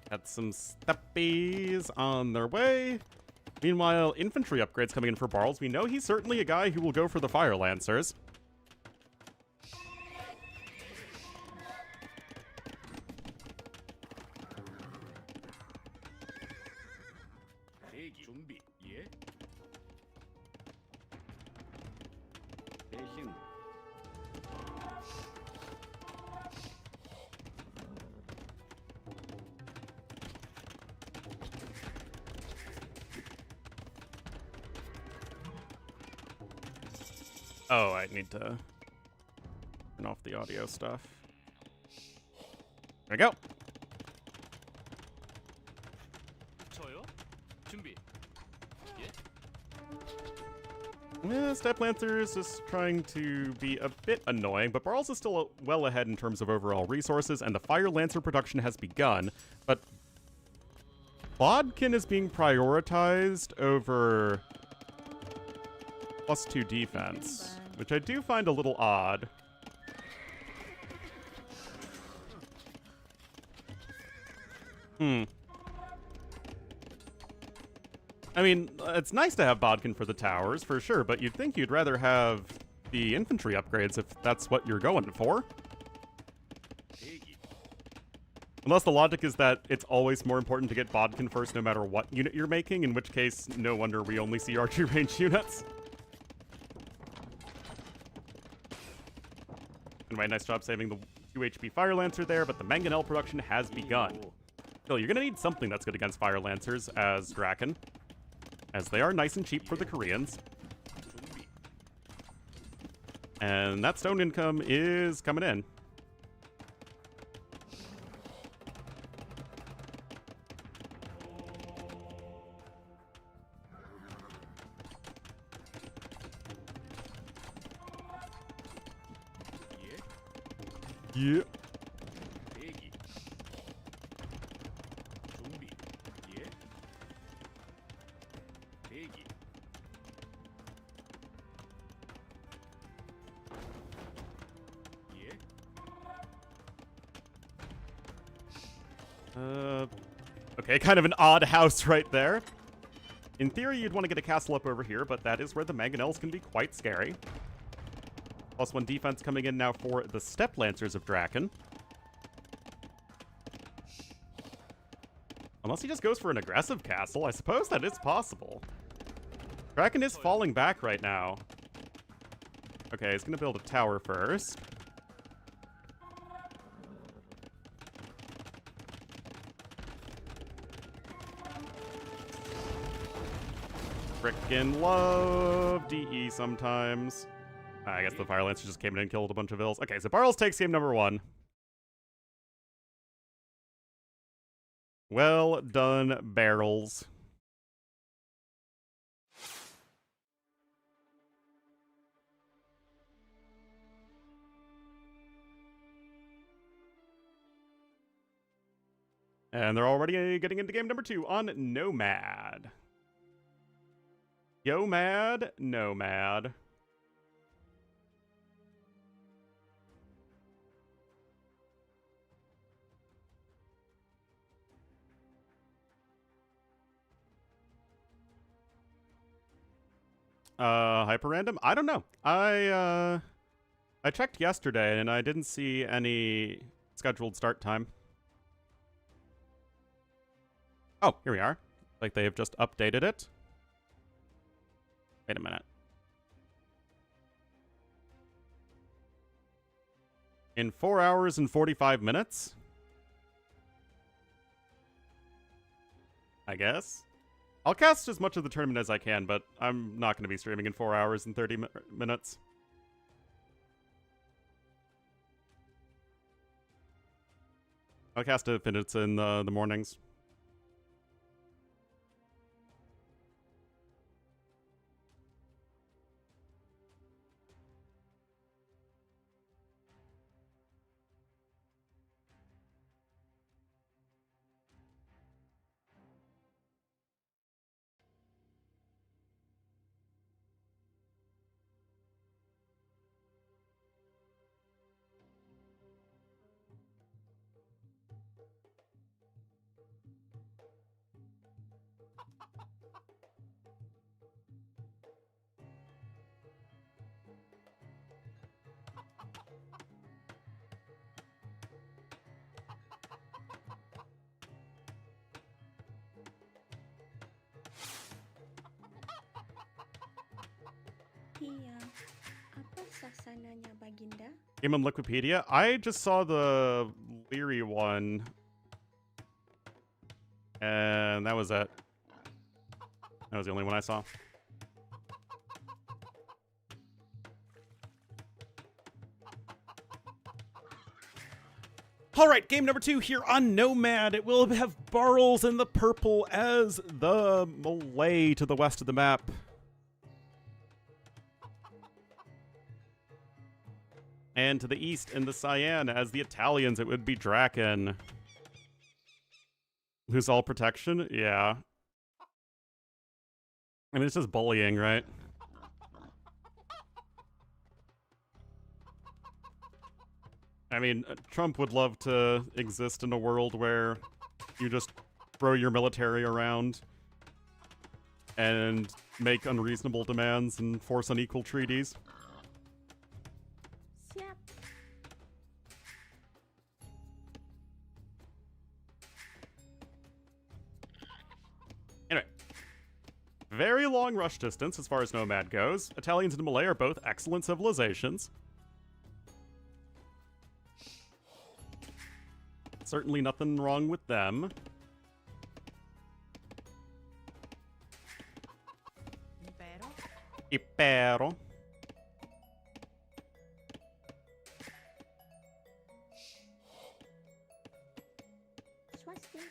Got some steppies on their way. Meanwhile, infantry upgrades coming in for Barls. We know he's certainly a guy who will go for the Fire Lancers. 준비. 예. 대신 Oh, I need to turn off the audio stuff. There we go. 저요? 준비. 예. Yeah, Step Lancer is just trying to be a bit annoying, but Barls is still well ahead in terms of overall resources, and the Fire Lancer production has begun, but Bodkin is being prioritized over +2 defense, which I do find a little odd. I mean, it's nice to have Bodkin for the towers, for sure, but you'd think you'd rather have the infantry upgrades if that's what you're going for. 대기. Unless the logic is that it's always more important to get Bodkin first no matter what unit you're making, in which case, no wonder we only see archery range units. Anyway, nice job saving the 2 HP Fire Lancer there, but the Mangonel production has begun. Still, you're gonna need something that's good against Fire Lancers as Draken, as they are nice and cheap for the Koreans. 준비. And that stone income is coming in. 예. Yeah. 대기. 준비. 예. 대기. 예. Okay, kind of an odd house right there. In theory, you'd want to get a castle up over here, but that is where the Mangonels can be quite scary. +1 defense coming in now for the Step Lancers of Draken. Unless he just goes for an aggressive castle, I suppose that is possible. Draken is falling back right now. Okay, he's gonna build a tower first. Frickin' love DE sometimes. I guess the Fire Lancer just came in and killed a bunch of ills. Okay, so Barles takes game number 1. Well done, Barrels. And they're already getting into game number 2 on Nomad. Yo mad, Nomad. Hyper random? I don't know. I checked yesterday and I didn't see any scheduled start time. Oh, here we are. Like they have just updated it. Wait a minute. In 4 hours and 45 minutes? I guess. I'll cast as much of the tournament as I can, but I'm not going to be streaming in 4 hours and 30 minutes. I'll cast it if it's in the mornings. Sasananya Baginda? Game on Wikipedia. I just saw the Leary one. And that was it. That was the only one I saw. All right, game number 2 here on Nomad. It will have Barles in the purple as the Malay to the west of the map. And to the east in the cyan as the Italians, it would be Draken. Lose all protection? Yeah. I mean, it's just bullying, right? I mean, Trump would love to exist in a world where you just throw your military around and make unreasonable demands and force unequal treaties. Siap. Anyway. Very long rush distance as far as Nomad goes. Italians and Malay are both excellent civilizations. Certainly nothing wrong with them. Impero. Swasti.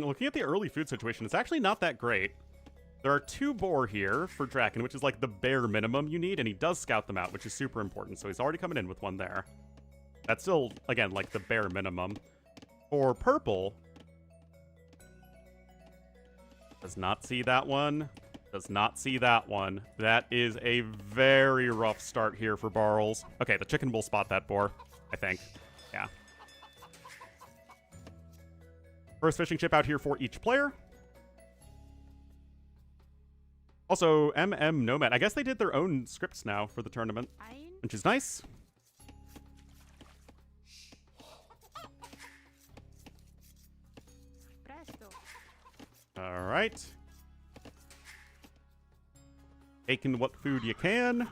Looking at the early food situation, it's actually not that great. There are 2 boar here for Draken, which is like the bare minimum you need, and he does scout them out, which is super important, so he's already coming in with one there. That's still, again, like the bare minimum. For purple, does not see that one. Does not see that one. That is a very rough start here for Barles. Okay, the chicken will spot that boar, I think. Yeah. First fishing chip out here for each player. Also, MM Nomad. I guess they did their own scripts now for the tournament, which is nice. All right. Taking what food you can.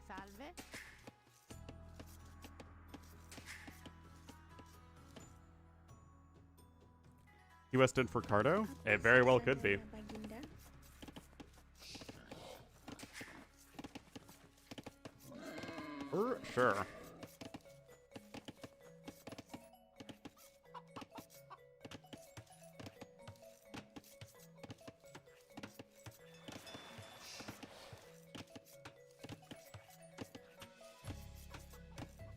Salve. US stood for Cardo? It very well could be. Baginda. For sure.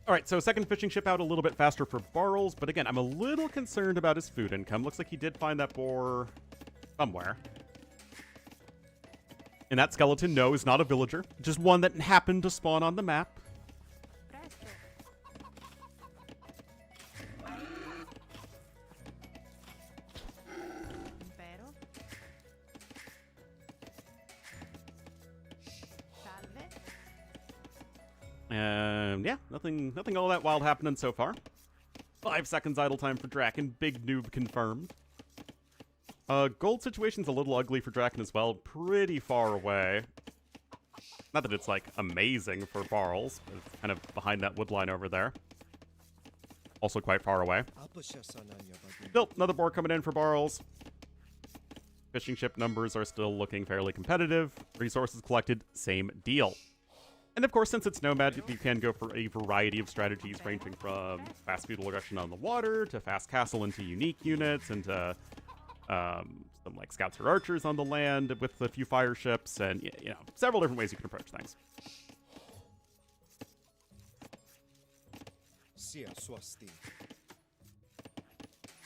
All right, so second fishing ship out a little bit faster for Barles, but again, I'm a little concerned about his food income. Looks like he did find that boar somewhere. And that skeleton, no, is not a villager. Just one that happened to spawn on the map. Yeah, nothing all that wild happening so far. 5 seconds idle time for Draken. Big noob confirmed. Gold situation's a little ugly for Draken as well. Pretty far away. Not that it's, like, amazing for Barles, but it's kind of behind that wood line over there. Also quite far away. Still, another boar coming in for Barles. Fishing ship numbers are still looking fairly competitive. Resources collected, same deal. And of course, since it's Nomad, you can go for a variety of strategies ranging from fast feudal aggression on the water, to fast castle into unique units, and to some like scouts or archers on the land with a few fire ships, and you know, several different ways you can approach things.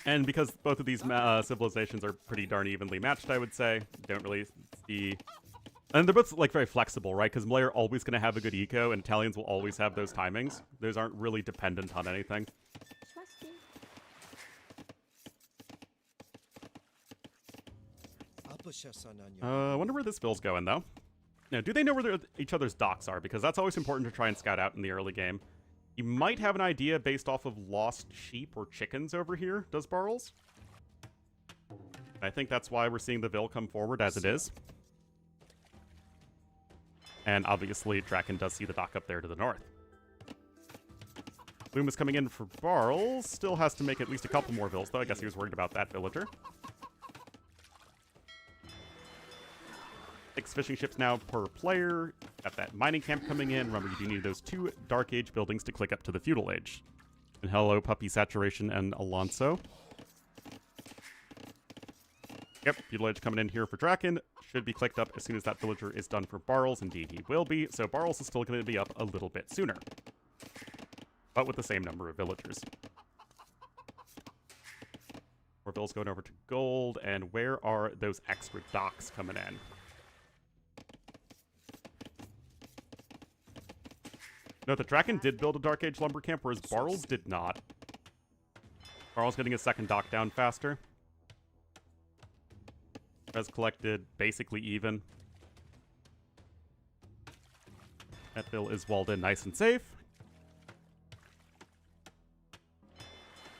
And because both of these civilizations are pretty darn evenly matched, I would say, don't really see... And they're both, like, very flexible, right? Because Malay are always going to have a good eco, and Italians will always have those timings. Those aren't really dependent on anything. I wonder where this bill's going, though. Now, do they know where each other's docks are? Because that's always important to try and scout out in the early game. You might have an idea based off of lost sheep or chickens over here, does Barles? I think that's why we're seeing the Vil come forward as it is. And obviously, Draken does see the dock up there to the north. Loom is coming in for Barles. Still has to make at least a couple more Vils, though. I guess he was worried about that villager. 6 fishing ships now per player. Got that mining camp coming in. Remember, you do need those 2 Dark Age buildings to click up to the Feudal Age. And hello, Puppy Saturation and Alonso. Yep, Feudal Age coming in here for Draken. Should be clicked up as soon as that villager is done for Barles. Indeed, he will be. So Barles is still going to be up a little bit sooner. But with the same number of villagers. More Vils going over to gold. And where are those extra docks coming in? No, the Draken did build a Dark Age lumber camp, whereas Barles did not. Barles getting a second dock down faster. Has collected basically even. That Vil is walled in nice and safe.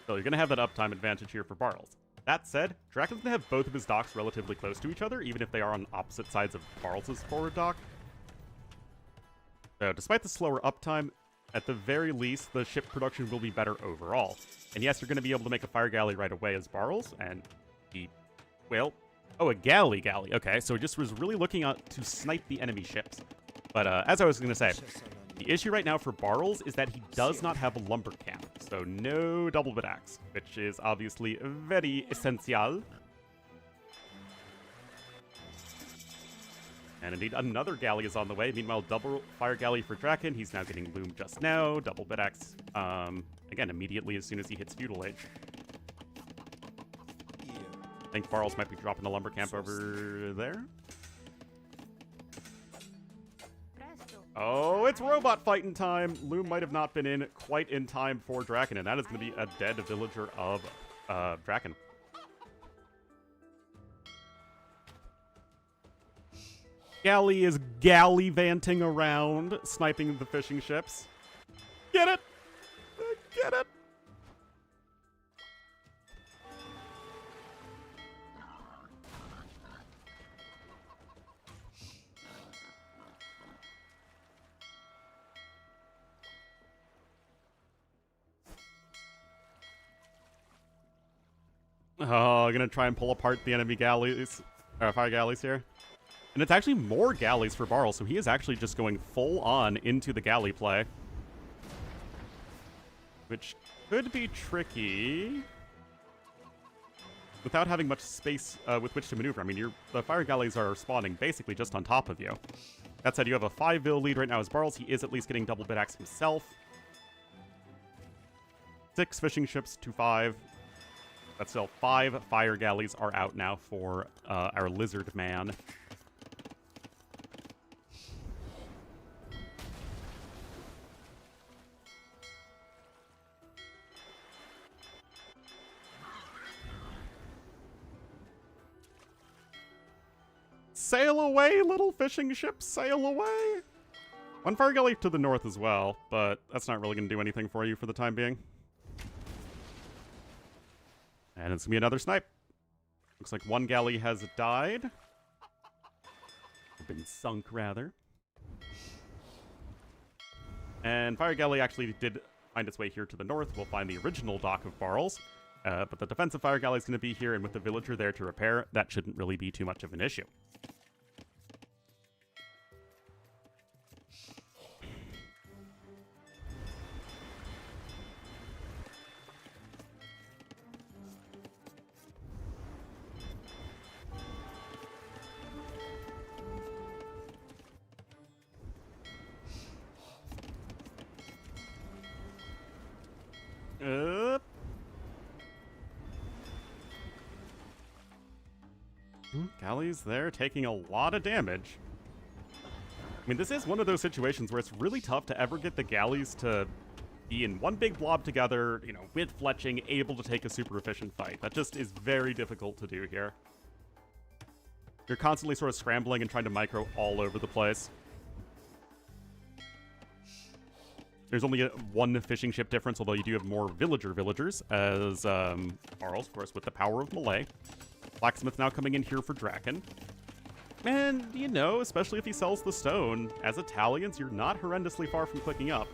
So you're going to have that uptime advantage here for Barles. That said, Draken's going to have both of his docks relatively close to each other, even if they are on opposite sides of Barles' forward dock. So despite the slower uptime, at the very least, the ship production will be better overall. And yes, you're going to be able to make a fire galley right away as Barles, and he, well, oh, a galley. Okay, so he just was really looking out to snipe the enemy ships. But as I was going to say, the issue right now for Barles is that he does not have a lumber camp, so no double bit axe, which is obviously very essential. And indeed, another galley is on the way. Meanwhile, double fire galley for Draken. He's now getting loom just now. Double bit axe, again, immediately as soon as he hits Feudal Age. I think Barles might be dropping a lumber camp over there. Oh, it's robot fighting time. Loom might have not been in quite in time for Draken, and that is going to be a dead villager of Draken. Galley is gallivanting around, sniping the fishing ships. Get it! Get it! Oh, I'm gonna try and pull apart the enemy galleys, fire galleys here. And it's actually more galleys for Barles, so he is actually just going full on into the galley play. Which could be tricky without having much space with which to maneuver. I mean, the fire galleys are spawning basically just on top of you. That said, you have a 5 Vil lead right now as Barles. He is at least getting double bit axe himself. 6 fishing ships to 5. That's still 5 fire galleys are out now for our lizard man. Sail away, little fishing ship, sail away! 1 fire galley to the north as well, but that's not really going to do anything for you for the time being. And it's going to be another snipe. Looks like 1 galley has died. Or been sunk, rather. And fire galley actually did find its way here to the north. We'll find the original dock of Barles. But the defensive fire galley is going to be here, and with the villager there to repair, that shouldn't really be too much of an issue. Galleys there taking a lot of damage. I mean, this is one of those situations where it's really tough to ever get the galleys to be in one big blob together, you know, with fletching, able to take a super efficient fight. That just is very difficult to do here. You're constantly sort of scrambling and trying to micro all over the place. There's only one fishing ship difference, although you do have more villagers, as Barls, of course, with the power of melee. Blacksmith now coming in here for Draken. And, you know, especially if he sells the stone, as Italians, you're not horrendously far from clicking up.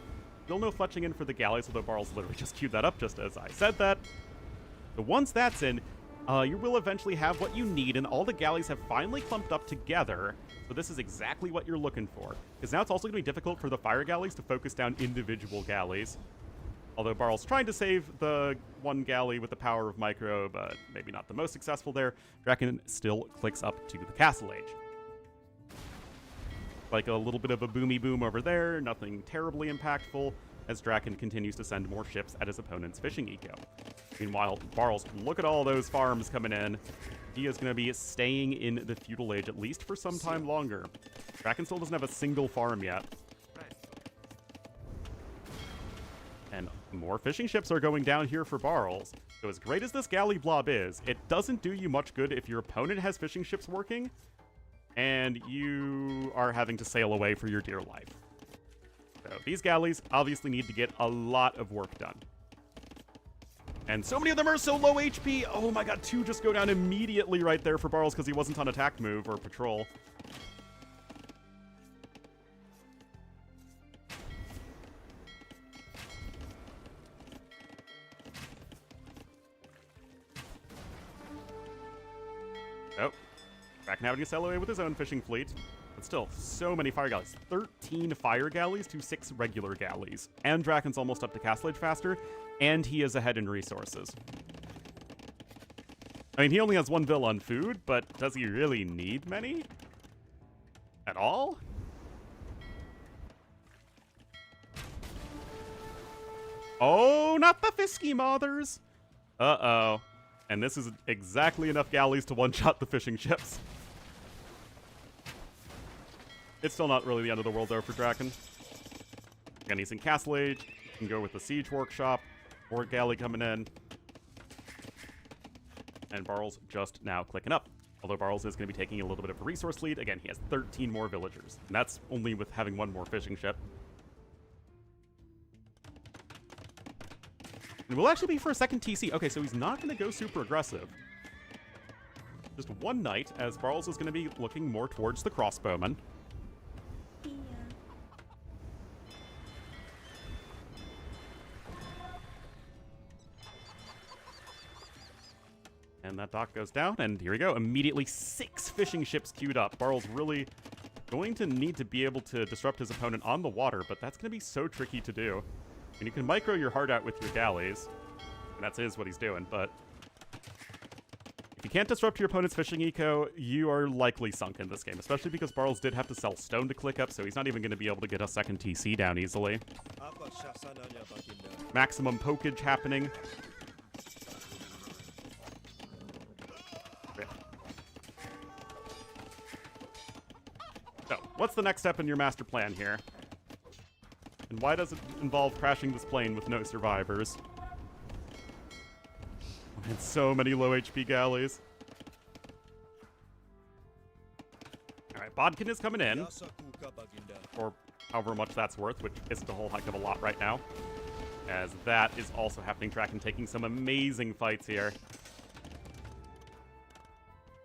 Still no fletching in for the galleys, although Barls literally just queued that up just as I said that. But once that's in, you will eventually have what you need, and all the galleys have finally clumped up together. So this is exactly what you're looking for. Because now it's also going to be difficult for the fire galleys to focus down individual galleys. Although Barl's trying to save the one galley with the power of micro, but maybe not the most successful there. Draken still clicks up to the castle age. Like a little bit of a boomy boom over there, nothing terribly impactful, as Draken continues to send more ships at his opponent's fishing eco. Meanwhile, Barls, look at all those farms coming in. He is going to be staying in the feudal age, at least for some time longer. Draken still doesn't have a single farm yet. And more fishing ships are going down here for Barls. So as great as this galley blob is, it doesn't do you much good if your opponent has fishing ships working, and you are having to sail away for your dear life. So these galleys obviously need to get a lot of work done. And so many of them are so low HP. Oh my god, 2 just go down immediately right there for Barls because he wasn't on attack move or patrol. Oh, back now to sail away with his own fishing fleet. But still, so many fire galleys. 13 fire galleys to 6 regular galleys. And Draken's almost up to castle age faster, and he is ahead in resources. I mean, he only has 1 vill on food, but does he really need many? At all? Oh, not the Fisky Mothers! Uh-oh. And this is exactly enough galleys to one-shot the fishing ships. It's still not really the end of the world, though, for Draken. Again, he's in Castle Age. You can go with the Siege Workshop. More galley coming in. And Barls just now clicking up. Although Barls is going to be taking a little bit of a resource lead. Again, he has 13 more villagers. And that's only with having 1 more fishing ship. And will actually be for a second TC. Okay, so he's not going to go super aggressive. Just 1 knight, as Barls is going to be looking more towards the crossbowman. Iya. And that dock goes down, and here we go. Immediately 6 fishing ships queued up. Barl's really going to need to be able to disrupt his opponent on the water, but that's going to be so tricky to do. And you can micro your heart out with your galleys, and that is what he's doing, but if you can't disrupt your opponent's fishing eco, you are likely sunk in this game, especially because Barls did have to sell stone to click up, so he's not even going to be able to get a second TC down easily. Maximum pokage happening. So, what's the next step in your master plan here? And why does it involve crashing this plane with no survivors? And so many low HP galleys. Alright, Bodkin is coming in. Or however much that's worth, which isn't a whole heck of a lot right now. As that is also happening. Draken taking some amazing fights here.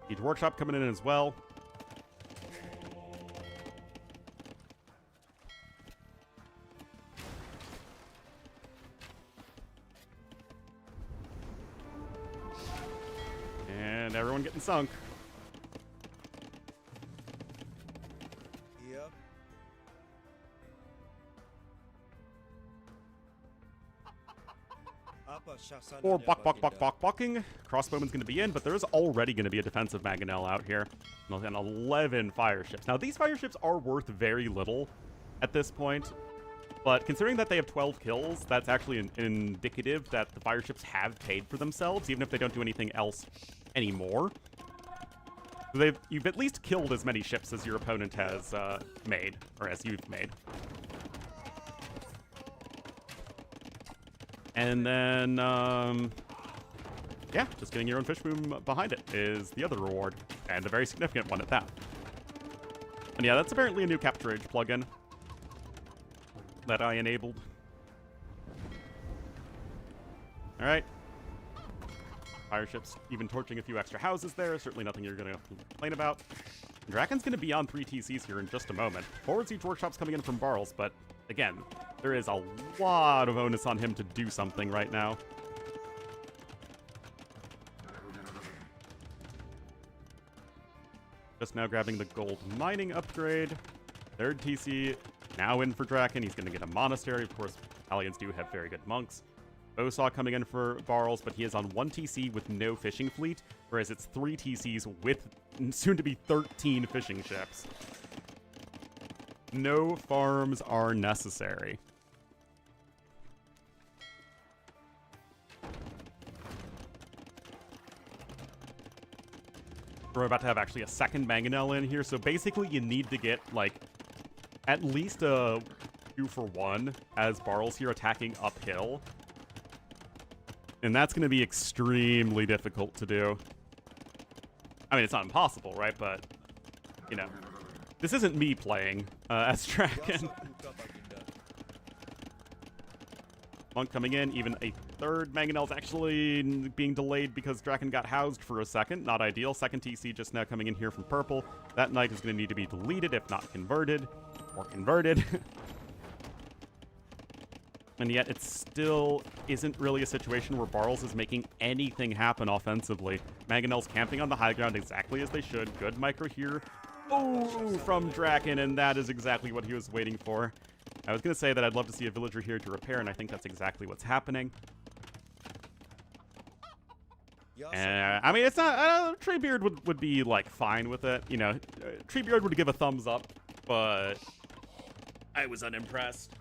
Siege Workshop coming in as well. And everyone getting sunk. Yep. Or bucking. Crossbowman's going to be in, but there's already going to be a defensive Mangonel out here. And 11 fire ships. Now, these fire ships are worth very little at this point. But considering that they have 12 kills, that's actually indicative that the fire ships have paid for themselves, even if they don't do anything else anymore. So you've at least killed as many ships as your opponent has made, or as you've made. And then, yeah, just getting your own fish boom behind it is the other reward, and a very significant one at that. And yeah, that's apparently a new capture age plugin that I enabled All right. Fire ships even torching a few extra houses there. Certainly nothing you're going to complain about. Draken's going to be on 3 TCs here in just a moment. Forward Siege Workshop's coming in from Barls, but again, there is a lot of onus on him to do something right now. Just now grabbing the gold mining upgrade. 3rd TC now in for Draken. He's going to get a monastery. Of course, Aliens do have very good monks. Bosaw coming in for Barls, but he is on 1 TC with no fishing fleet, whereas it's 3 TCs with soon to be 13 fishing ships. No farms are necessary. We're about to have actually a second Mangonel in here, so basically you need to get, like, at least a 2-for-1 as Barls here attacking uphill. And that's going to be extremely difficult to do. I mean, it's not impossible, right? But, you know, this isn't me playing as Draken. Monk coming in, even a 3rd Mangonel's actually being delayed because Draken got housed for a second. Not ideal. 2nd TC just now coming in here from purple. That knight is going to need to be deleted, if not converted. Or converted. And yet it still isn't really a situation where Barls is making anything happen offensively. Mangonel's camping on the high ground exactly as they should. Good micro here. Oh, from Draken, and that is exactly what he was waiting for. I was going to say that I'd love to see a villager here to repair, and I think that's exactly what's happening. I mean, it's not... Treebeard would be, like, fine with it. You know, Treebeard would give a thumbs up, but I was unimpressed.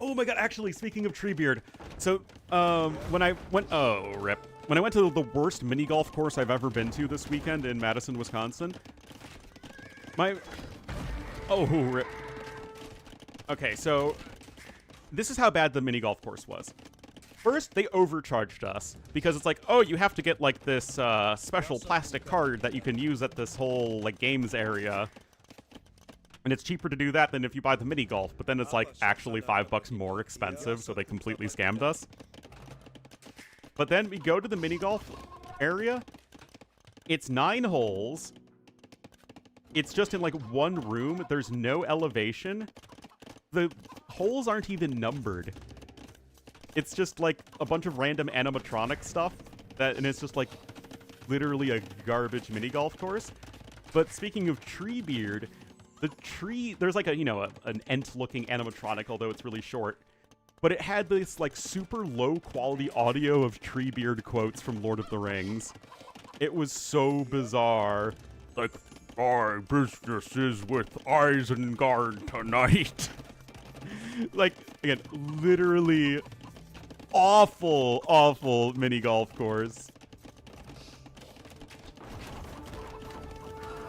Oh my god, actually, speaking of Treebeard, so, when I went... Oh, rip. When I went to the worst mini golf course I've ever been to this weekend in Madison, Wisconsin, Oh, rip. Okay, so this is how bad the mini golf course was. First, they overcharged us because it's like, oh, you have to get, like, this special plastic card that you can use at this whole, like, games area. And it's cheaper to do that than if you buy the mini golf, but then it's like actually $5 more expensive, so they completely scammed us. But then we go to the mini golf area. It's 9 holes. It's just in like one room. There's no elevation. The holes aren't even numbered. It's just like a bunch of random animatronic stuff and it's just like literally a garbage mini golf course. But speaking of Treebeard, there's like an Ent-looking animatronic, although it's really short. But it had this like super low quality audio of Treebeard quotes from Lord of the Rings. It was so bizarre. Like, my business is with Isengard tonight. Like, again, literally awful mini golf course.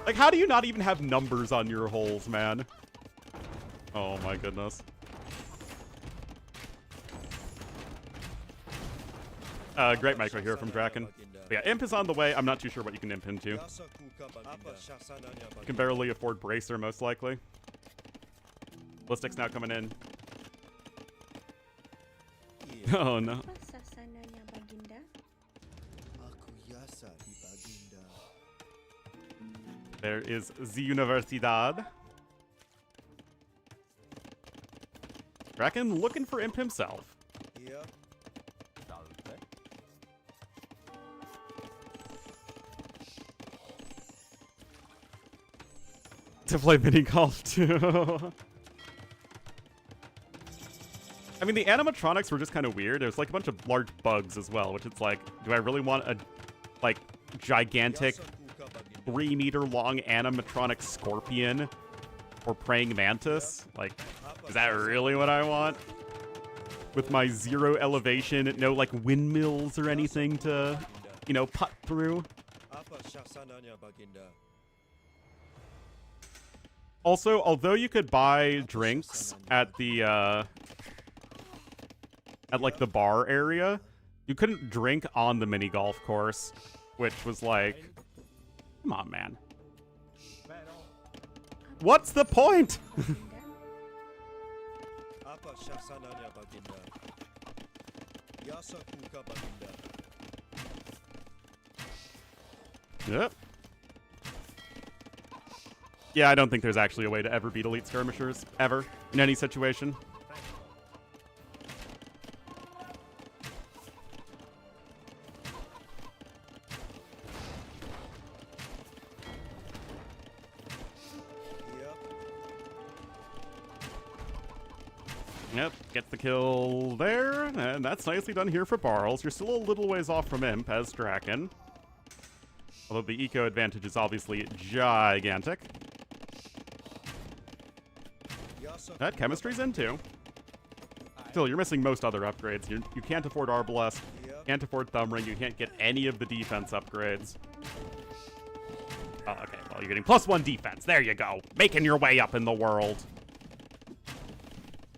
Like, how do you not even have numbers on your holes, man? Oh my goodness. Great micro here from Draken. But yeah, Imp is on the way. I'm not too sure what you can Imp into. You can barely afford Bracer, most likely. Ballistic's now coming in. Oh no. Apa sasananya Baginda? There is the Universidad. Draken looking for Imp himself. To play mini golf too. I mean, the animatronics were just kind of weird. There's like a bunch of large bugs as well, which it's like, do I really want a like gigantic 3-meter long animatronic scorpion or praying mantis? Like, is that really what I want? With my 0 elevation, no like windmills or anything to, you know, putt through. Also, although you could buy drinks at the, at like the bar area, you couldn't drink on the mini golf course, which was like, come on, man. What's the point? Baginda. Apa syasananya Baginda? Yasa kuka Baginda. Yep. Yeah, I don't think there's actually a way to ever beat elite skirmishers, ever, in any situation. Yep. Yep, gets the kill there, and that's nicely done here for Barles. You're still a little ways off from Imp as Draken. Although the eco advantage is obviously gigantic. Yasa That chemistry's in too. Still, you're missing most other upgrades. You can't afford Arbalest, Yep. can't afford Thumb Ring, you can't get any of the defense upgrades. Oh, okay, well, you're getting +1 defense. There you go. Making your way up in the world.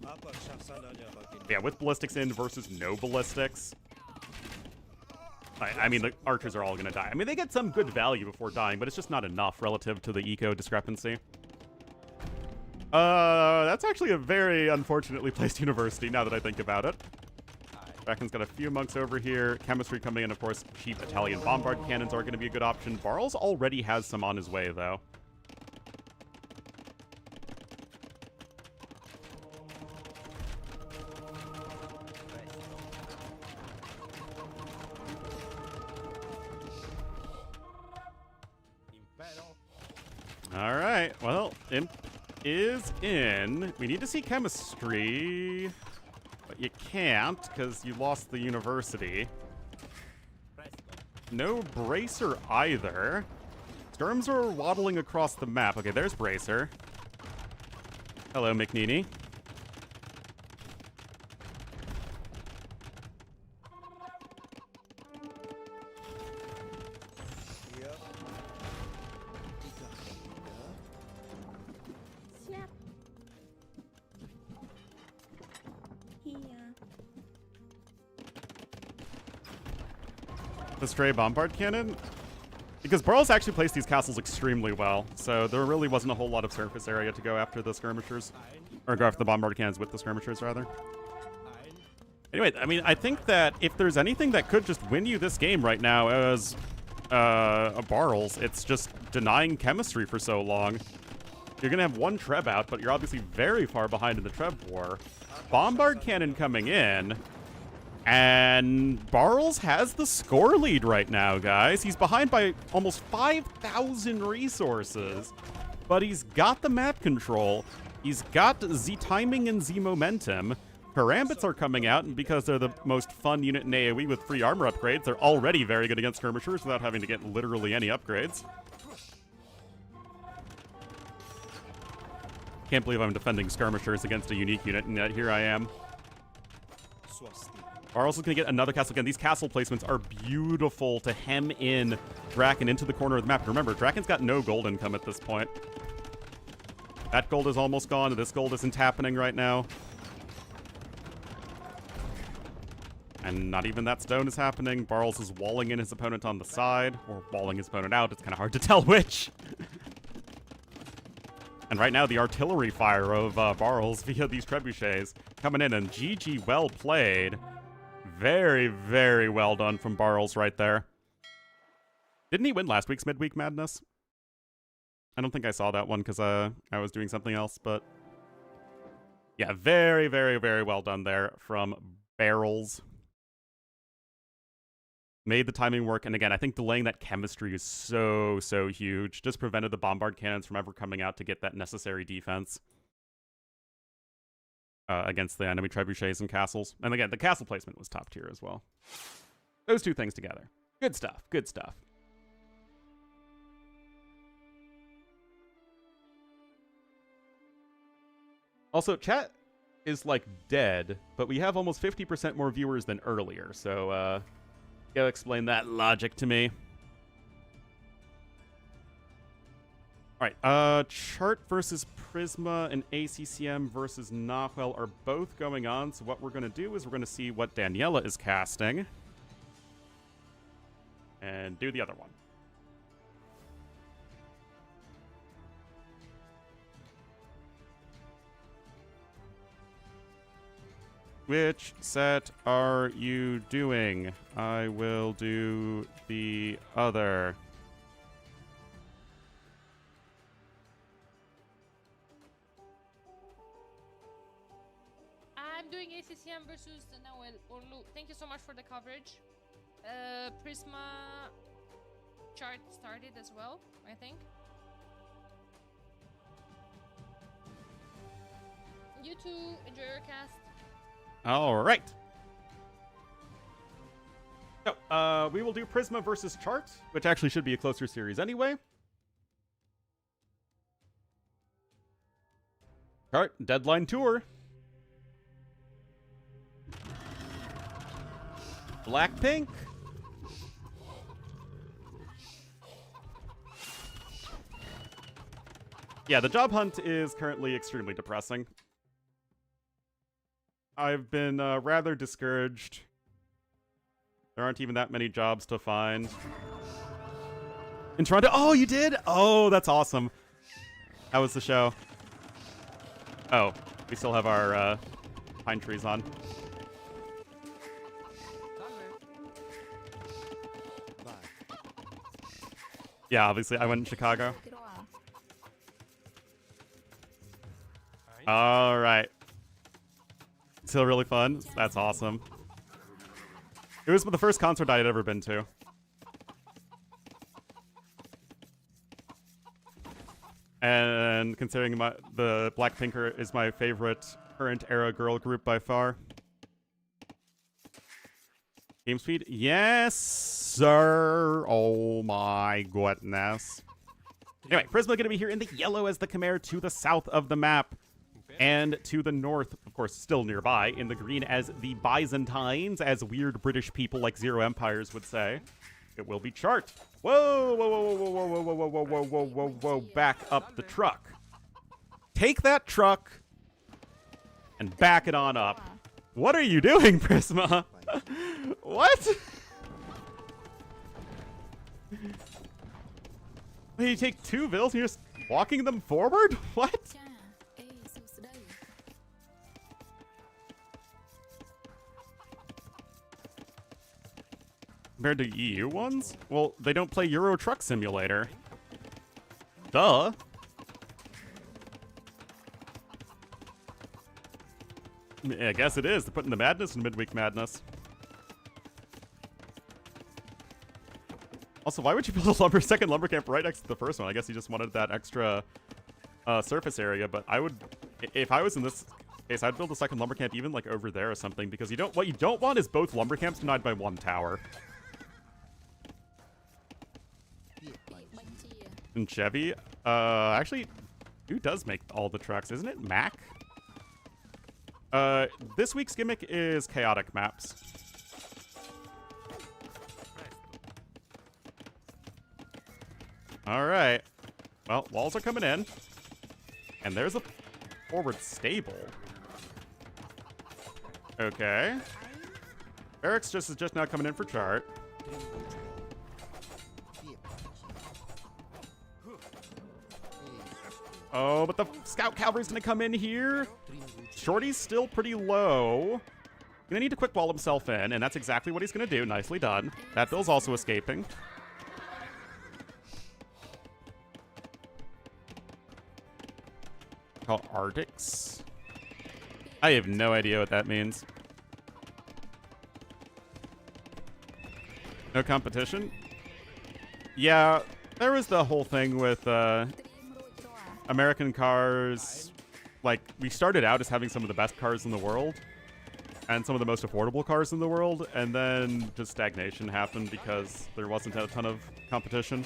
Apa syasananya Baginda? Yeah, with ballistics in versus no ballistics. I mean, the archers are all going to die. I mean, they get some good value before dying, but it's just not enough relative to the eco discrepancy. That's actually a very unfortunately placed university, now that I think about it. Draken's got a few monks over here. Chemistry coming in, of course. Cheap Italian bombard cannons are going to be a good option. Barles already has some on his way, though. All right, well, Imp is in. We need to see chemistry, but you can't because you lost the university. No Bracer either. Skirms are waddling across the map. Okay, there's Bracer. Hello, McNeely. Yep. Siap. Iya. The stray bombard cannon? Because Barles actually placed these castles extremely well, so there really wasn't a whole lot of surface area to go after the skirmishers. Or go after the bombard cannons with the skirmishers, rather. Anyway, I mean, I think that if there's anything that could just win you this game right now as a Barles, it's just denying chemistry for so long. You're going to have one Treb out, but you're obviously very far behind in the Treb war. Bombard cannon coming in. And Barles has the score lead right now, guys. He's behind by almost 5,000 resources, but he's got the map control. He's got Z timing and Z momentum. Karambits are coming out, and because they're the most fun unit in AoE with free armor upgrades, they're already very good against skirmishers without having to get literally any upgrades. Can't believe I'm defending skirmishers against a unique unit, and yet here I am. Swasti. Barles is going to get another castle. Again, these castle placements are beautiful to hem in Draken into the corner of the map. Remember, Draken's got no gold income at this point. That gold is almost gone. This gold isn't happening right now. And not even that stone is happening. Barles is walling in his opponent on the side, or walling his opponent out. It's kind of hard to tell which. And right now, the artillery fire of Barles via these trebuchets coming in, and GG, well played. Very, very well done from Barles right there. Didn't he win last week's Midweek Madness? I don't think I saw that one because I was doing something else, but yeah, very, very, very well done there from Barles. Made the timing work, and again, I think delaying that chemistry is so, so huge. Just prevented the bombard cannons from ever coming out to get that necessary defense against the enemy trebuchets and castles. And again, the castle placement was top tier as well. Those two things together. Good stuff, good stuff. Also, chat is like dead, but we have almost 50% more viewers than earlier, so gotta explain that logic to me. Alright, Chart versus Prisma and ACCM versus Whocl are both going on, so what we're going to do is we're going to see what Daniela is casting. And do the other one. Which set are you doing? I will do the other. I'm doing ACCM versus Noel Ornlu. Thank you so much for the coverage. Prisma chart started as well, I think. You too. Enjoy your cast. All right. So, we will do Prisma versus Chart, which actually should be a closer series anyway. Chart, Deadline Tour. Blackpink. Yeah, the job hunt is currently extremely depressing. I've been rather discouraged. There aren't even that many jobs to find. In Toronto? Oh, you did? Oh, that's awesome. How was the show? Oh, we still have our pine trees on. Bye. Yeah, obviously, I went in Chicago. All right. Still really fun. That's awesome. It was the first concert I had ever been to. And considering the Blackpink is my favorite current era girl group by far. Game speed? Yes, sir. Oh my goodness. Anyway, Prisma going to be here in the yellow as the Khmer to the south of the map. And to the north, of course, still nearby, in the green as the Byzantines, as weird British people like Zero Empires would say. It will be Chart. Whoa, whoa, whoa, whoa, whoa, whoa, whoa, whoa, whoa, whoa, whoa, whoa, back up the truck. Take that truck and back it on up. What are you doing, Prisma? What? You take two vills and you're just walking them forward? What? Compared to EU ones? Well, they don't play Euro Truck Simulator. Duh. I guess it is. They're putting the madness in Midweek Madness. Also, why would you build a second lumber camp right next to the first one? I guess you just wanted that extra surface area, but I would, if I was in this case, I'd build a second lumber camp even like over there or something, because what you don't want is both lumber camps denied by one tower. And Chevy, actually, who does make all the trucks? Isn't it Mac? This week's gimmick is chaotic maps. All right. Well, walls are coming in. And there's a forward stable. Okay. Eric's is just now coming in for Chart. Oh, but the Scout Cavalry's gonna come in here. Shorty's still pretty low. Gonna need to quick wall himself in, and that's exactly what he's gonna do. Nicely done. That bill's also escaping. Called Arctics. I have no idea what that means. No competition? Yeah, there was the whole thing with American cars. Like, we started out as having some of the best cars in the world and some of the most affordable cars in the world, and then just stagnation happened because there wasn't a ton of competition.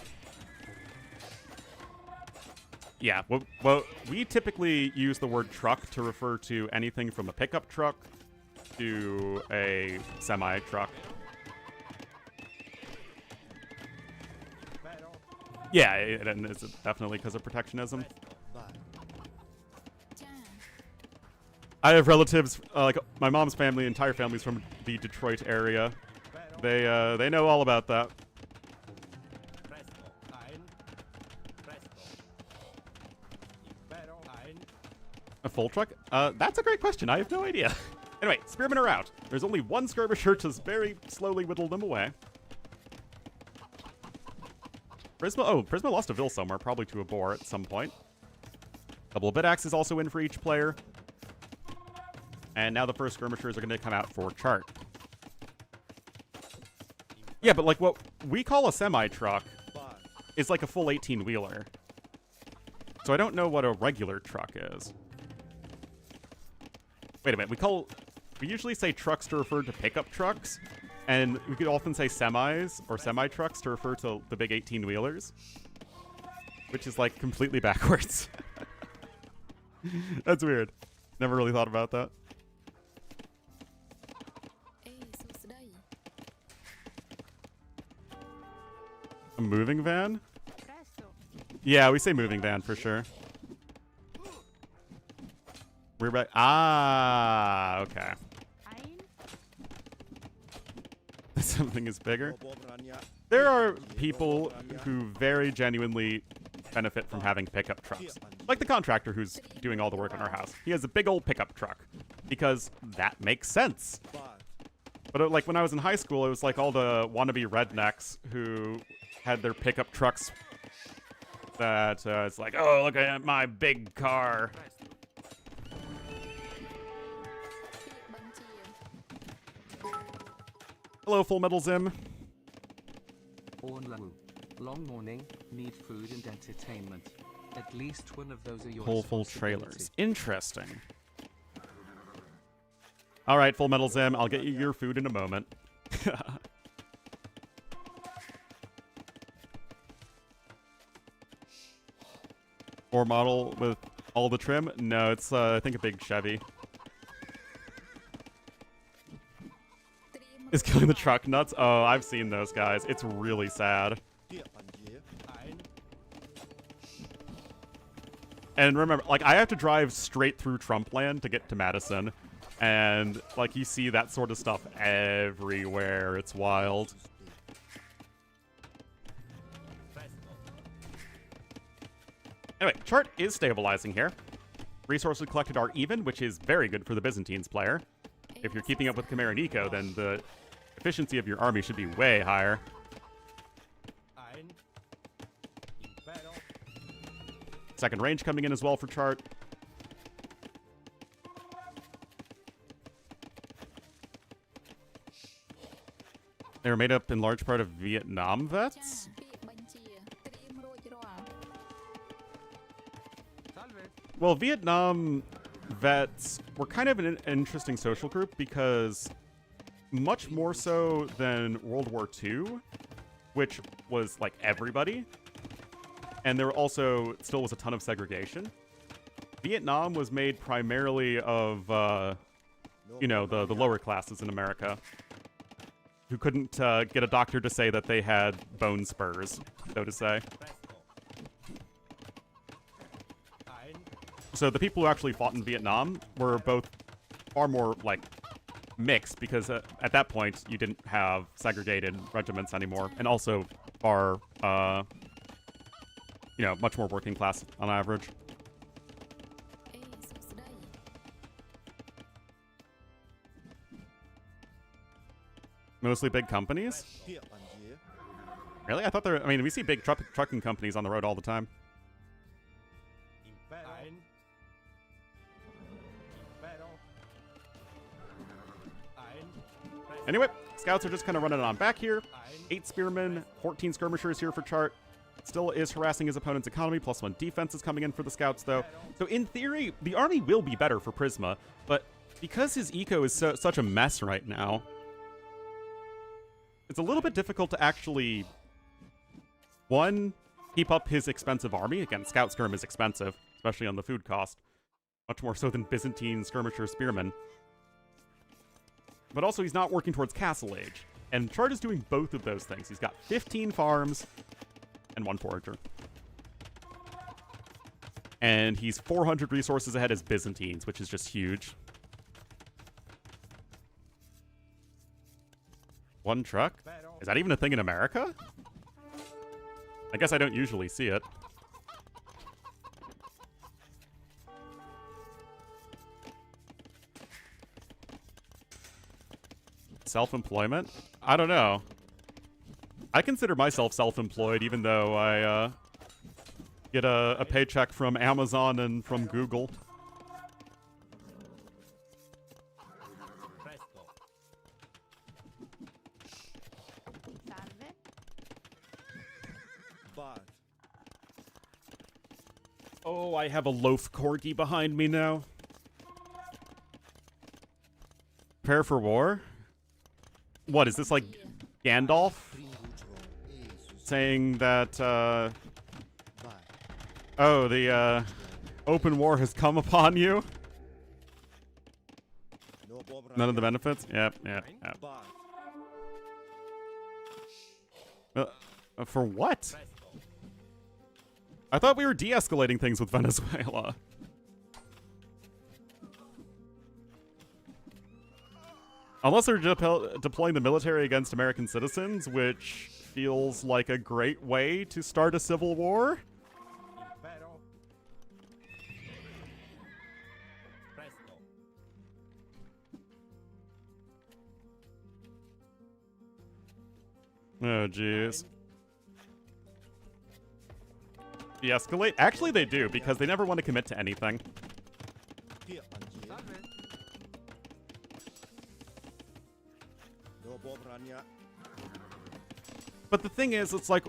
Yeah, well, we typically use the word truck to refer to anything from a pickup truck to a semi-truck. Yeah, and it's definitely because of protectionism. I have relatives, like my mom's family, entire family's from the Detroit area. They know all about that. A full truck? That's a great question. I have no idea. Anyway, spearmen are out. There's only one skirmisher to very slowly whittle them away. Prisma lost a Vil somewhere, probably to a boar at some point. Double Fedex is also in for each player. And now the first skirmishers are going to come out for chart. Yeah, but like what we call a semi-truck is like a full 18-wheeler. So I don't know what a regular truck is. Wait a minute, we usually say trucks to refer to pickup trucks, and we could often say semis or semi-trucks to refer to the big 18-wheelers, which is like completely backwards. That's weird. Never really thought about that. A moving van? Yeah, we say moving van for sure. We're right. Ah, okay. Something is bigger. There are people who very genuinely benefit from having pickup trucks. Like the contractor who's doing all the work on our house. He has a big old pickup truck because that makes sense. But like when I was in high school, it was like all the wannabe rednecks who had their pickup trucks that it's like, oh, look at my big car. Hello, Full Metal Zim. Ornlu. Long morning, need food and entertainment. At least one of those are your Full trailers. Interesting. All right, Full Metal Zim, I'll get you your food in a moment. Or model with all the trim? No, it's I think a big Chevy. Is killing the truck nuts? Oh, I've seen those guys. It's really sad. And remember, like, I have to drive straight through Trump land to get to Madison. And, like, you see that sort of stuff everywhere. It's wild. Anyway, chart is stabilizing here. Resources collected are even, which is very good for the Byzantines player. If you're keeping up with Khmer and Eco, then the efficiency of your army should be way higher. Second range coming in as well for chart. They were made up in large part of Vietnam vets? Well, Vietnam vets were kind of an interesting social group because much more so than World War II, which was like everybody, and there also still was a ton of segregation. Vietnam was made primarily of, you know, the lower classes in America who couldn't get a doctor to say that they had bone spurs, so to say. So the people who actually fought in Vietnam were both far more, like, mixed, because at that point, you didn't have segregated regiments anymore, and also far, you know, much more working class on average. Mostly big companies? Really? I thought I mean, we see big trucking companies on the road all the time. Anyway, scouts are just kind of running on back here. 8 spearmen, 14 skirmishers here for chart. Still is harassing his opponent's economy. +1 defense is coming in for the scouts, though. So in theory, the army will be better for Prisma, but because his eco is such a mess right now, it's a little bit difficult to actually, one, keep up his expensive army. Again, scout skirm is expensive, especially on the food cost. Much more so than Byzantine skirmisher spearmen. But also, he's not working towards Castle Age. And Chart is doing both of those things. He's got 15 farms and 1 forager. And he's 400 resources ahead as Byzantines, which is just huge. 1 truck? Is that even a thing in America? I guess I don't usually see it. self-employment? I don't know. I consider myself self-employed, even though I get a paycheck from Amazon and from Google. Presto. Salve. Bad. Oh, I have a loaf corgi behind me now. Prepare for war? What, is this like Gandalf saying that, Vai. oh, the, open war has come upon you? No None of the benefits? Yep. Bad. For what? I thought we were de-escalating things with Venezuela. Unless they're deploying the military against American citizens, which feels like a great way to start a civil war. Impero. Presto. Oh, jeez. De-escalate? Actually, they do, because they never want to commit to anything. Here, Angie. No Bobrania. But the thing is, it's like,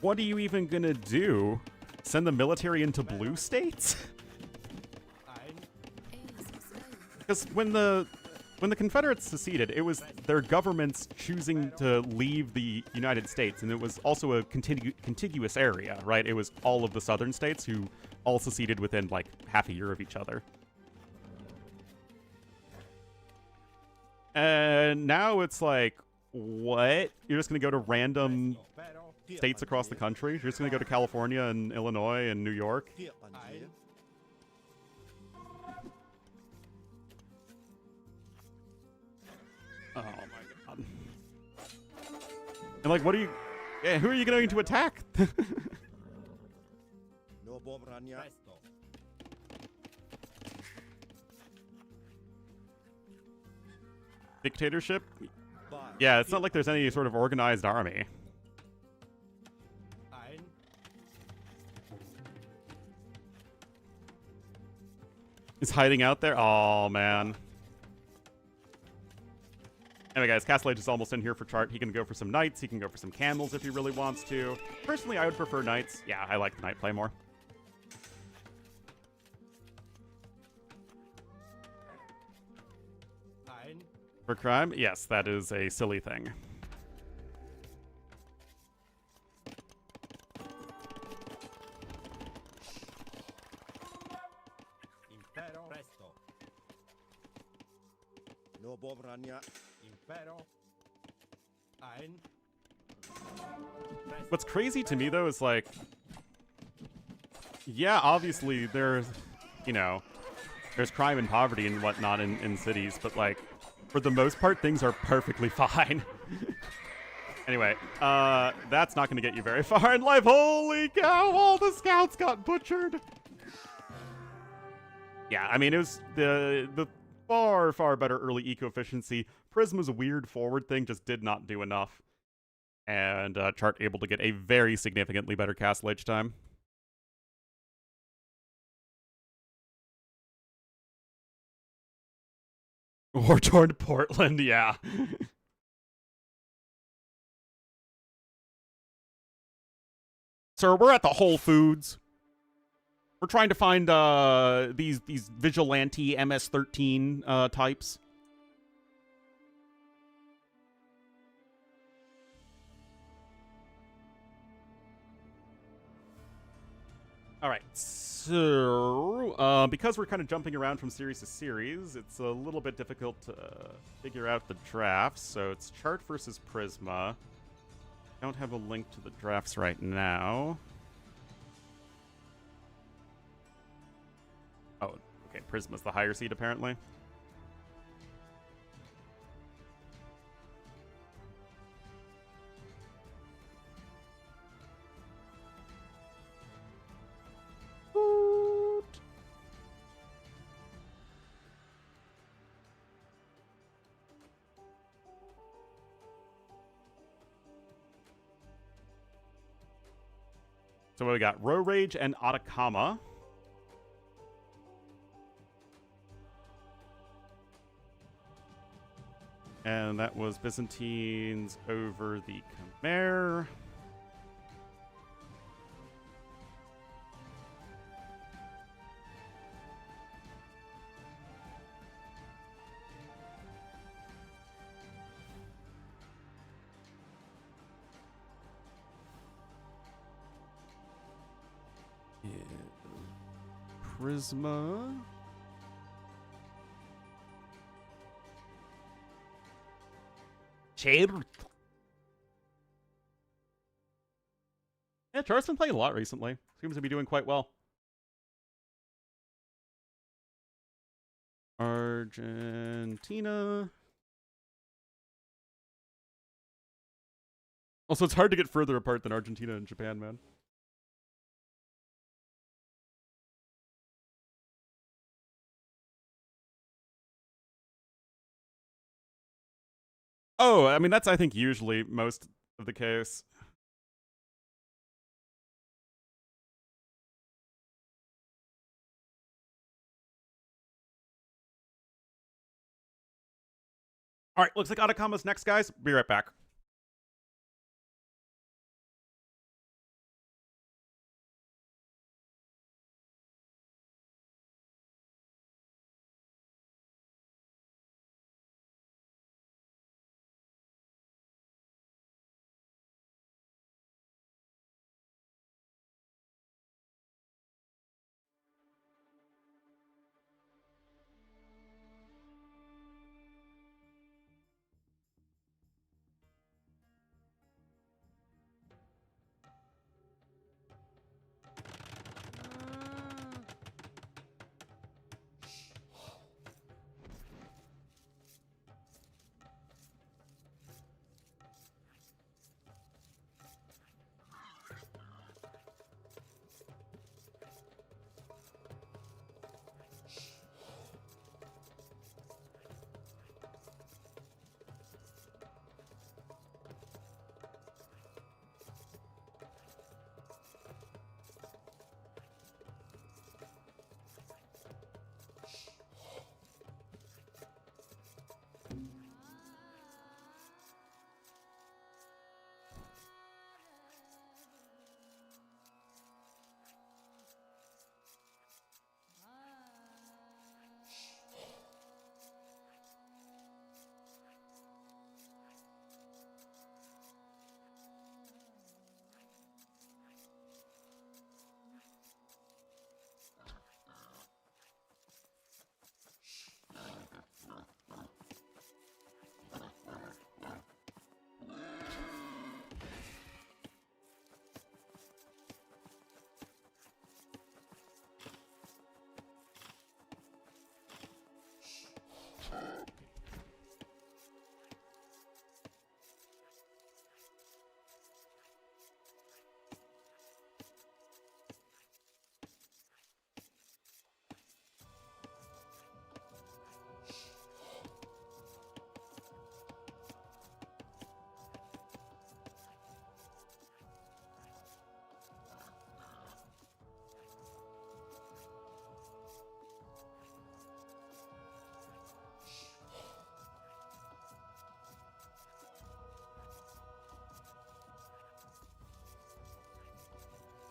what are you even gonna do? Send the military into blue states? Ein. Because when the Confederates seceded, it was their governments choosing to leave the United States, and it was also a contiguous area, right? It was all of the southern states who all seceded within like half a year of each other. And now it's like, what? You're just gonna go to random Pero. Here, states across the Angie. country? You're just gonna go to California and Illinois and New York? Here, Angie. Oh my god. And like, what are you... Yeah, who are you going to attack? No Bobrania. Presto. Dictatorship? Bad. Yeah, it's not like there's any sort of organized army. Ein. Is hiding out there? Oh, man. Anyway, guys, Castle Age is almost in here for chart. He can go for some knights. He can go for some camels if he really wants to. Personally, I would prefer knights. Yeah, I like the knight play more. Ein. For crime? Yes, that is a silly thing. Impero. Presto. No Bobrania. Impero. Ein. Presto. What's crazy to me, though, is like... Yeah, obviously, there's, you know, there's crime and poverty and whatnot in cities, but, like, for the most part, things are perfectly fine. Anyway, that's not going to get you very far in life. Holy cow, all the scouts got butchered. Yeah, I mean, it was the far, far better early eco-efficiency. Prisma's weird forward thing just did not do enough. And Chart able to get a very significantly better Castle Age time. War-torn Portland, yeah. Sir, we're at the Whole Foods. We're trying to find these vigilante MS-13 types. All right, so because we're kind of jumping around from series to series, it's a little bit difficult to figure out the drafts. So it's Chart versus Prisma. Don't have a link to the drafts right now. Oh, okay, Prisma's the higher seed apparently. So we got Row Rage and Atacama. And that was Byzantines over the Khmer. Prisma. Certo. Yeah, Char's been playing a lot recently. Seems to be doing quite well. Argentina. Also, it's hard to get further apart than Argentina and Japan, man. Oh, I mean, that's, I think, usually most of the case. All right, looks like Atacama's next, guys. Be right back.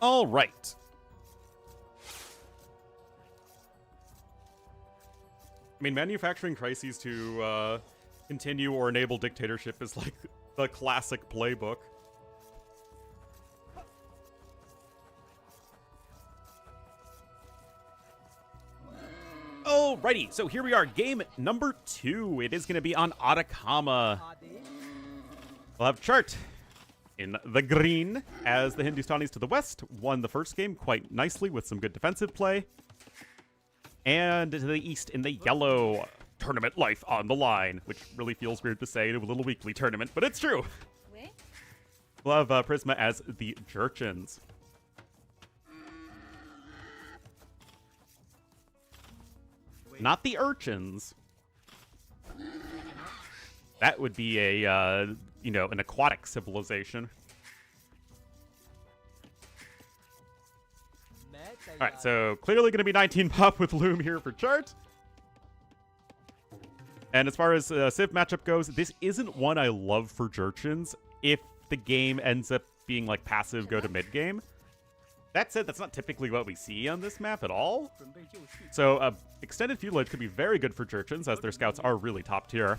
All right. I mean, manufacturing crises to continue or enable dictatorship is like the classic playbook. Alrighty, so here we are, game number 2. It is going to be on Atacama. We'll have chart in the green, as the Hindustanis to the west won the first game quite nicely with some good defensive play. And to the east in the yellow, tournament life on the line, which really feels weird to say in a little weekly tournament, but it's true. We'll have Prisma as the Jurchens. Not the urchins. That would be a, you know, an aquatic civilization. Alright, so clearly going to be 19 pop with Loom here for chart. And as far as Civ matchup goes, this isn't one I love for Jurchens if the game ends up being like passive go to mid game. That said, that's not typically what we see on this map at all. So extended feudal age could be very good for Jurchens, as their scouts are really top tier.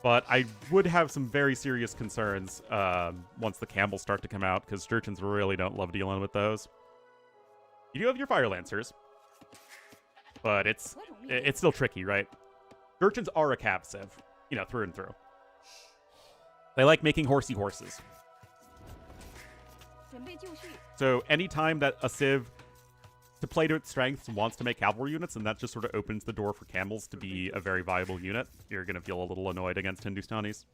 But I would have some very serious concerns once the Campbells start to come out, because Jurchens really don't love dealing with those. You do have your Fire Lancers, but it's still tricky, right? Jurchens are a cav civ, you know, through and through. They like making horsey horses. So anytime that a civ, to play to its strengths, wants to make cavalry units, and that just sort of opens the door for Camels to be a very viable unit, you're going to feel a little annoyed against Hindustanis.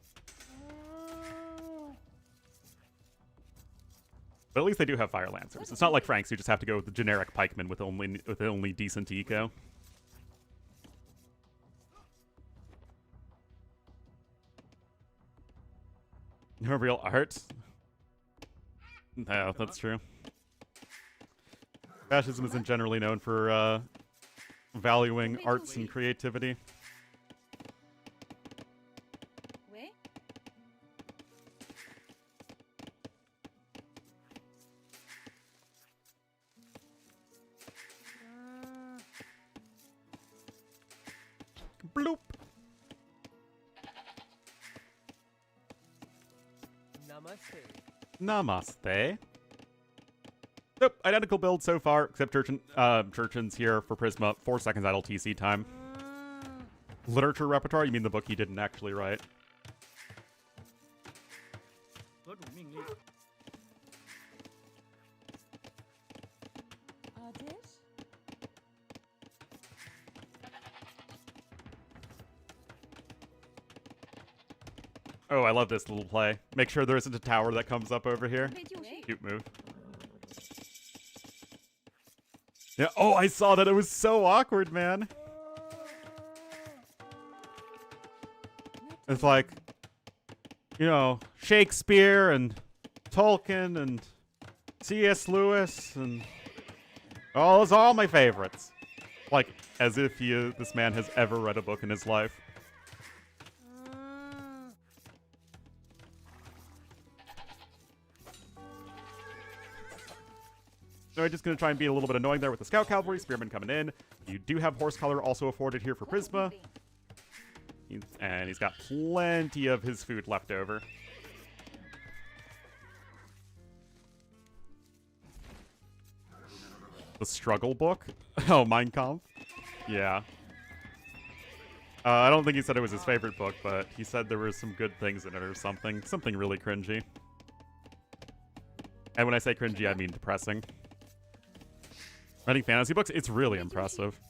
But at least they do have Fire Lancers. It's not like Franks, who just have to go with the generic pikemen with only decent eco. No real art. No, that's true. Fascism isn't generally known for valuing arts and creativity. Bloop. Namaste. Nope, identical build so far, except Jurchens here for Prisma. 4 seconds idle TC time. Literature repertoire? You mean the book he didn't actually write? Oh, I love this little play. Make sure there isn't a tower that comes up over here. Cute move. Yeah. Oh, I saw that. It was so awkward, man. It's like, you know, Shakespeare and Tolkien and C.S. Lewis and those are all my favorites. Like, as if this man has ever read a book in his life. So I'm just going to try and be a little bit annoying there with the Scout Cavalry. Spearmen coming in. You do have Horse Color also afforded here for Prisma. And he's got plenty of his food left over. The Struggle Book? Oh, Mein Kampf? Yeah. I don't think he said it was his favorite book, but he said there were some good things in it or something. Something really cringy. And when I say cringy, I mean depressing. Writing fantasy books? It's really impressive.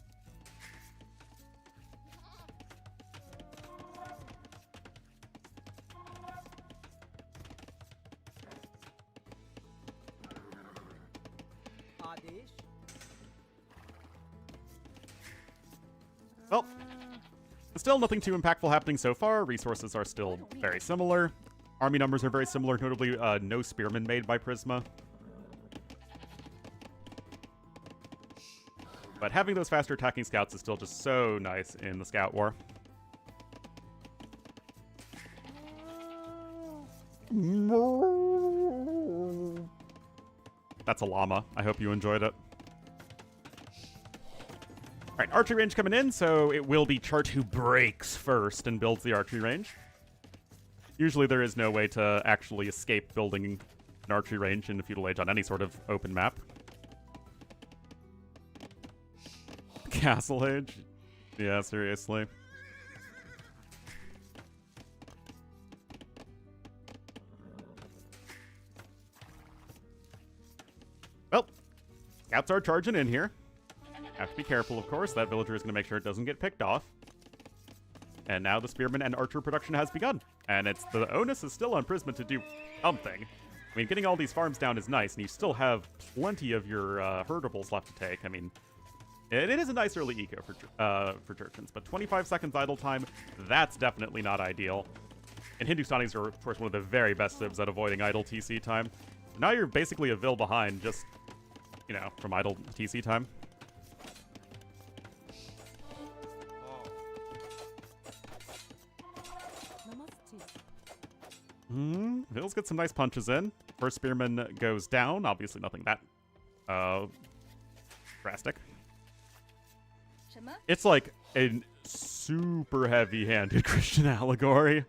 Well, still nothing too impactful happening so far. Resources are still very similar. Army numbers are very similar, notably no spearmen made by Prisma. But having those faster attacking scouts is still just so nice in the Scout War. That's a llama. I hope you enjoyed it. Alright, archery range coming in, so it will be Chart who breaks first and builds the archery range. Usually there is no way to actually escape building an archery range in the Feudal Age on any sort of open map. Castle Age? Yeah, seriously. Well, scouts are charging in here. Have to be careful, of course. That villager is going to make sure it doesn't get picked off. And now the spearman and archer production has begun. And the onus is still on Prisma to do something. I mean, getting all these farms down is nice, and you still have plenty of your herdables left to take. I mean, it is a nice early eco for Jurchens, but 25 seconds idle time, that's definitely not ideal. And Hindustanis are, of course, one of the very best civs at avoiding idle TC time. Now you're basically a Vil behind, just you know, from idle TC time. Vill's get some nice punches in. First spearman goes down. Obviously nothing that drastic. It's like a super heavy-handed Christian allegory.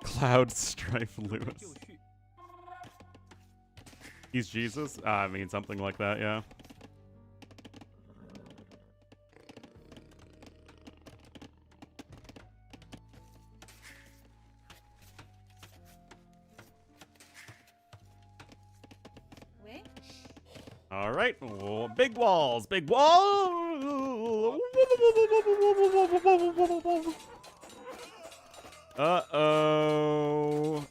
Cloud Strife Lewis. He's Jesus? I mean, something like that, yeah. All right, oh, big walls, big wall. Uh-oh,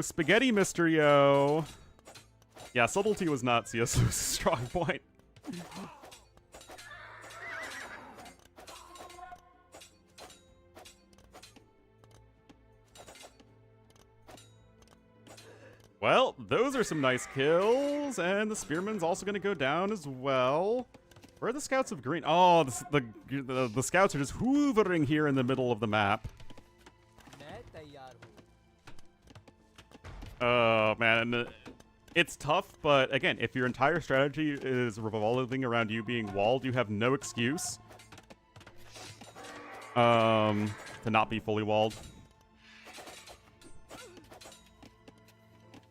spaghetti mysterio. Yeah, subtlety was not CSO's strong point. Well, those are some nice kills, and the spearman's also going to go down as well. Where are the scouts of green? Oh, the scouts are just hoovering here in the middle of the map. Oh, man. It's tough, but again, if your entire strategy is revolving around you being walled, you have no excuse to not be fully walled.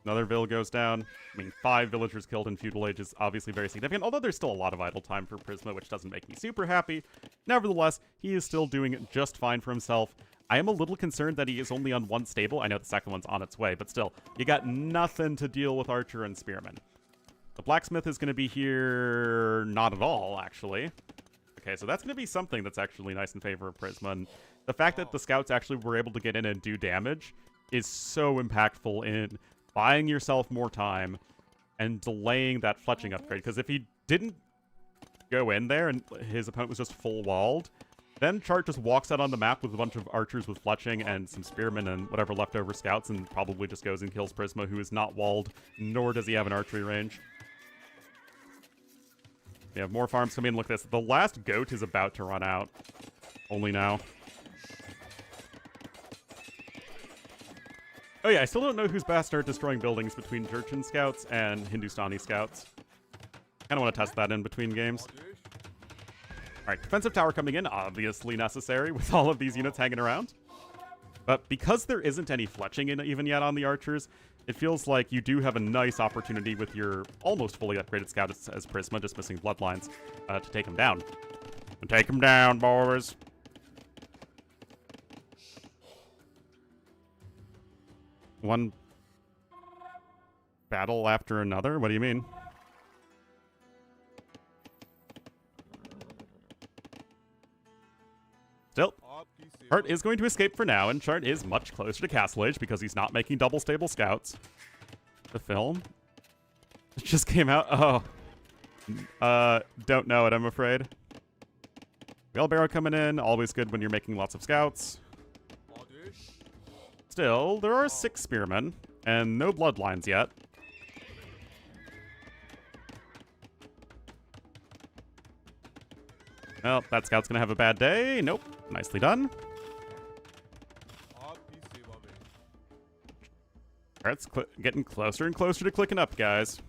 Another vill goes down. I mean, 5 villagers killed in Feudal Age is obviously very significant, although there's still a lot of idle time for Prisma, which doesn't make me super happy. Nevertheless, he is still doing just fine for himself. I am a little concerned that he is only on one stable. I know the second one's on its way, but still, you got nothing to deal with Archer and Spearman. The Blacksmith is going to be here not at all, actually. Okay, so that's going to be something that's actually nice in favor of Prisma. And the fact that the Scouts actually were able to get in and do damage is so impactful in buying yourself more time and delaying that fletching upgrade. Because if he didn't go in there and his opponent was just full walled, then Chart just walks out on the map with a bunch of archers with fletching and some spearmen and whatever leftover scouts and probably just goes and kills Prisma, who is not walled, nor does he have an archery range. We have more farms coming in. Look at this. The last goat is about to run out. Only now. Oh yeah, I still don't know who's best at destroying buildings between Jurchen scouts and Hindustani scouts. Kinda want to test that in between games. Alright, defensive tower coming in, obviously necessary with all of these units hanging around. But because there isn't any fletching in even yet on the archers, it feels like you do have a nice opportunity with your almost fully upgraded scouts as Prisma, just missing bloodlines, to take him down. And take him down, boys! One battle after another? What do you mean? Still, Chart is going to escape for now, and Chart is much closer to Castle Age because he's not making double stable scouts. The film? It just came out. Oh. Don't know it, I'm afraid. Wheelbarrow coming in, always good when you're making lots of scouts. Still, there are 6 spearmen, and no bloodlines yet. Well, that scout's gonna have a bad day. Nope. Nicely done. Alright, it's getting closer and closer to clicking up, guys.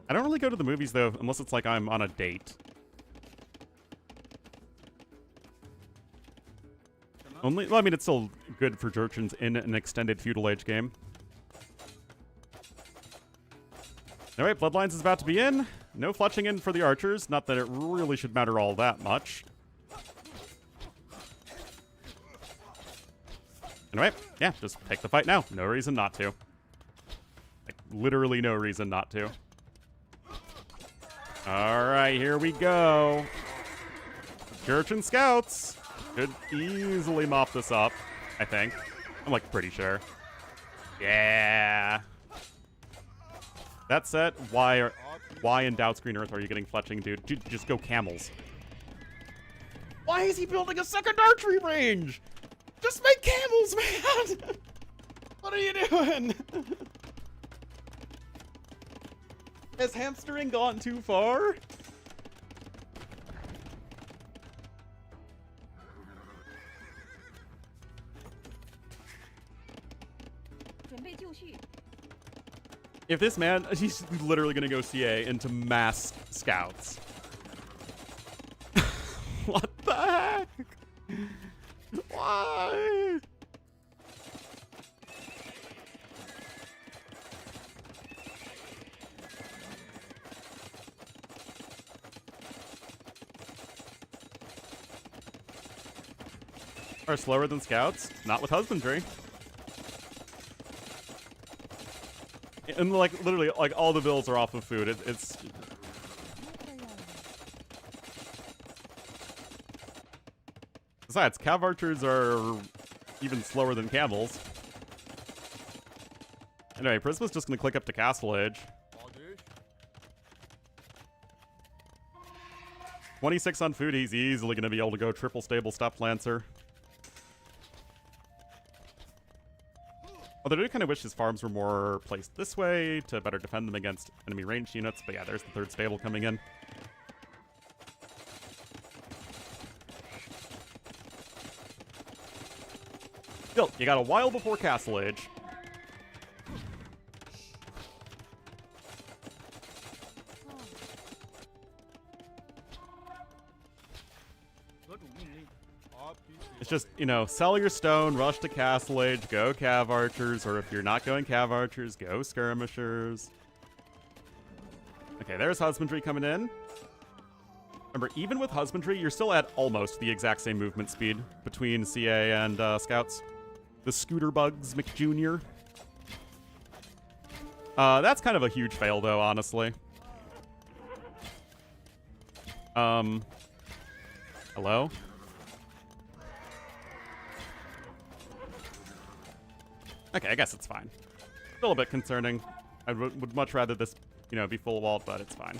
I don't really go to the movies, though, unless it's like I'm on a date. Well, I mean, it's still good for Jurchens in an extended Feudal Age game. Alright, Bloodlines is about to be in. No fletching in for the archers. Not that it really should matter all that much. Anyway, yeah, just take the fight now. No reason not to. Like, literally no reason not to. Alright, here we go. Jurchen Scouts should easily mop this up, I think. I'm, like, pretty sure. Yeah. That said, why in Doubt Screen Earth are you getting fletching, dude? Just go camels. Why is he building a second archery range? Just make camels, man! What are you doing? Has hamstering gone too far? If this man, he's literally gonna go CA into mass scouts. What the heck? Why? Are slower than scouts? Not with husbandry. And like literally, like all the bills are off of food. It's besides, cav archers are even slower than camels. Anyway, Prisma's just gonna click up to Castle Age. 26 on food, he's easily gonna be able to go triple stable Steppe Lancer. Although I do kind of wish his farms were more placed this way to better defend them against enemy ranged units. But yeah, there's the third stable coming in. Still, you got a while before Castle Age. It's just, you know, sell your stone, rush to Castle Age, go Cav Archers, or if you're not going Cav Archers, go Skirmishers. Okay, there's Husbandry coming in. Remember, even with Husbandry, you're still at almost the exact same movement speed between CA and Scouts. The Scooter Bugs McJr. That's kind of a huge fail, though, honestly. Hello? Okay, I guess it's fine. Still a bit concerning. I would much rather this, you know, be full walled, but it's fine.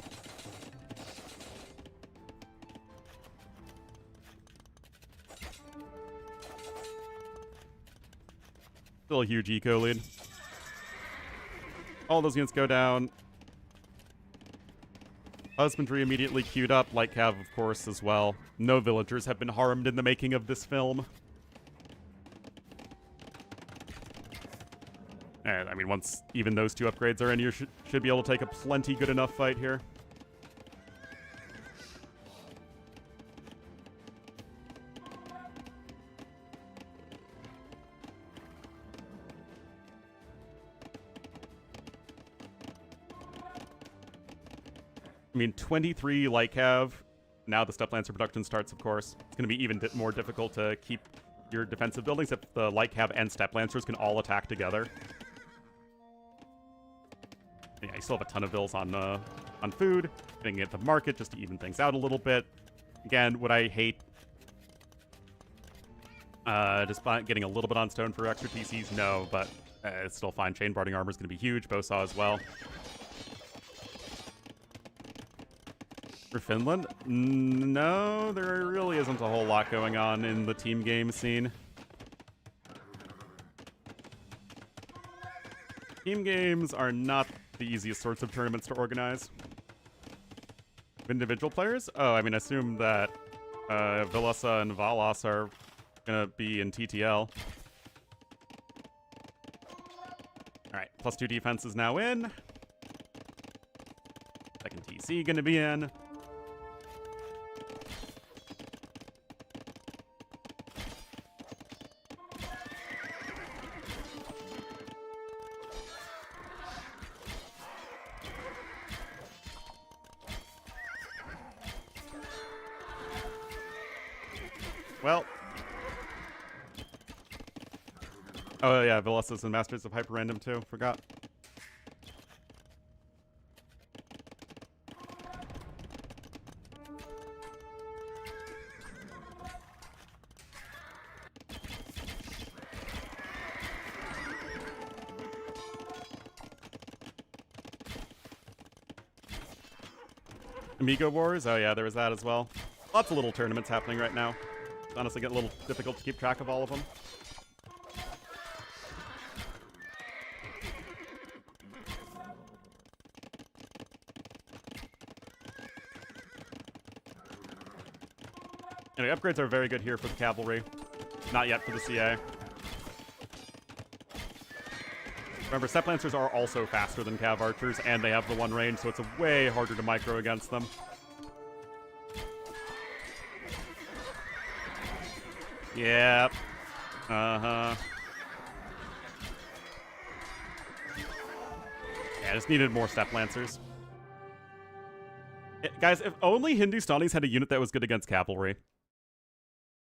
Still a huge eco lead. All those units go down. Husbandry immediately queued up, Light Cav, of course, as well. No villagers have been harmed in the making of this film. And, I mean, once even those two upgrades are in, you should be able to take a plenty good enough fight here. I mean, 23 Light Cav. Now the Steppe Lancer production starts, of course. It's going to be even more difficult to keep your defensive buildings if the Light Cav and Steppe Lancers can all attack together. Yeah, you still have a ton of bills on food. Getting at the market just to even things out a little bit. Again, would I hate just getting a little bit on stone for extra TCs? No, but it's still fine. Chain Barding Armor is going to be huge. Bowsaw as well. For Finland? No, there really isn't a whole lot going on in the team game scene. Team games are not the easiest sorts of tournaments to organize. Individual players? Oh, I mean, I assume that Vilasa and Valas are gonna be in TTL. Alright, +2 defense is now in. Second TC gonna be in. Well. Oh, yeah, Villasas and Masters of Hyper Random, too. Forgot. Amigo Wars? Oh, yeah, there was that as well. Lots of little tournaments happening right now. It's honestly getting a little difficult to keep track of all of them. Anyway, upgrades are very good here for the cavalry. Not yet for the CA. Remember, Steppe Lancers are also faster than Cav Archers, and they have the one range, so it's way harder to micro against them. Yep. Uh-huh. Yeah, I just needed more Steppe Lancers. Guys, if only Hindustanis had a unit that was good against cavalry.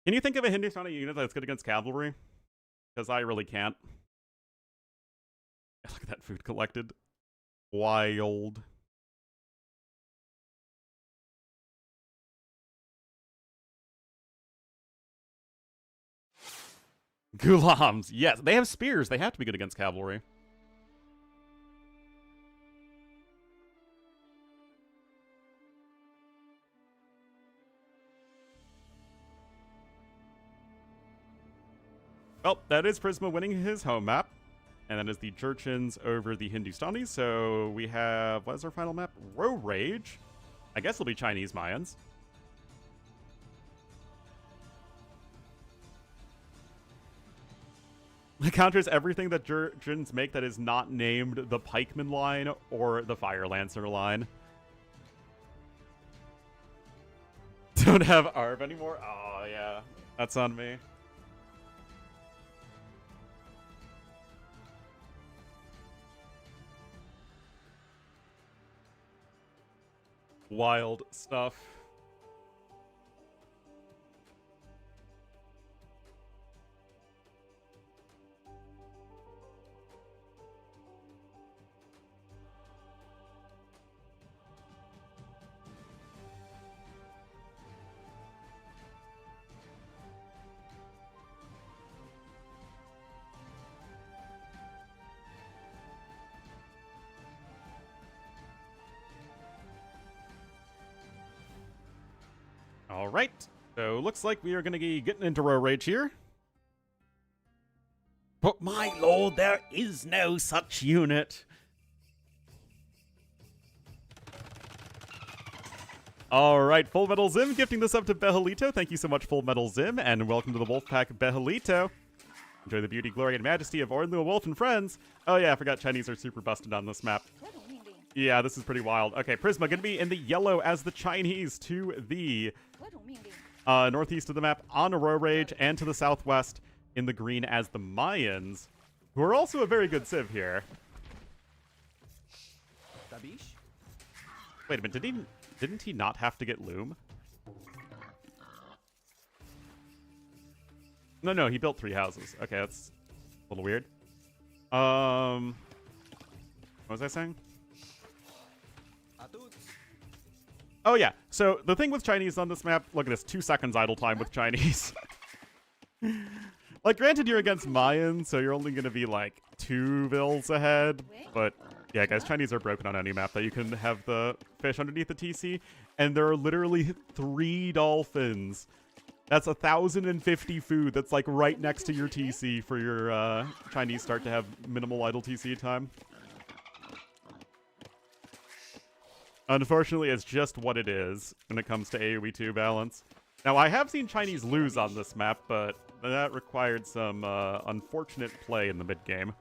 Can you think of a Hindustani unit that's good against cavalry? Because I really can't. Look at that food collected. Wild. Gulams. Yes, they have spears. They have to be good against cavalry. Well, that is Prisma winning his home map. And that is the Jurchens over the Hindustanis. So we have, what is our final map? Row Rage. I guess it'll be Chinese Mayans. It counters everything that Jurchens make that is not named the Pikeman line or the Fire Lancer line. Don't have Arb anymore? Oh, yeah. That's on me. Wild stuff. All right, so looks like we are going to be getting into Row Rage here. But my lord, there is no such unit. All right, Full Metal Zim gifting this up to Behelito. Thank you so much, Full Metal Zim, and welcome to the Wolfpack, Behelito. Enjoy the beauty, glory, and majesty of Ornlu, Wolf, and friends. Oh yeah, I forgot Chinese are super busted on this map. Yeah, this is pretty wild. Okay, Prisma going to be in the yellow as the Chinese to the northeast of the map on a Row Rage, and to the southwest in the green as the Mayans, who are also a very good civ here. Wait a minute, didn't he not have to get Loom? No, he built 3 houses. Okay, that's a little weird. What was I saying? Oh yeah, so the thing with Chinese on this map, look at this, 2 seconds idle time with Chinese. Like, granted you're against Mayans, so you're only going to be like 2 vills ahead, but yeah, guys, Chinese are broken on any map that you can have the fish underneath the TC, and there are literally 3 dolphins. That's 1,050 food that's like right next to your TC for your Chinese start to have minimal idle TC time. Unfortunately, it's just what it is when it comes to AoE 2 balance. Now, I have seen Chinese lose on this map, but that required some unfortunate play in the mid-game.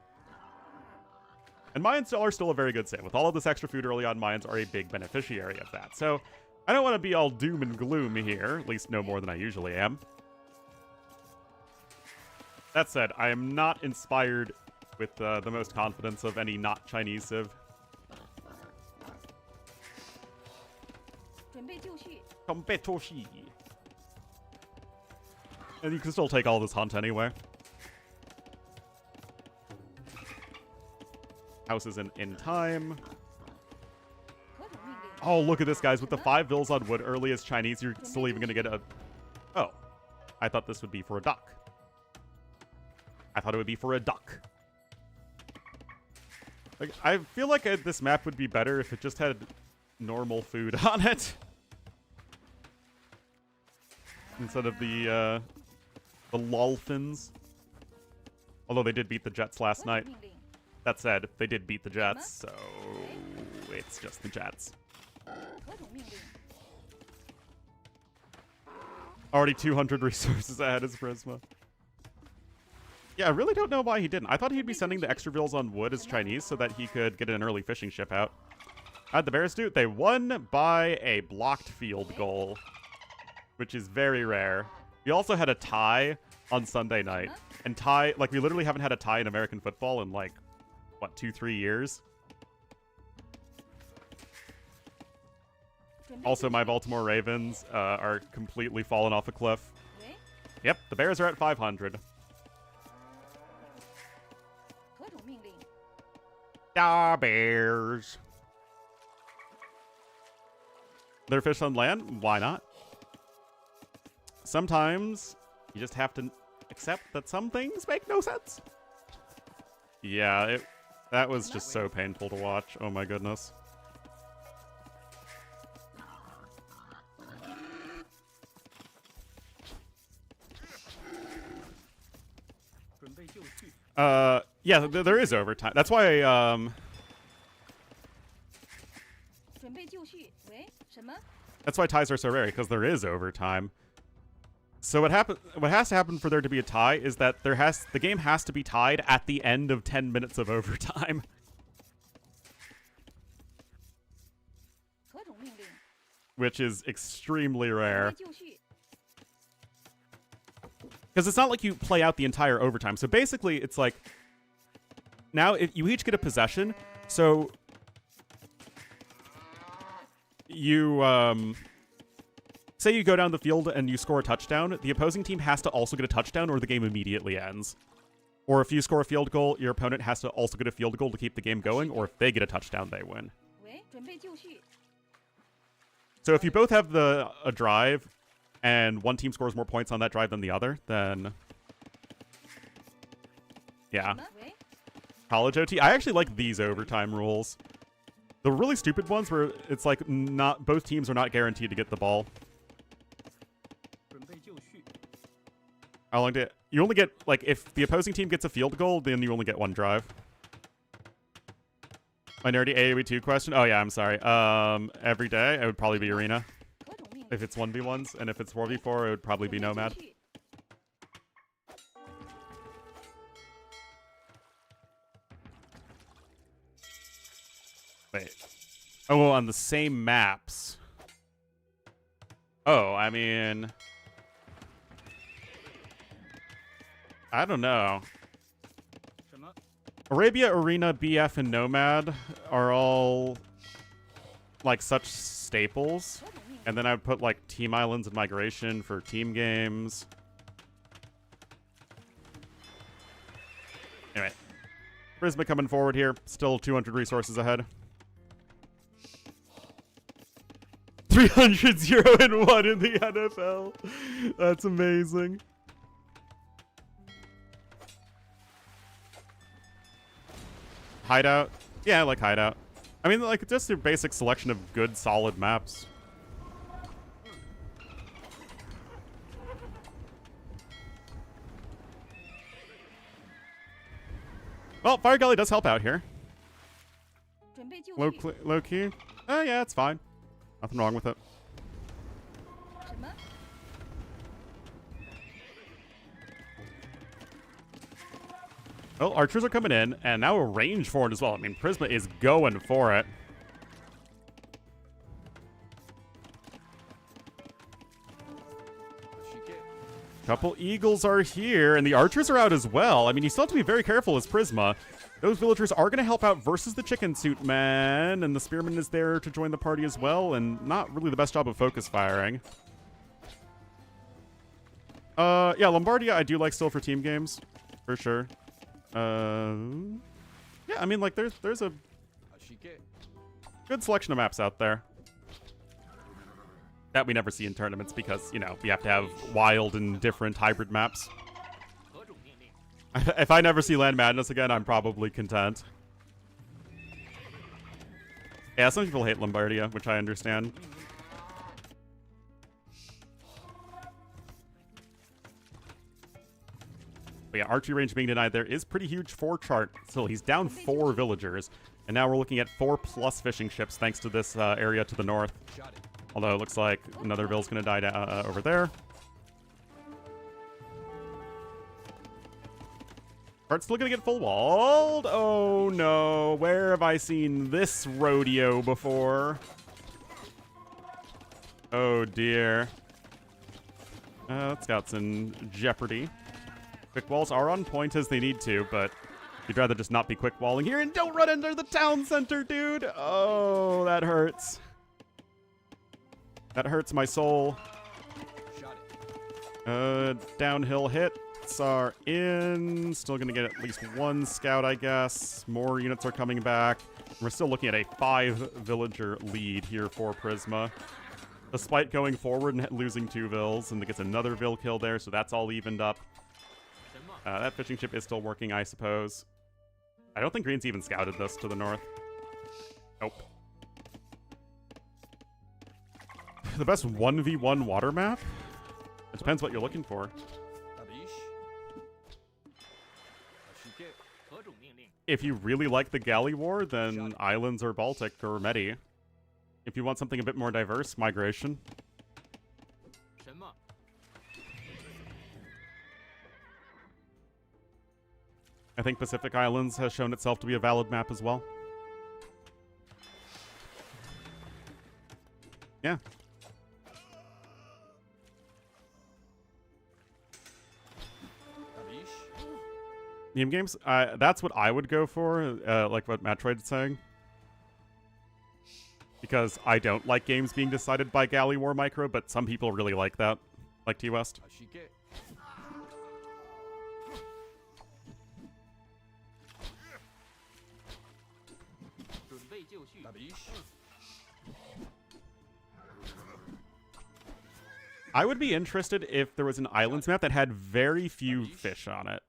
And Mayans are still a very good save. With all of this extra food early on, Mayans are a big beneficiary of that. So, I don't want to be all doom and gloom here, at least no more than I usually am. That said, I am not inspired with the most confidence of any not Chinese civ. Kompetoshi. And you can still take all this hunt anyway. House is in time. Oh, look at this, guys. With the 5 vills on wood early as Chinese, you're still even going to get a... Oh. I thought this would be for a duck. I thought it would be for a duck. Like, I feel like this map would be better if it just had normal food on it. instead of the Lolfins. Although they did beat the Jets last night. That said, they did beat the Jets, so it's just the Jets. Already 200 resources ahead as Prisma. Yeah, I really don't know why he didn't. I thought he'd be sending the extra vills on wood as Chinese so that he could get an early fishing ship out. How'd the Bears do? They won by a blocked field goal, which is very rare. We also had a tie on Sunday night. And tie, like, we literally haven't had a tie in American football in, like, what, 2-3 years? Also, my Baltimore Ravens are completely fallen off a cliff. Yep, the Bears are at 500. Da Bears. They're fish on land? Why not? Sometimes you just have to accept that some things make no sense. Yeah, that was just so painful to watch. Oh my goodness. Yeah, there is overtime. That's why, that's why ties are so rare, because there is overtime. So what has to happen for there to be a tie is that the game has to be tied at the end of 10 minutes of overtime. Which is extremely rare. Because it's not like you play out the entire overtime. So basically, it's like, now you each get a possession. So you, say you go down the field and you score a touchdown, the opposing team has to also get a touchdown or the game immediately ends. Or if you score a field goal, your opponent has to also get a field goal to keep the game going, or if they get a touchdown, they win. So if you both have a drive, and one team scores more points on that drive than the other, then yeah. College OT. I actually like these overtime rules. The really stupid ones where it's like not both teams are not guaranteed to get the ball. How long did you only get, like, if the opposing team gets a field goal, then you only get one drive. My nerdy AoE2 question. Oh yeah, I'm sorry. Every day it would probably be arena. If it's 1v1s, and if it's 4v4, it would probably be Nomad. Wait. Oh, on the same maps. Oh, I mean, I don't know. Arabia, Arena, BF, and Nomad are all, like, such staples. And then I would put, like, Team Islands and Migration for team games. Anyway. Prisma coming forward here. Still 200 resources ahead. 300, 0, and 1 in the NFL. That's amazing. Hideout. Yeah, I like Hideout. I mean, like, just a basic selection of good, solid maps. Well, Fire Gully does help out here. Low key? Oh, yeah, it's fine. Nothing wrong with it. Well, archers are coming in, and now a range for it as well. I mean, Prisma is going for it. Couple eagles are here, and the archers are out as well. I mean, you still have to be very careful as Prisma. Those villagers are going to help out versus the chicken suit man, and the spearman is there to join the party as well, and not really the best job of focus firing. Yeah, Lombardia I do like still for team games, for sure. Yeah, I mean, like, there's a good selection of maps out there that we never see in tournaments because, you know, we have to have wild and different hybrid maps. If I never see Land Madness again, I'm probably content. Yeah, some people hate Lombardia, which I understand. But yeah, archery range being denied there is pretty huge for Chart. Still, he's down 4 villagers. And now we're looking at 4+ fishing ships thanks to this area to the north. Although it looks like another vill's going to die over there. Chart's still going to get full walled. Oh no, where have I seen this rodeo before? Oh dear. Scouts in jeopardy. Quick walls are on point as they need to, but you'd rather just not be quick walling here and don't run into the town center, dude. Oh, that hurts. That hurts my soul. Downhill hits are in. Still gonna get at least 1 scout, I guess. More units are coming back. We're still looking at a 5-villager lead here for Prisma. Despite going forward and losing 2 vills, and it gets another vill kill there, so that's all evened up. That fishing ship is still working, I suppose. I don't think Green's even scouted this to the north. Nope. The best 1v1 water map? It depends what you're looking for. If you really like the Galley War, then Islands or Baltic or Medi. If you want something a bit more diverse, Migration. I think Pacific Islands has shown itself to be a valid map as well. Yeah. Meme games? That's what I would go for, like what Matroid's saying. Because I don't like games being decided by Galley War Micro, but some people really like that. Like T-West. I would be interested if there was an islands map that had very few fish on it.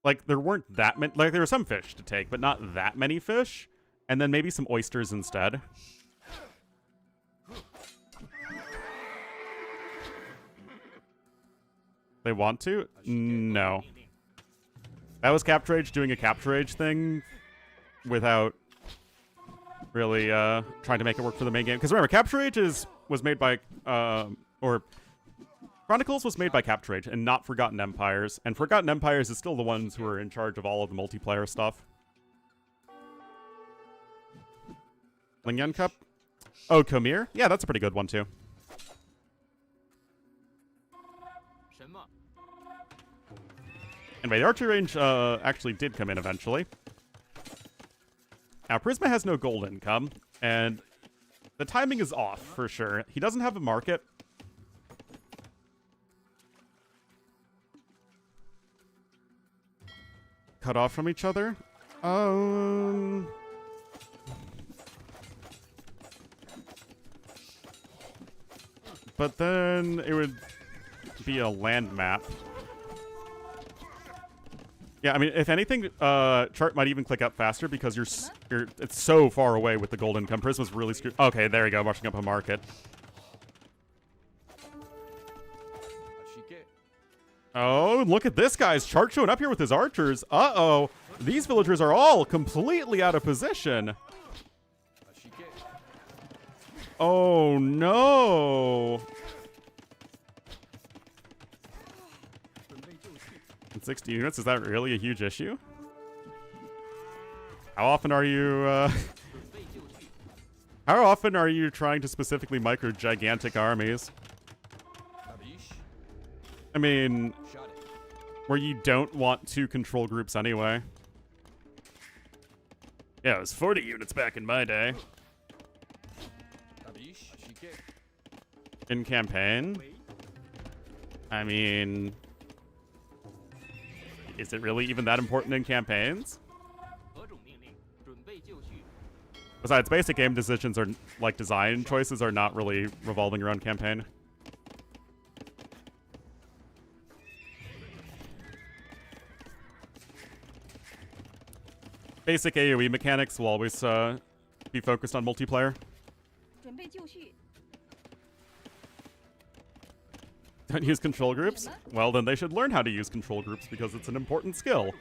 Like, there weren't that many... Like, there were some fish to take, but not that many fish. And then maybe some oysters instead. They want to? No. That was Capture Age doing a Capture Age thing without really trying to make it work for the main game. Because remember, Capture Age was made by... or Chronicles was made by Capture Age and not Forgotten Empires. And Forgotten Empires is still the ones who are in charge of all of the multiplayer stuff. Lingyan Cup? Oh, Khmer? Yeah, that's a pretty good one, too. Anyway, the archery range actually did come in eventually. Now, Prisma has no gold income, and the timing is off, for sure. He doesn't have a market. Cut off from each other? But then it would be a land map. Yeah, I mean, if anything, Chart might even click up faster because it's so far away with the gold income. Prisma's really screwed. Okay, there you go, marching up a market. Oh, look at this guy's Chart showing up here with his archers. Uh-oh. These villagers are all completely out of position. Oh, no. 60 units, is that really a huge issue? How often are you, How often are you trying to specifically micro gigantic armies? I mean, where you don't want 2 control groups anyway. Yeah, it was 40 units back in my day. In campaign? I mean... Is it really even that important in campaigns? Besides, basic game decisions are, like design choices, are not really revolving around campaign. Basic AoE mechanics will always be focused on multiplayer. Don't use control groups? Well, then they should learn how to use control groups because it's an important skill.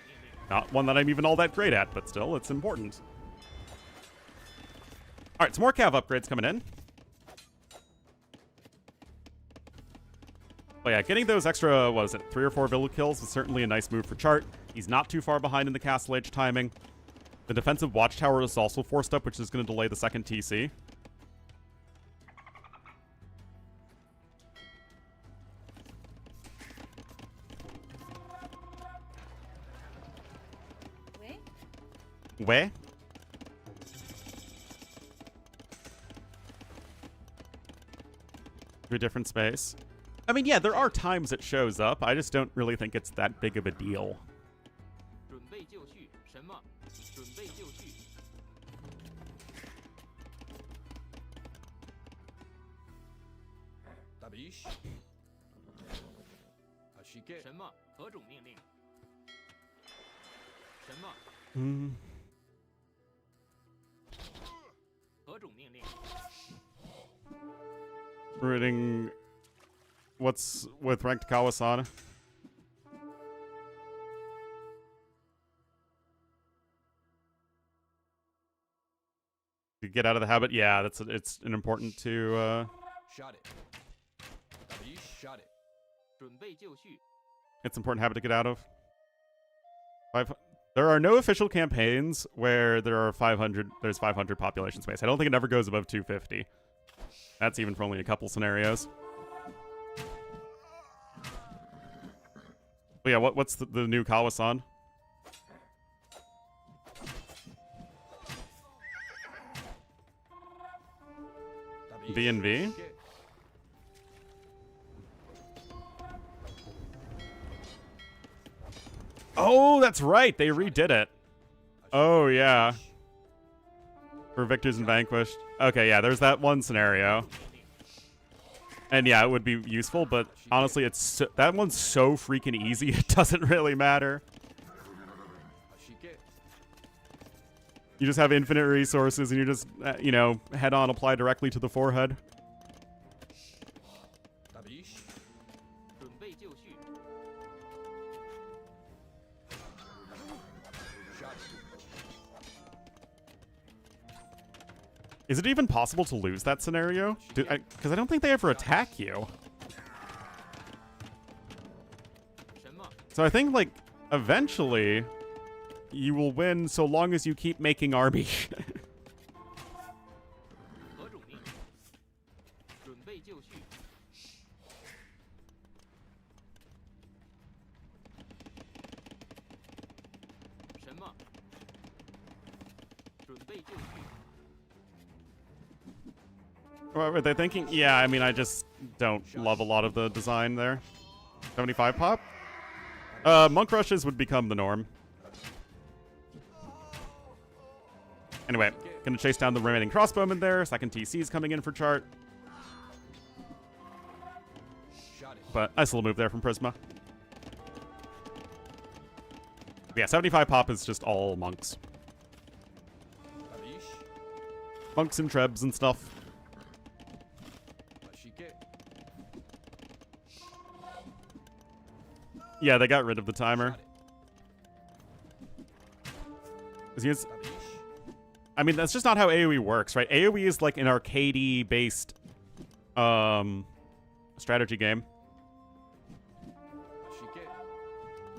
Not one that I'm even all that great at, but still, it's important. Alright, some more cav upgrades coming in. But yeah, getting those extra, what is it, 3 or 4 villa kills is certainly a nice move for Chart. He's not too far behind in the castle age timing. The defensive watchtower is also forced up, which is going to delay the second TC. Where? To a different space. I mean, yeah, there are times it shows up. I just don't really think it's that big of a deal. 准备就绪，什么？准备就绪。Tabish. Ashike. 什么？何种命令？什么？ Hmm. 何种命令？ Reading what's with ranked Kawasan. To get out of the habit, yeah, it's an important to Shot it. Tabish. Shot it. 准备就绪。 it's an important habit to get out of. There are no official campaigns where there's 500 population space. I don't think it ever goes above 250. That's even for only a couple scenarios. But yeah, what's the new Kawasan? V&V? Oh, that's right. They redid it. Oh, yeah. For Victors and Vanquished. Okay, yeah, there's that one scenario. And yeah, it would be useful, but honestly, that one's so freaking easy, it doesn't really matter. You just have infinite resources, and you just, head on, apply directly to the forehead. 准备就绪。 Is it even possible to lose that scenario? Because I don't think they ever attack you. 什么？ So I think, like, eventually, you will win so long as you keep making army. 何种命令？准备就绪。什么？准备就绪。 What were they thinking? Yeah, I mean, I just don't love a lot of the design there. 75 pop? Monk rushes would become the norm. Anyway, gonna chase down the remaining crossbowmen there. Second TC's coming in for Chart. But nice little move there from Prisma. But yeah, 75 pop is just all monks. Monks and trebs and stuff. Yeah, they got rid of the timer. I mean, that's just not how AoE works, right? AoE is like an arcade-based strategy game.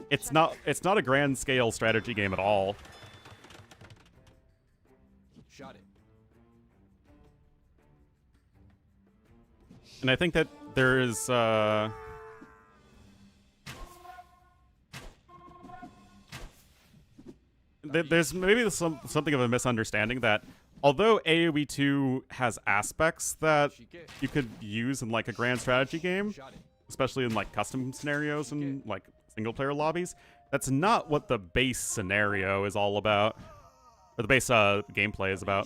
It's not a grand scale strategy game at all. And I think that there is there's maybe something of a misunderstanding that although AoE 2 has aspects that you could use in like a grand strategy game, especially in like custom scenarios and like single player lobbies, that's not what the base scenario is all about, or the base gameplay is about.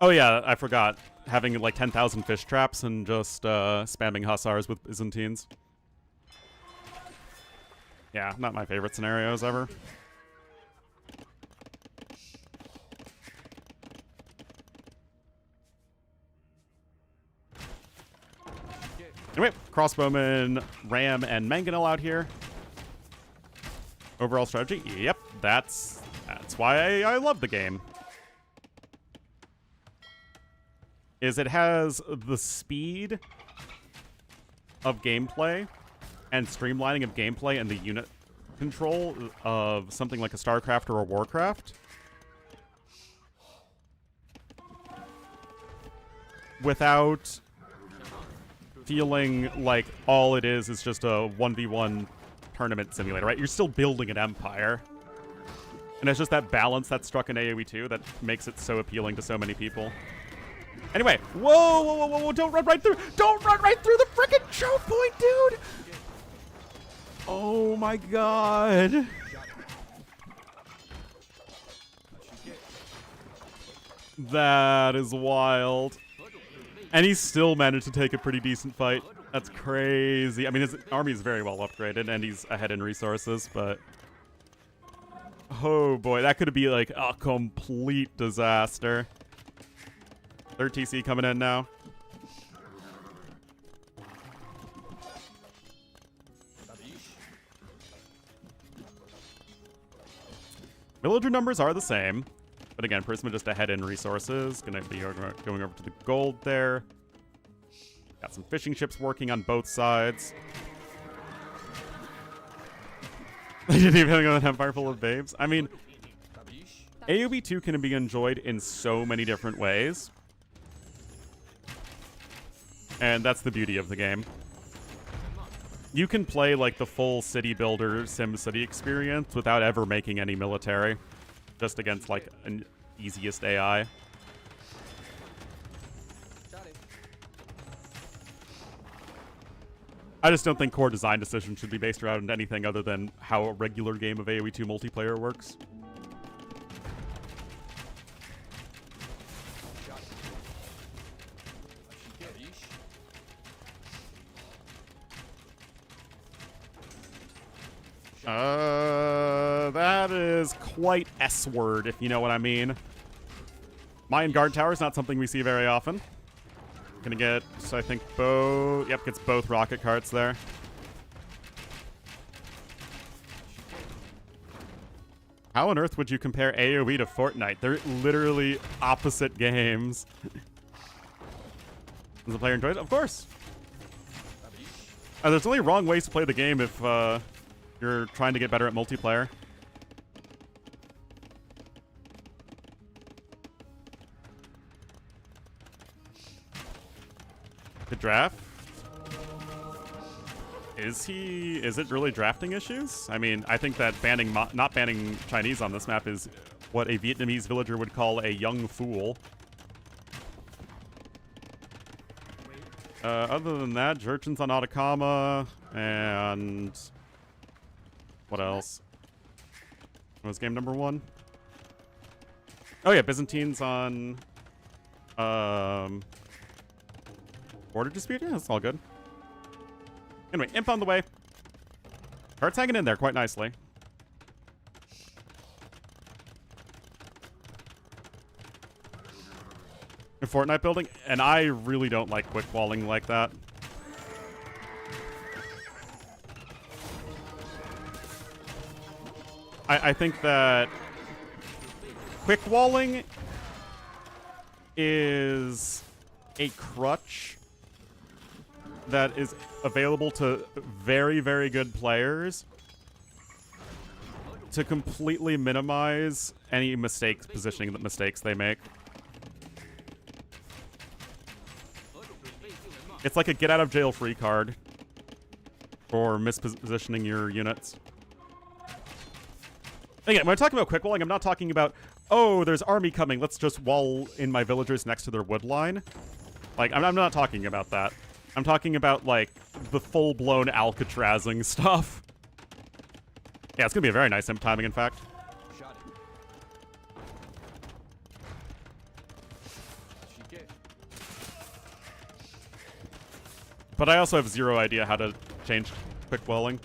Oh yeah, I forgot. Having like 10,000 fish traps and just spamming hussars with Byzantines. Yeah, not my favorite scenarios ever. crossbowman, ram, and mangonel out here. Overall strategy? Yep, that's why I love the game. Is it has the speed of gameplay and streamlining of gameplay and the unit control of something like a StarCraft or a Warcraft. Without feeling like all it is just a 1v1 tournament simulator, right? You're still building an empire. And it's just that balance that struck in AoE 2 that makes it so appealing to so many people. Anyway, whoa, don't run right through. Don't run right through the frickin' choke point, dude. Oh my god. That is wild. And he still managed to take a pretty decent fight. That's crazy. I mean, his army is very well upgraded, and he's ahead in resources, but... oh boy, that could be like a complete disaster. Third TC coming in now. Villager numbers are the same. But again, Prisma just ahead in resources. Gonna be going over to the gold there. Got some fishing ships working on both sides. They didn't even have an empire full of babes. I mean, AoE 2 can be enjoyed in so many different ways. And that's the beauty of the game. You can play like the full city builder Sim City experience without ever making any military. Just against like an easiest AI. I just don't think core design decisions should be based around anything other than how a regular game of AoE 2 multiplayer works. That is quite S-word, if you know what I mean. Mayan Guard Tower is not something we see very often. Gonna get, I think, both... yep, gets both rocket carts there. How on earth would you compare AoE to Fortnite? They're literally opposite games. Does the player enjoy it? Of course. There's only wrong ways to play the game if you're trying to get better at multiplayer. The draft? Is it really drafting issues? I mean, I think that not banning Chinese on this map is what a Vietnamese villager would call a young fool. Other than that, Jurchen's on Atacama, and... what else? What was game number 1? Oh yeah, Byzantine's on... border dispute? Yeah, that's all good. Anyway, imp on the way. Cart's hanging in there quite nicely. In Fortnite building, and I really don't like quick walling like that. I think that quick walling is a crutch that is available to very, very good players to completely minimize any positioning mistakes they make. It's like a get out of jail free card for mispositioning your units. Again, when I'm talking about quick walling, I'm not talking about, oh, there's army coming, let's just wall in my villagers next to their wood line. Like, I'm not talking about that. I'm talking about, like, the full-blown Alcatrazing stuff. Yeah, it's gonna be a very nice imp timing, in fact. But I also have zero idea how to change quick walling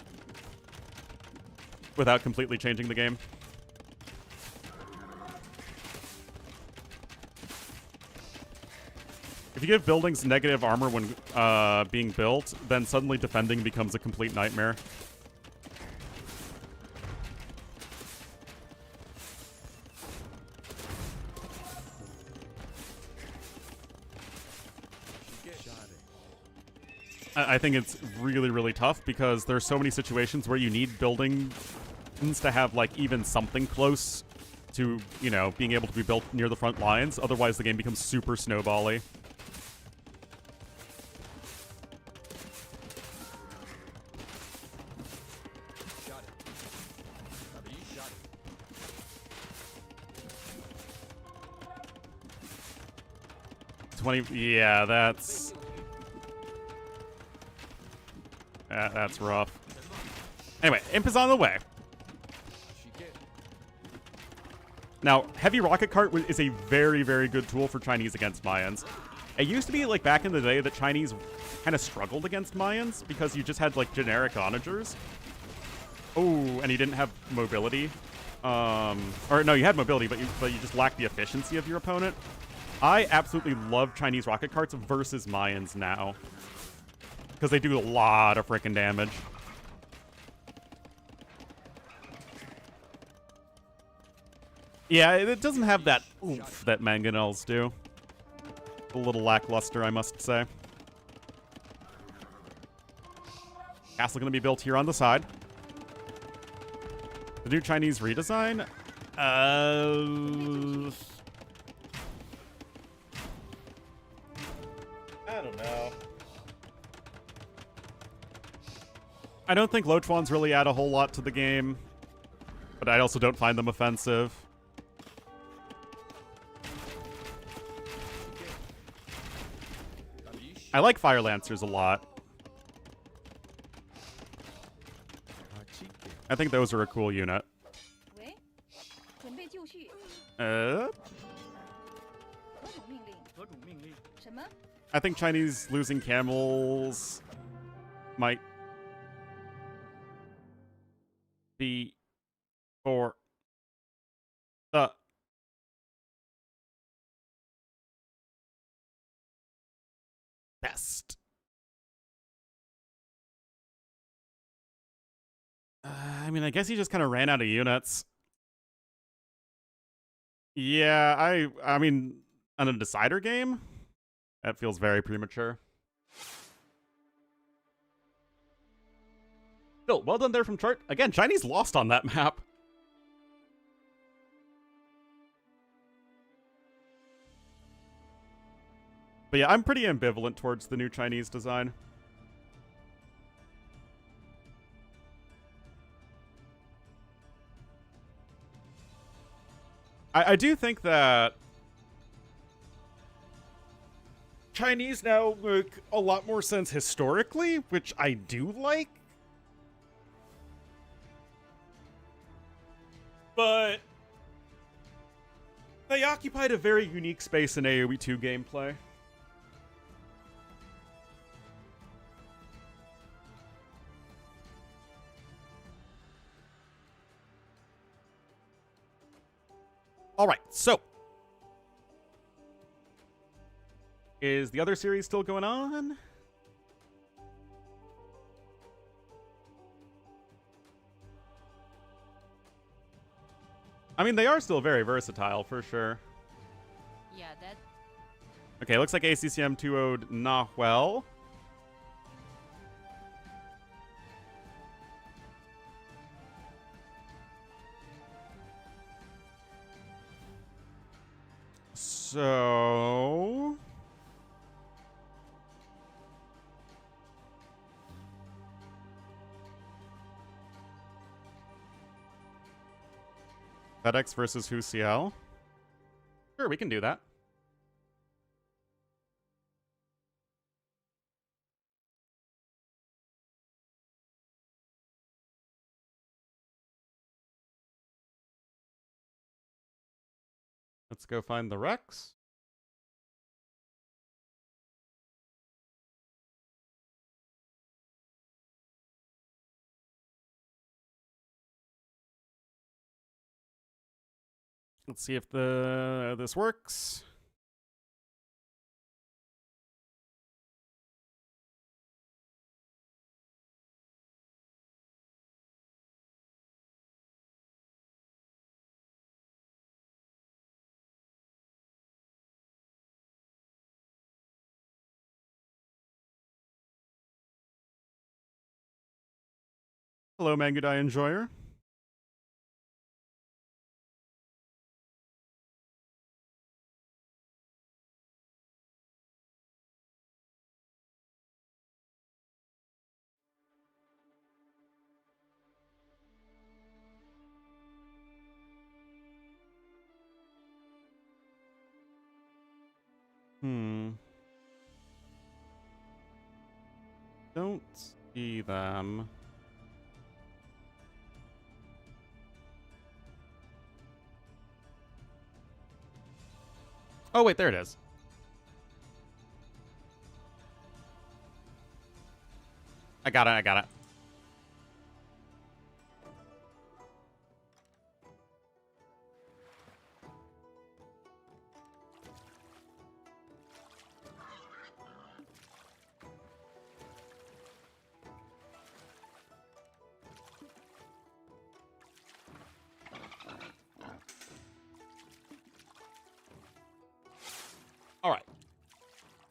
without completely changing the game. If you give buildings negative armor when being built, then suddenly defending becomes a complete nightmare. I think it's really, really tough because there's so many situations where you need buildings to have, like, even something close to, you know, being able to be built near the front lines. Otherwise, the game becomes super snowbally. Shot it. W shot it. 20. Yeah, that's rough. Anyway, Imp is on the way. Now, Heavy Rocket Cart is a very, very good tool for Chinese against Mayans. It used to be, like, back in the day that Chinese kind of struggled against Mayans because you just had, like, generic onagers. Oh, and you didn't have mobility. Or, no, you had mobility, but you just lacked the efficiency of your opponent. I absolutely love Chinese rocket carts versus Mayans now, because they do a lot of freaking damage. Yeah, it doesn't have that oomph that mangonels do. A little lackluster, I must say. Castle going to be built here on the side. The new Chinese redesign? I don't know. I don't think Lochuans really add a whole lot to the game, but I also don't find them offensive. I like Fire Lancers a lot. I think those are a cool unit. I think Chinese losing camels might be for the best. I mean, I guess he just kind of ran out of units. Yeah, I mean, on a decider game, that feels very premature. Still, well done there from Chart. Again, Chinese lost on that map. But yeah, I'm pretty ambivalent towards the new Chinese design. I do think that Chinese now make a lot more sense historically, which I do like. But they occupied a very unique space in AoE 2 gameplay. All right, so is the other series still going on? I mean, they are still very versatile, for sure. Yeah, that. Okay, looks like ACCM 2-0'd Whocl. So Fedex versus Whocl. Sure, we can do that. Let's go find the Rex. Let's see if this works. Hello, Mangudai Enjoyer. Don't see them. Oh, wait, there it is. I got it. All right.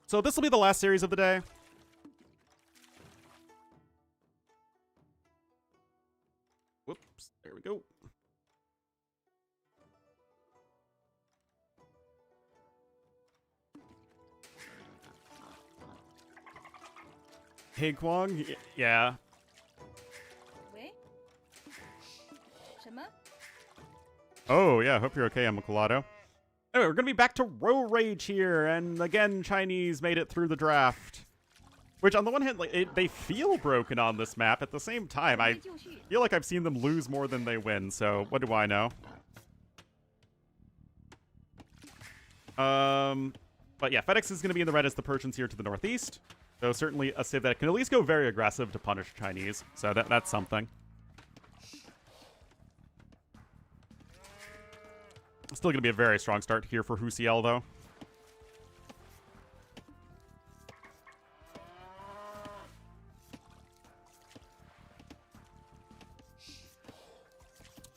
So this will be the last series of the day. Whoops. There we go. Hey, Kwong. Yeah. 喂？什么？ Oh, yeah. Hope you're okay, Immaculado. Anyway, we're going to be back to Row Rage here. And again, Chinese made it through the draft. Which, on the one hand, like they feel broken on this map. At the same time, I feel like I've seen them lose more than they win. So, what do I know? But yeah, Fedex is going to be in the red as the Persians here to the northeast. So certainly a civ that can at least go very aggressive to punish Chinese. So that's something. Still going to be a very strong start here for Whocl, though.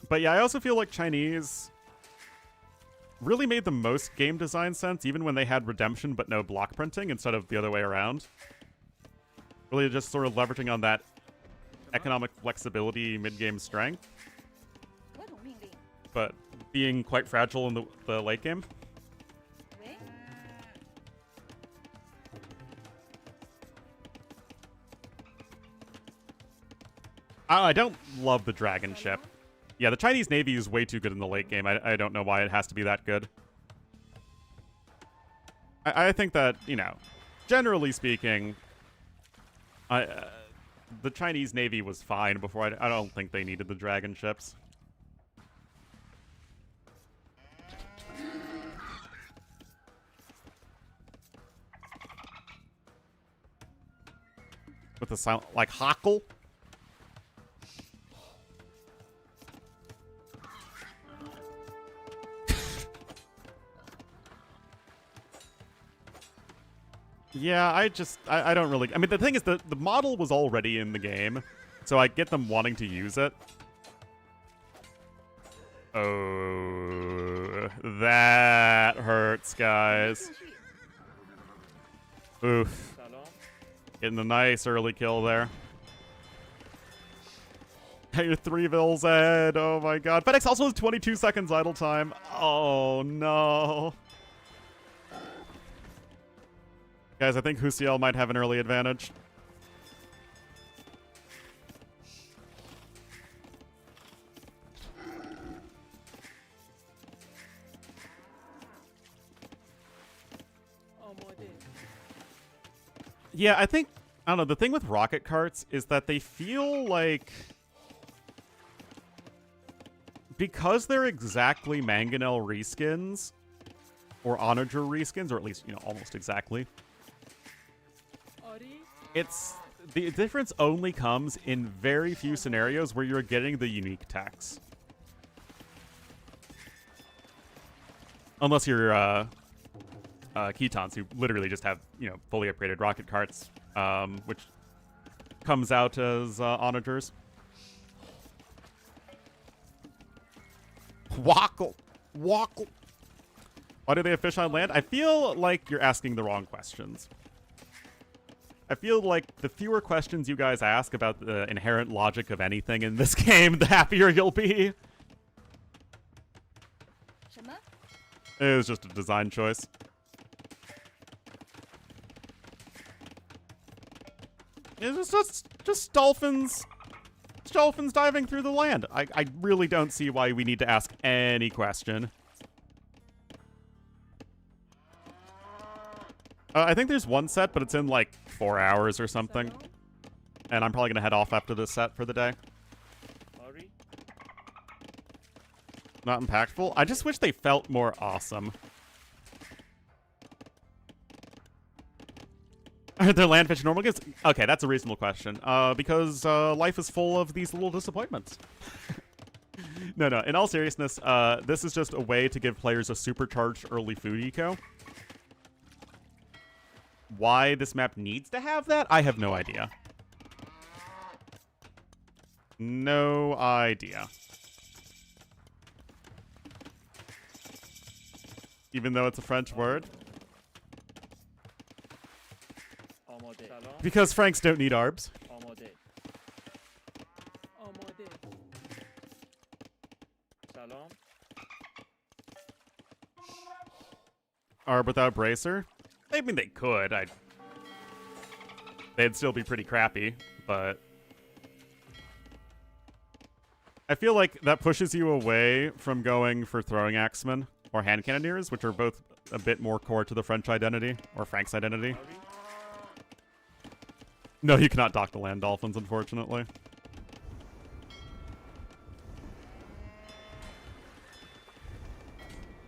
But yeah, I also feel like Chinese really made the most game design sense, even when they had redemption but no block printing instead of the other way around. Really just sort of leveraging on that economic flexibility, mid-game strength, 何种命令？ but being quite fragile in the late game. 喂？ I don't love the dragon ship. Yeah, the Chinese Navy is way too good in the late game. I don't know why it has to be that good. I think that, you know, generally speaking, the Chinese Navy was fine before. I don't think they needed the dragon ships. With the sound like Whocl. Yeah, I don't really... I mean, the thing is, the model was already in the game, so I get them wanting to use it. Oh, that hurts, guys. Oof. Getting a nice early kill there. Hey, you're 3 vills ahead. Oh my god. Fedex also has 22 seconds idle time. Oh no. Guys, I think Whocl might have an early advantage. Yeah, I think, I don't know, the thing with rocket carts is that they feel like, because they're exactly Mangonel reskins, or Onager reskins, or at least, you know, almost exactly, it's, the difference only comes in very few scenarios where you're getting the unique techs. Unless you're, Ketons, who literally just have, you know, fully upgraded rocket carts, which comes out as onagers. Whocl. Whocl. Why do they have fish on land? I feel like you're asking the wrong questions. I feel like the fewer questions you guys ask about the inherent logic of anything in this game, the happier you'll be. It was just a design choice. It's just dolphins. It's dolphins diving through the land. I really don't see why we need to ask any question. I think there's one set, but it's in like 4 hours or something. And I'm probably going to head off after this set for the day. Not impactful? I just wish they felt more awesome. Are there landfish normal gifts? Okay, that's a reasonable question. Because life is full of these little disappointments. No, in all seriousness, this is just a way to give players a supercharged early food eco. Why this map needs to have that, I have no idea. No idea. Even though it's a French word. Because Franks don't need arbs. Arb without bracer? I mean, they could. They'd still be pretty crappy, but I feel like that pushes you away from going for throwing axemen or hand cannoneers, which are both a bit more core to the French identity or Frank's identity. No, you cannot dock the land dolphins, unfortunately.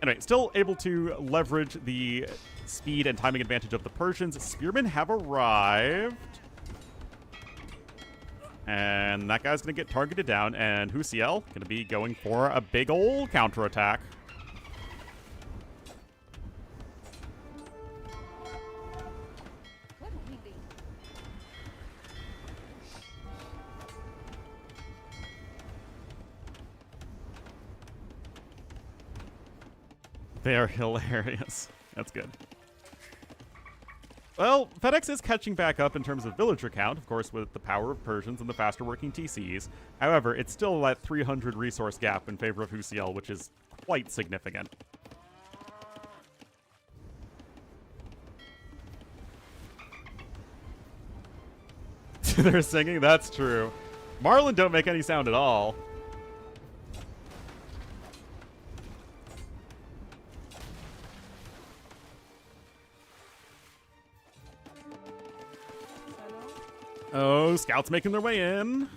Anyway, still able to leverage the speed and timing advantage of the Persians. Spearmen have arrived. And that guy's going to get targeted down. And Whocl going to be going for a big ol' counterattack. They are hilarious. That's good. Well, Fedex is catching back up in terms of villager count, of course, with the power of Persians and the faster working TCs. However, it's still that 300 resource gap in favor of Whocl, which is quite significant. They're singing? That's true. Marlin don't make any sound at all. Oh, scouts making their way in.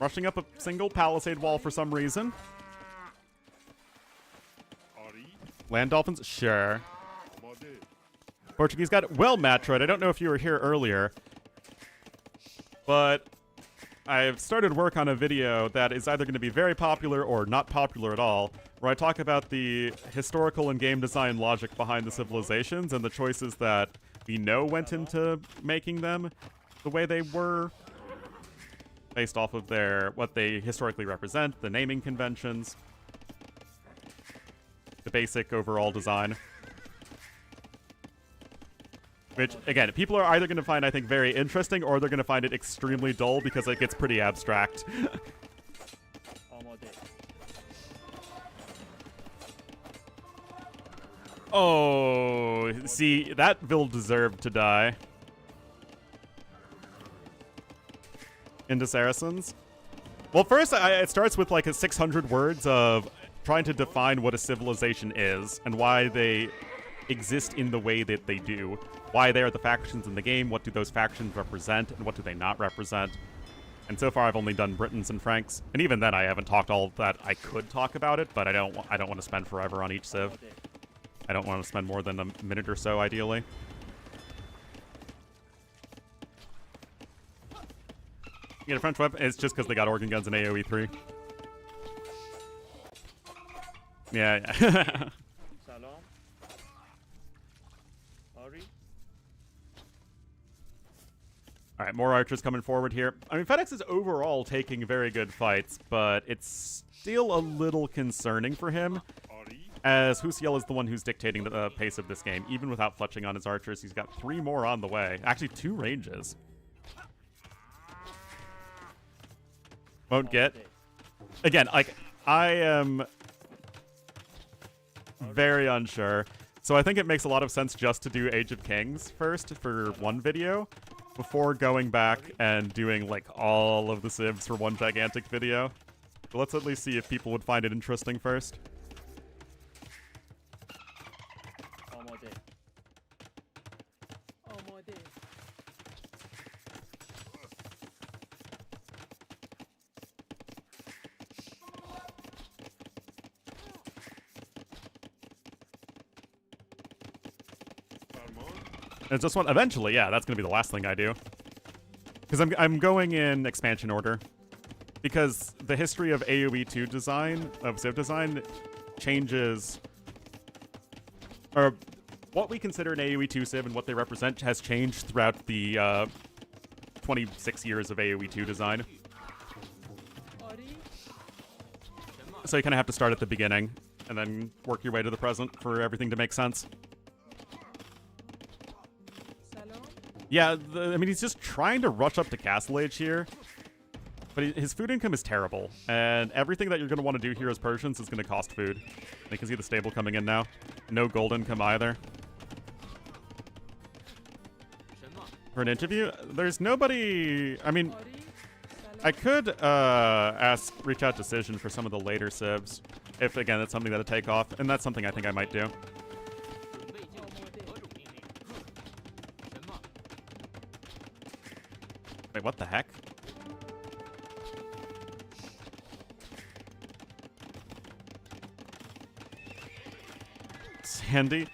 Rushing up a single palisade wall for some reason. Land dolphins? Sure. Portuguese got well, Matroid. I don't know if you were here earlier, but I've started work on a video that is either going to be very popular or not popular at all, where I talk about the historical and game design logic behind the civilizations and the choices that we know went into making them the way they were, based off of what they historically represent, the naming conventions, the basic overall design. Which, again, people are either going to find, I think, very interesting, or they're going to find it extremely dull because it gets pretty abstract. Oh, see, that build deserved to die. Into Saracens? Well, first, it starts with like 600 words of trying to define what a civilization is and why they exist in the way that they do. Why they are the factions in the game, what do those factions represent, and what do they not represent. And so far, I've only done Britons and Franks, and even then, I haven't talked all that I could talk about it, but I don't want to spend forever on each civ. I don't want to spend more than a minute or so, ideally. Get a French weapon? It's just because they got organ guns in AoE 3. Yeah. Alright, more archers coming forward here. I mean, Fedex is overall taking very good fights, but it's still a little concerning for him. as Whocl is the one who's dictating the pace of this game. Even without fletching on his archers, he's got 3 more on the way. Actually, 2 ranges. Won't get. Again, like, I am very unsure. So I think it makes a lot of sense just to do Age of Kings first for one video before going back and doing, like, all of the civs for one gigantic video. But let's at least see if people would find it interesting first. It's just one. Eventually, yeah, that's gonna be the last thing I do. Because I'm going in expansion order. Because the history of AoE 2 design, of Civ design, changes, or what we consider an AoE 2 Civ and what they represent has changed throughout the 26 years of AoE 2 design. So you kind of have to start at the beginning and then work your way to the present for everything to make sense. Yeah, I mean, he's just trying to rush up to Castle Age here. But his food income is terrible. And everything that you're going to want to do here as Persians is going to cost food. You can see the stable coming in now. No gold income either. For an interview, there's nobody... I mean, I could reach out to Cision for some of the later civs. If, again, that's something that'll take off. And that's something I think I might do. Wait, what the heck? Sandy?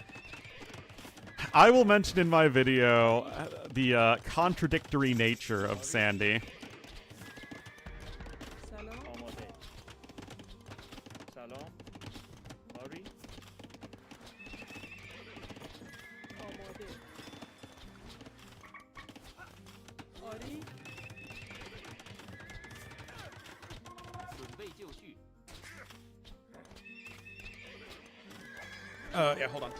I will mention in my video the contradictory nature of Sandy. Yeah, hold on.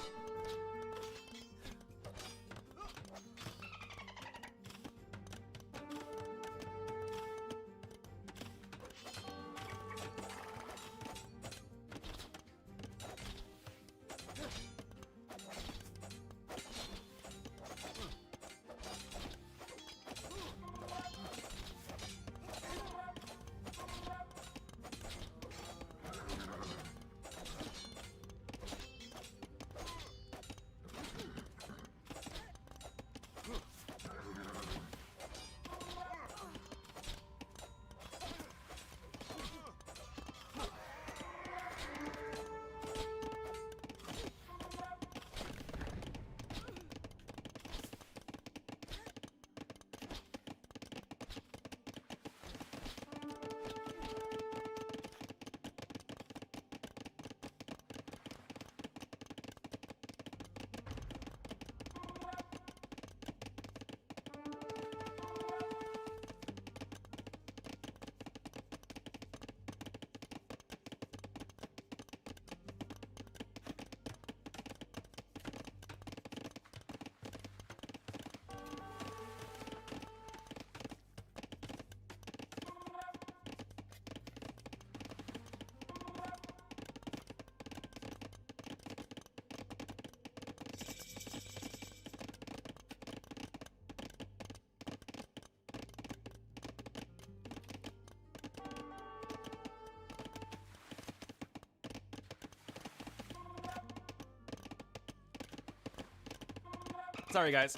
Sorry, guys.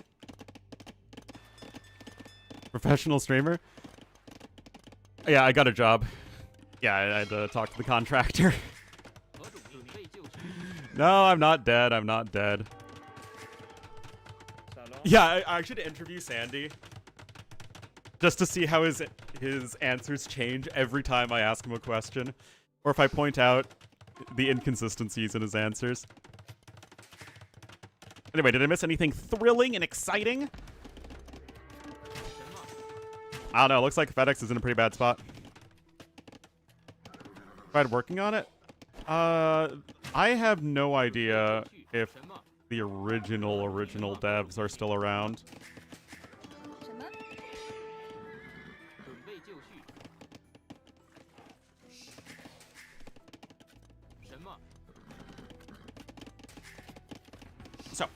Professional streamer? Yeah, I got a job. Yeah, I had to talk to the contractor. No, I'm not dead. I'm not dead. Yeah, I should interview Sandy. Just to see how his answers change every time I ask him a question. Or if I point out the inconsistencies in his answers. Anyway, did I miss anything thrilling and exciting? I don't know. Looks like Fedex is in a pretty bad spot. Tried working on it. I have no idea if the original devs are still around. 什么？准备就绪。什么？ So,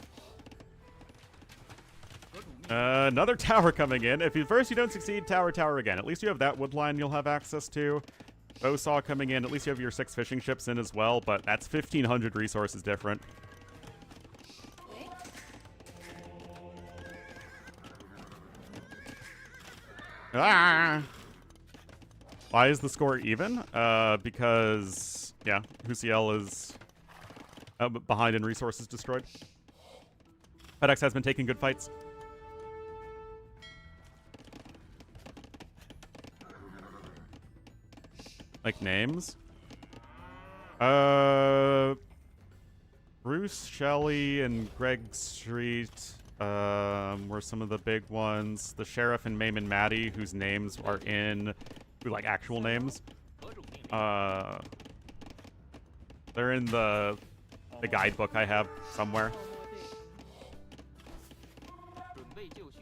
another tower coming in. If first you don't succeed, tower again. At least you have that wood line you'll have access to. Bowsaw coming in. At least you have your 6 fishing ships in as well, but that's 1,500 resources different. Ah! Why is the score even? Because, yeah, Whocl is behind in resources destroyed. Fedex has been taking good fights. Like names? Bruce, Shelley, and Greg Street were some of the big ones. The Sheriff and Mayman Maddie, whose names are in, like, actual names. They're in the guidebook I have somewhere. 准备就绪。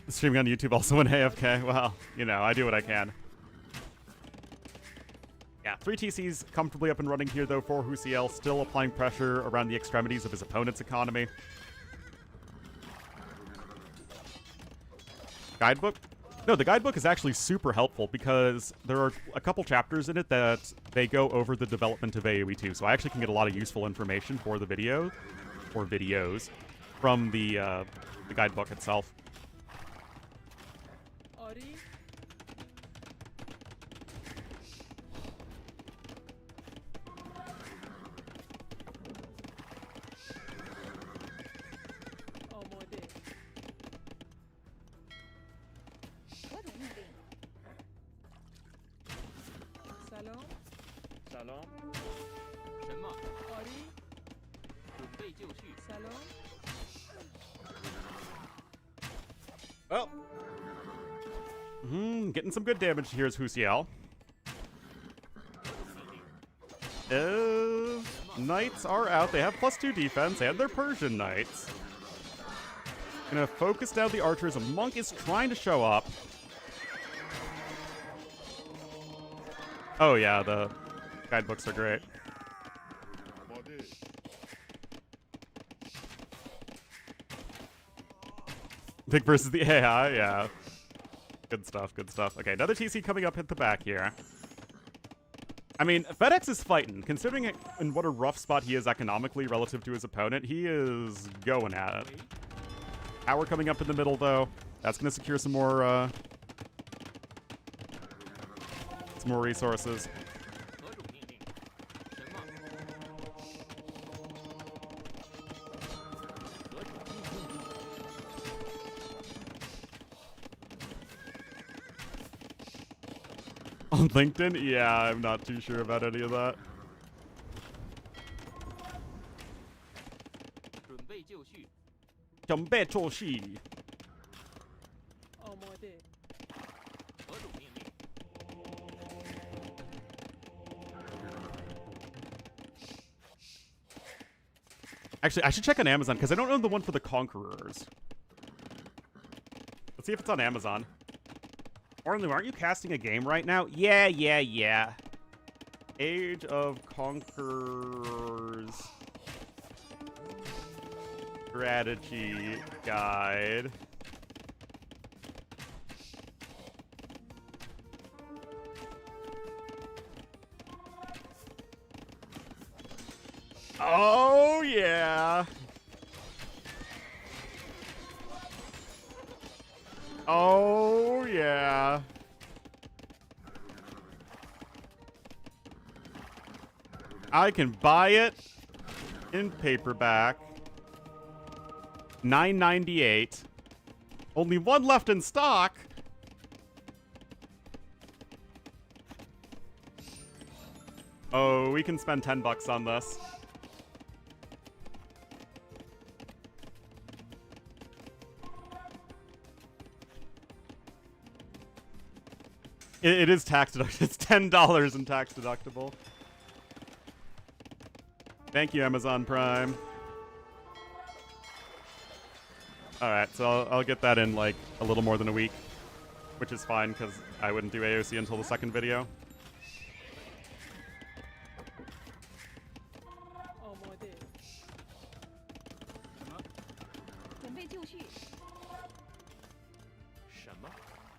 Streaming on YouTube also in AFK. Well, you know, I do what I can. Yeah, 3 TCs comfortably up and running here, though, for Whocl, still applying pressure around the extremities of his opponent's economy. Guidebook? No, the guidebook is actually super helpful because there are a couple chapters in it that they go over the development of AoE 2, so I actually can get a lot of useful information for the video, or videos, from the guidebook itself. آری آماده سلام 什么？ آری 准备就绪。 سلام Well, getting some good damage here is Whocl. Knights are out. They have +2 defense, and they're Persian Knights. Gonna focus down the archers. A monk is trying to show up. Oh yeah, the guidebooks are great. Vic versus the AI, yeah. Good stuff, good stuff. Okay, another TC coming up at the back here. I mean, Fedex is fighting. Considering it, in what a rough spot he is economically relative to his opponent, he is going at it. Tower coming up in the middle, though. That's going to secure some more resources. 何种命令？什么？ On LinkedIn? Yeah, I'm not too sure about any of that. 准备就绪。准备就绪。 آماده 何种命令？ Actually, I should check on Amazon, because I don't know the one for the Conquerors. Let's see if it's on Amazon. Ornlu, aren't you casting a game right now? Yeah. Age of Conquerors strategy guide. Oh, yeah. Oh, yeah. I can buy it in paperback. $9.98. Only one left in stock. Oh, we can spend $10 on this. It is tax deductible. It's $10 in tax deductible. Thank you, Amazon Prime. Alright, so I'll get that in like a little more than a week, which is fine because I wouldn't do AOC until the second video. آماده. 准备就绪。 什么？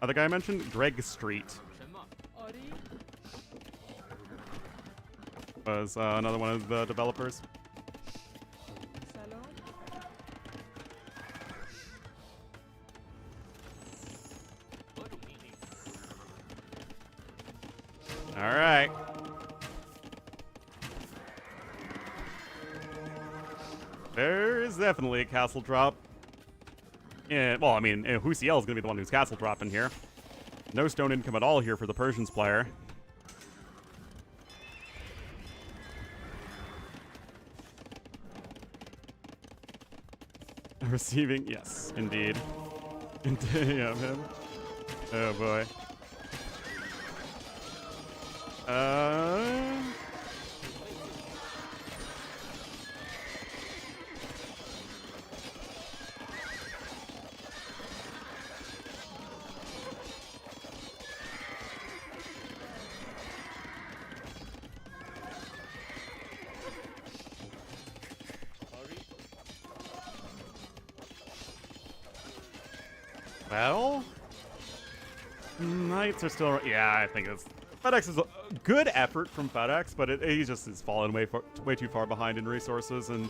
Other guy I mentioned, Greg Street, 什么？ آری. was another one of the developers. سلام. 何种命令？ Alright. There is definitely a castle drop. Yeah, well, I mean, Whocl is going to be the one who's castle dropping here. No stone income at all here for the Persians player. Receiving, yes, indeed. Yeah, man. Oh boy. Well, Knights are still. Yeah, I think it's Fedex is a good effort from Fedex, but he just has fallen way too far behind in resources, and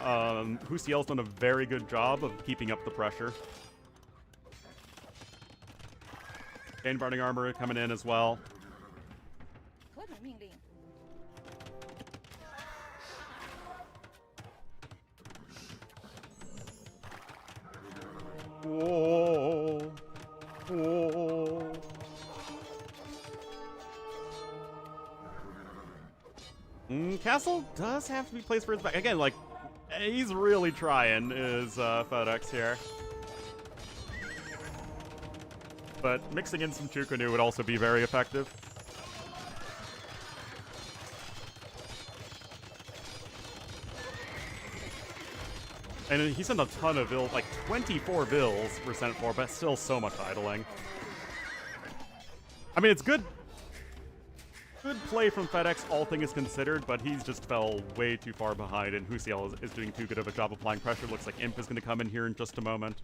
Whocl's done a very good job of keeping up the pressure. Chain burning armor coming in as well. 何种命令？ Whoa. Whoa. Castle does have to be placed for his back. Again, like, he's really trying, is Fedex here. But mixing in some Chukunu would also be very effective. And he sent a ton of bills, like 24 bills were sent for, but still so much idling. I mean, it's good play from Fedex, all things considered, but he's just fell way too far behind, and Whocl is doing too good of a job applying pressure. Looks like Imp is going to come in here in just a moment.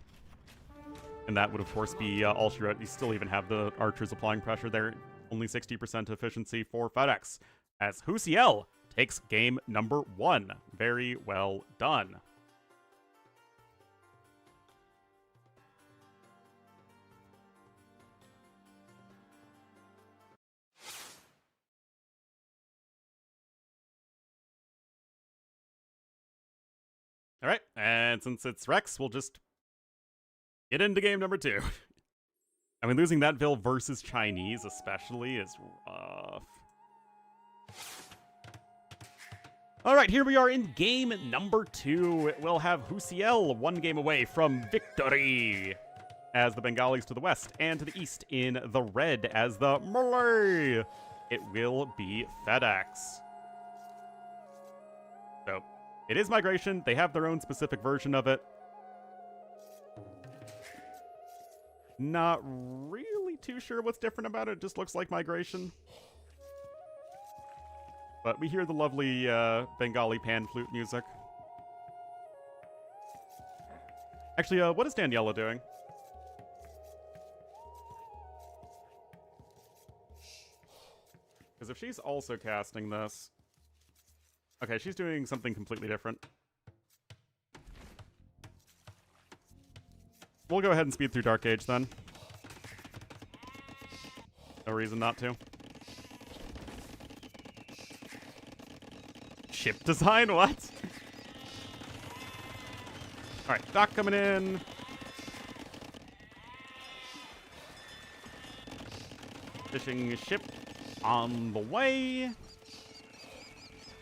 And that would, of course, be all she wrote. You still even have the archers applying pressure there. Only 60% efficiency for Fedex, as Whocl takes game number 1. Very well done. All right, and since it's Rex, we'll just get into game number 2. I mean, losing that Vil versus Chinese especially is rough. All right, here we are in game number 2. We'll have Whocl 1 game away from victory, as the Bengalis to the west, and to the east in the red as the Malay. It will be Fedex. So, it is migration. They have their own specific version of it. Not really too sure what's different about it. It just looks like migration. But we hear the lovely Bengali pan flute music. Actually, what is Daniela doing? Because if she's also casting this... Okay, she's doing something completely different. We'll go ahead and speed through Dark Age then. No reason not to. Ship design? What? Alright, Doc coming in. Fishing ship on the way.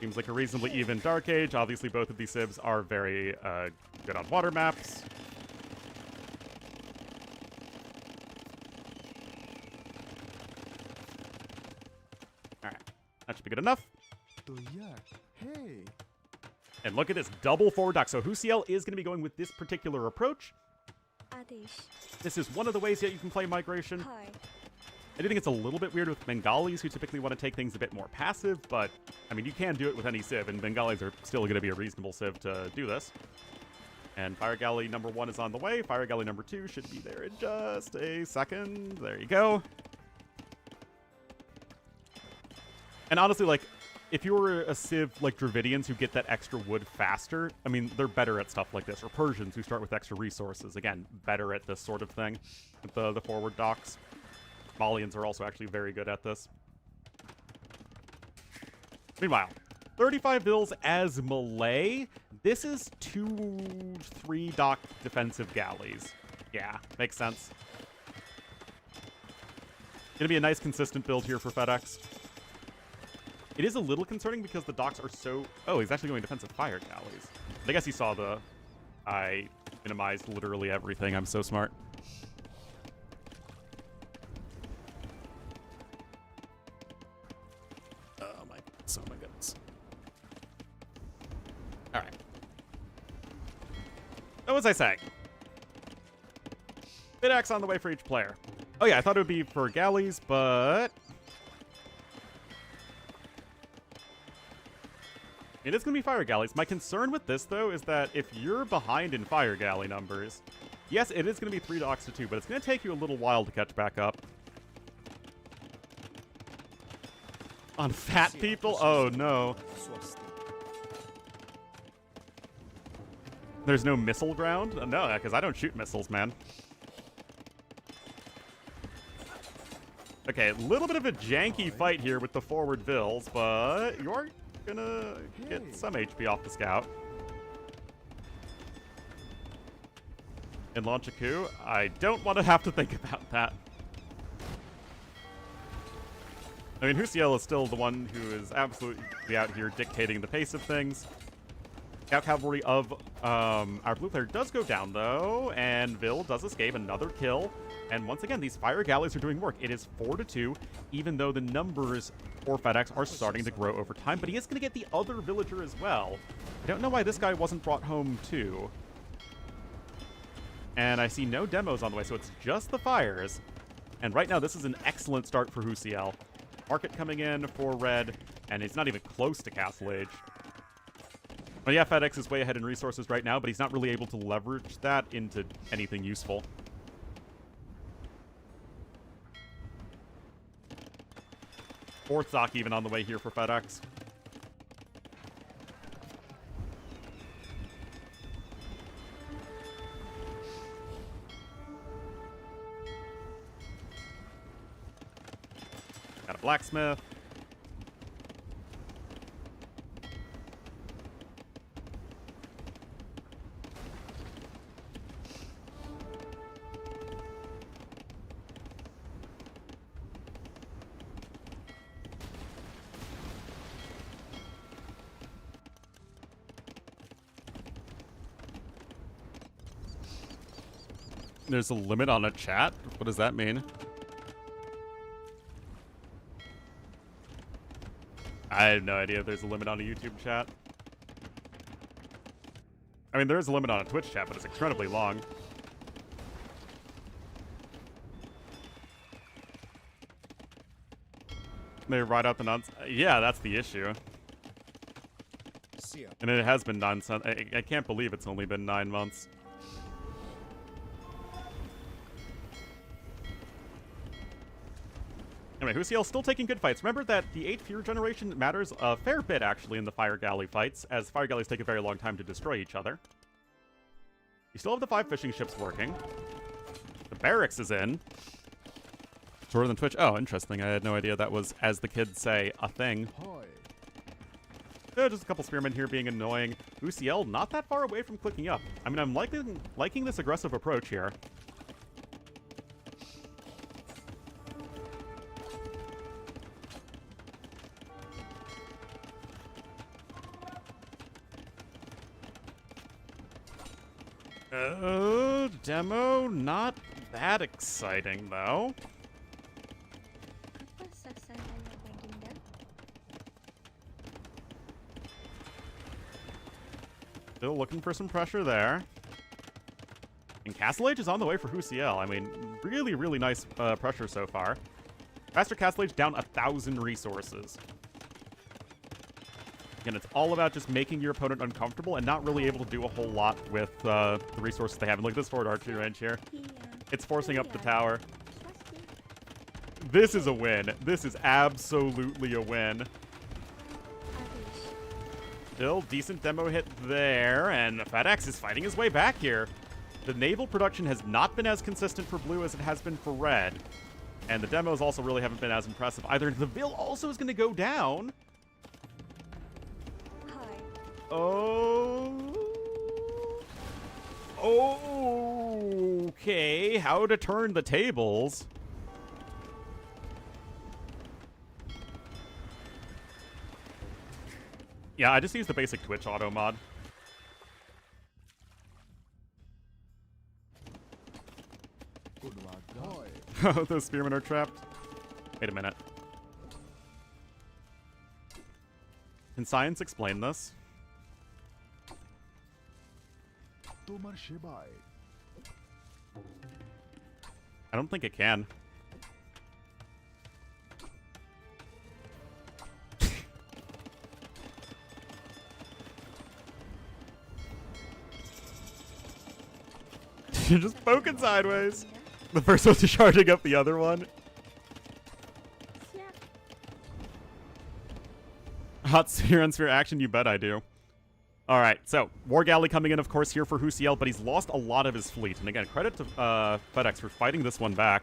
Seems like a reasonably even Dark Age. Obviously, both of these civs are very good on water maps. All right, that should be good enough. Hey. And look at this double forward dock. So Whocl is going to be going with this particular approach. This is one of the ways that you can play migration. I do think it's a little bit weird with Bengalis, who typically want to take things a bit more passive, but, I mean, you can do it with any civ, and Bengalis are still going to be a reasonable civ to do this. And Fire Galley number 1 is on the way. Fire Galley number 2 should be there in just a second. There you go. And honestly, like, if you were a civ like Dravidians who get that extra wood faster, I mean, they're better at stuff like this. Or Persians who start with extra resources. Again, better at this sort of thing with the forward docks. Malians are also actually very good at this. Meanwhile, 35 vills as Malay. This is 2-3 dock defensive galleys. Yeah, makes sense. Gonna be a nice consistent build here for Fedex. It is a little concerning because the docks are so... Oh, he's actually going defensive fire galleys. I guess he saw the... I minimized literally everything. I'm so smart. Oh my goodness. All right. What was I saying? Fedex on the way for each player. Oh yeah, I thought it would be for galleys, but... It is going to be fire galleys. My concern with this, though, is that if you're behind in fire galley numbers, yes, it is going to be 3 docks to 2, but it's going to take you a little while to catch back up. On fat people? Oh, no. There's no missile ground? No, because I don't shoot missiles, man. Okay, a little bit of a janky fight here with the forward vills, but you're gonna get some HP off the scout. And launch a coup. I don't want to have to think about that. I mean, Whocl is still the one who is absolutely out here dictating the pace of things. Scout cavalry of our blue player does go down, though, and Vil does escape another kill. And once again, these fire galleys are doing work. It is 4-2, even though the numbers for Fedex are starting to grow over time. But he is going to get the other villager as well. I don't know why this guy wasn't brought home, too. And I see no demos on the way, so it's just the fires. And right now, this is an excellent start for Whocl. Market coming in for red, and it's not even close to Castle Age. Well, yeah, Fedex is way ahead in resources right now, but he's not really able to leverage that into anything useful. Fourth dock even on the way here for Fedex. Got a blacksmith. There's a limit on a chat? What does that mean? I have no idea if there's a limit on a YouTube chat. I mean, there is a limit on a Twitch chat, but it's incredibly long. They ride out the nonsense. Yeah, that's the issue. And it has been nonsense. I can't believe it's only been 9 months. Anyway, Whocl's still taking good fights. Remember that the 8 Fear generation matters a fair bit, actually, in the Fire Galley fights, as Fire Galleys take a very long time to destroy each other. You still have the 5 fishing ships working. The barracks is in. Shorter than Twitch. Oh, interesting. I had no idea that was, as the kids say, a thing. Just a couple spearmen here being annoying. Whocl not that far away from clicking up. I mean, I'm liking this aggressive approach here. Demo, not that exciting, though. Apa sasarannya Baginda? Still looking for some pressure there. And Castle Age is on the way for Whocl. I mean, really, really nice pressure so far. Faster Castle Age down 1,000 resources. Again, it's all about just making your opponent uncomfortable and not really able to do a whole lot with the resources they have. And look at this forward archery range here. It's forcing up the tower. This is a win. This is absolutely a win. Still decent demo hit there, and Fedex is fighting his way back here. The naval production has not been as consistent for blue as it has been for red. And the demos also really haven't been as impressive either. The Vil also is going to go down. Oh. Okay. How to turn the tables. Yeah, I just used the basic Twitch auto mod. Those spearmen are trapped. Wait a minute. Can science explain this? I don't think it can. You're just poking sideways. The first one's charging up the other one. Hot sphere on sphere action, you bet I do. Alright, so War Galley coming in, of course, here for Whocl, but he's lost a lot of his fleet. And again, credit to Fedex for fighting this one back.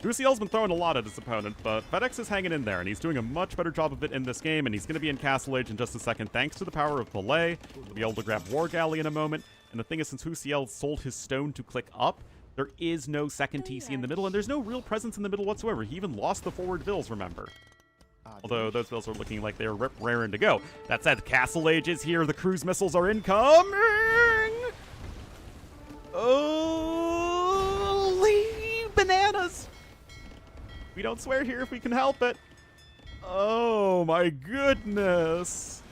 Whocl's been throwing a lot at his opponent, but Fedex is hanging in there, and he's doing a much better job of it in this game, and he's going to be in Castle Age in just a second, thanks to the power of Belay. He'll be able to grab War Galley in a moment. And the thing is, since Whocl sold his stone to click up, there is no second TC in the middle, and there's no real presence in the middle whatsoever. He even lost the forward Vils, remember. Although those Vils are looking like they're raring to go. That said, Castle Age is here. The cruise missiles are incoming! Holy bananas! We don't swear here if we can help it. Oh my goodness.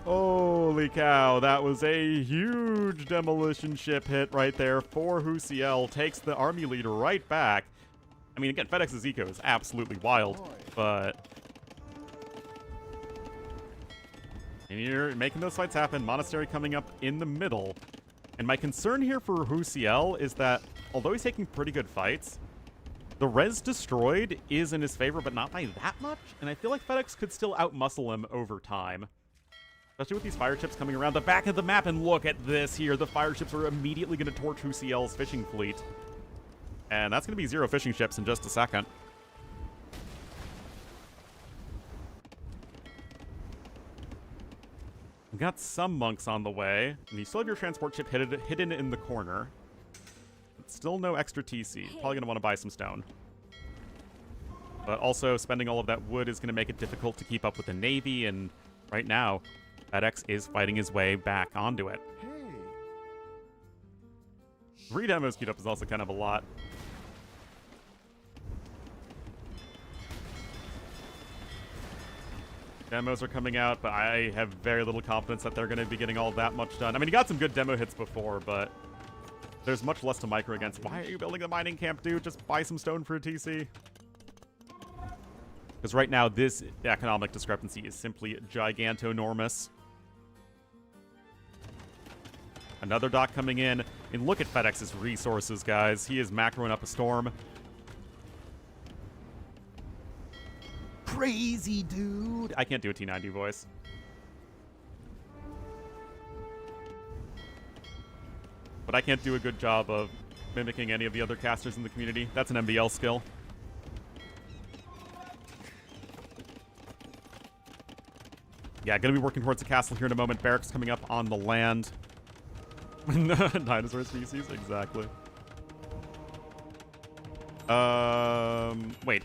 Holy cow, that was a huge demolition ship hit right there for Whocl. Takes the army leader right back. I mean, again, Fedex's eco is absolutely wild, but... and you're making those fights happen. Monastery coming up in the middle. And my concern here for Whocl is that, although he's taking pretty good fights, the res destroyed is in his favor, but not by that much. And I feel like Fedex could still outmuscle him over time. Especially with these fire ships coming around the back of the map, and look at this here. The fire ships are immediately going to torch Whocl's fishing fleet. And that's going to be 0 fishing ships in just a second. We've got some monks on the way, and you still have your transport ship hidden in the corner. But still no extra TC. Probably going to want to buy some stone. But also, spending all of that wood is going to make it difficult to keep up with the Navy, and right now, Fedex is fighting his way back onto it. 3 demos queued up is also kind of a lot. Demos are coming out, but I have very little confidence that they're going to be getting all that much done. I mean, he got some good demo hits before, but there's much less to micro against. Why are you building a mining camp, dude? Just buy some stone for a TC. Because right now, this economic discrepancy is simply gigantonormous. Another dock coming in. And look at Fedex's resources, guys. He is macroing up a storm. Crazy, dude. I can't do a T90 voice. But I can't do a good job of mimicking any of the other casters in the community. That's an MBL skill. Yeah, gonna be working towards the castle here in a moment. Barracks coming up on the land. Dinosaur species, exactly. Wait,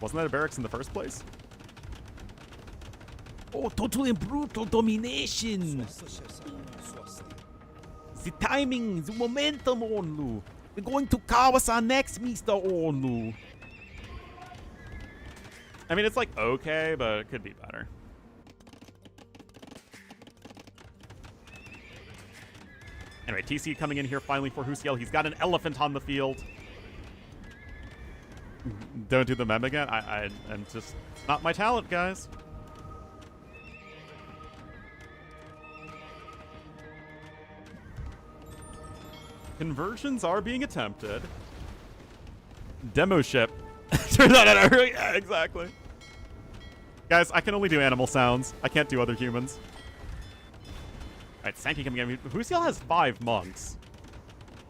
wasn't that a barracks in the first place? Oh, total and brutal domination. The timing, the momentum, Ornlu. We're going to cow us our next, Mr. Ornlu. I mean, it's like okay, but it could be better. Anyway, TC coming in here finally for Whocl. He's got an elephant on the field. Don't do the mem again. I'm just not my talent, guys. Conversions are being attempted. Demo ship. Turns out yeah, exactly. Guys, I can only do animal sounds. I can't do other humans. Alright, Sankey coming in. Whocl has 5 monks.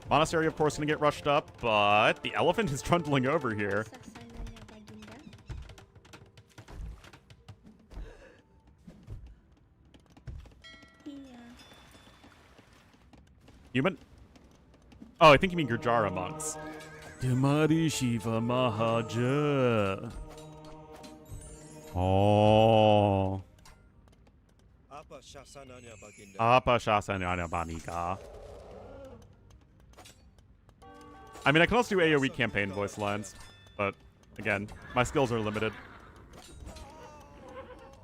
Monastery, of course, gonna get rushed up, but the elephant is trundling over here. Sasananya Baginda. Iya. Human? Oh, I think you mean Gurjara monks. Damari Shiva Mahaja. Oh. Apa Shasananya Banika. I mean, I can also do AoE campaign voice lines, but again, my skills are limited.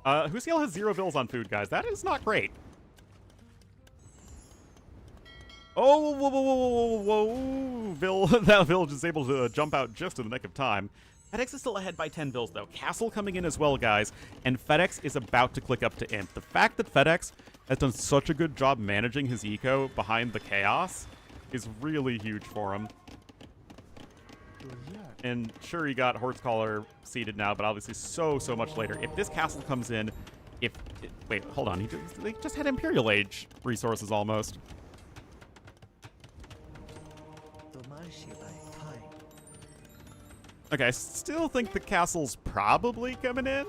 Whocl has 0 bills on food, guys. That is not great. Oh, whoa, whoa, whoa, whoa, whoa. That village is able to jump out just in the nick of time. Fedex is still ahead by 10 bills, though. Castle coming in as well, guys. And Fedex is about to click up to Imp. The fact that Fedex has done such a good job managing his eco behind the chaos is really huge for him. And sure, he got Horsecaller seeded now, but obviously so much later. If this castle comes in, wait, hold on. They just had Imperial Age resources almost. Okay, I still think the castle's probably coming in.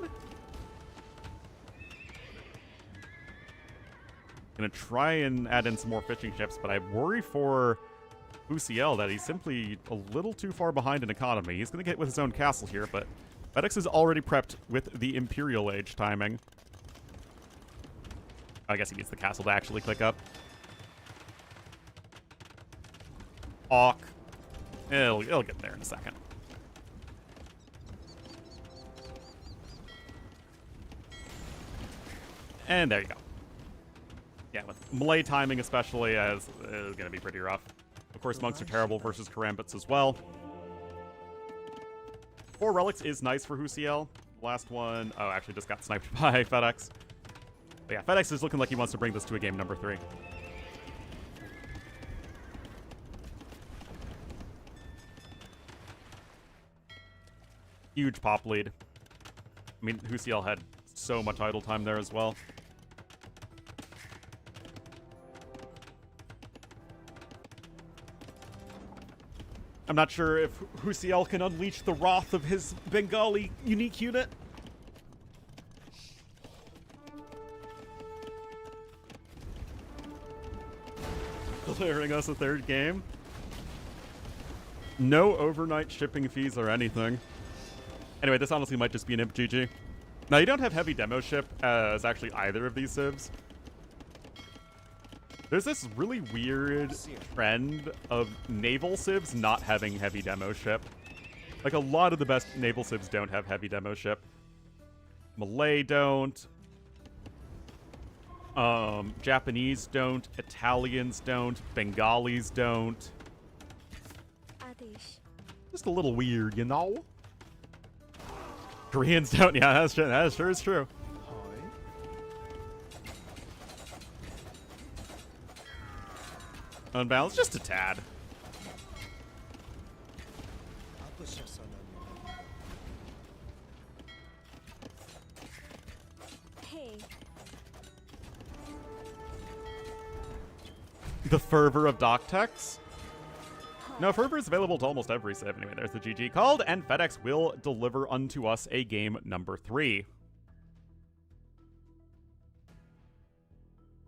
Gonna try and add in some more fishing ships, but I worry for Whocl that he's simply a little too far behind in economy. He's gonna get with his own castle here, but Fedex is already prepped with the Imperial Age timing. I guess he needs the castle to actually click up. Awk. It'll get there in a second. And there you go. Yeah, with Malay timing especially, is going to be pretty rough. Of course, monks are terrible versus Karambits as well. 4 relics is nice for Whocl. Last one, oh, actually just got sniped by Fedex. But yeah, Fedex is looking like he wants to bring this to a game number 3. Huge pop lead. I mean, Whocl had so much idle time there as well. I'm not sure if Whocl can unleash the wrath of his Bengali unique unit. Declaring us a 3rd game. No overnight shipping fees or anything. Anyway, this honestly might just be an Imp GG. Now, you don't have heavy demo ship as actually either of these civs. There's this really weird trend of naval civs not having heavy demo ship. Like, a lot of the best naval civs don't have heavy demo ship. Malay don't. Japanese don't. Italians don't. Bengalis don't. Adesh. Just a little weird, you know? Koreans don't. Yeah, that's true. That sure is true. Unbalanced, just a tad. Hey. The fervor of Doctex? No, fervor is available to almost every civ. Anyway, there's the GG called, and Fedex will deliver unto us a game number 3.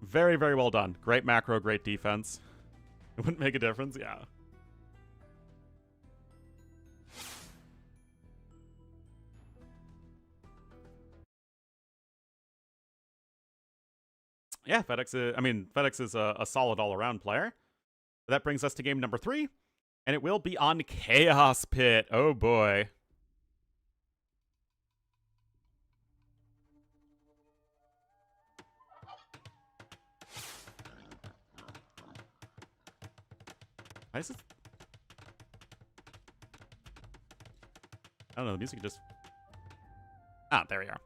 Very, very well done. Great macro, great defense. It wouldn't make a difference, yeah. Yeah, FedEx is a solid all-around player. That brings us to game number 3, and it will be on Chaos Pit. Oh boy. Why is this? I don't know, the music just... Ah, there we are.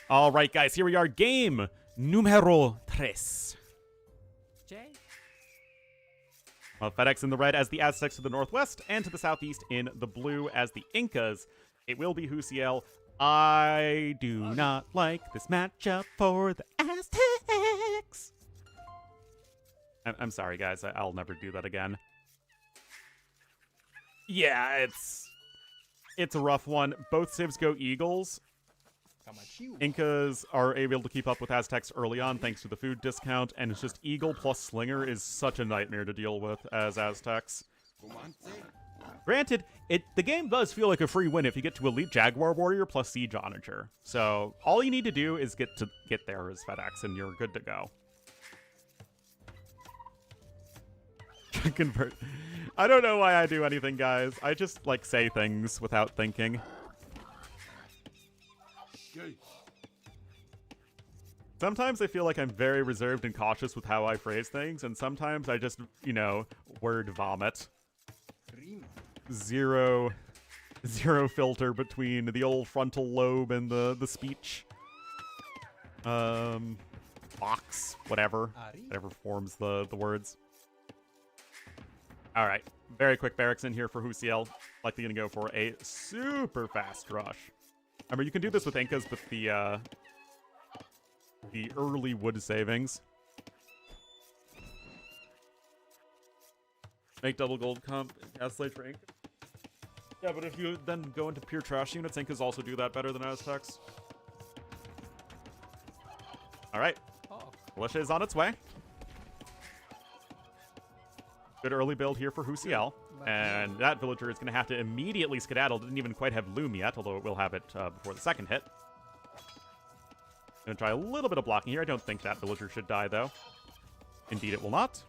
All right, guys, here we are. Game numero 3. Jay. Well, FedEx in the red as the Aztecs to the northwest, and to the southeast in the blue as the Incas. It will be Whocl. I do not like this matchup for the Aztecs. I'm sorry, guys. I'll never do that again. Yeah, it's a rough one. Both civs go Eagles. Incas are able to keep up with Aztecs early on thanks to the food discount, and it's just Eagle plus Slinger is such a nightmare to deal with as Aztecs. Granted, the game does feel like a free win if you get to Elite Jaguar Warrior plus Siege Onager. So all you need to do is get there as FedEx, and you're good to go. Convert. I don't know why I do anything, guys. I just, like, say things without thinking. Sometimes I feel like I'm very reserved and cautious with how I phrase things, and sometimes I just, word vomit. Zero filter between the old frontal lobe and the speech. Box, whatever forms the words. All right, very quick barracks in here for Whocl. Likely gonna go for a super fast rush. Remember, you can do this with Incas with the early wood savings. Make double gold comp Aztec for Incas. Yeah, but if you then go into pure trash units, Incas also do that better than Aztecs. All right, militia is on its way. Good early build here for Whocl, and that villager is going to have to immediately skedaddle. Didn't even quite have Loom yet, although it will have it before the second hit. Going to try a little bit of blocking here. I don't think that villager should die, though. Indeed, it will not.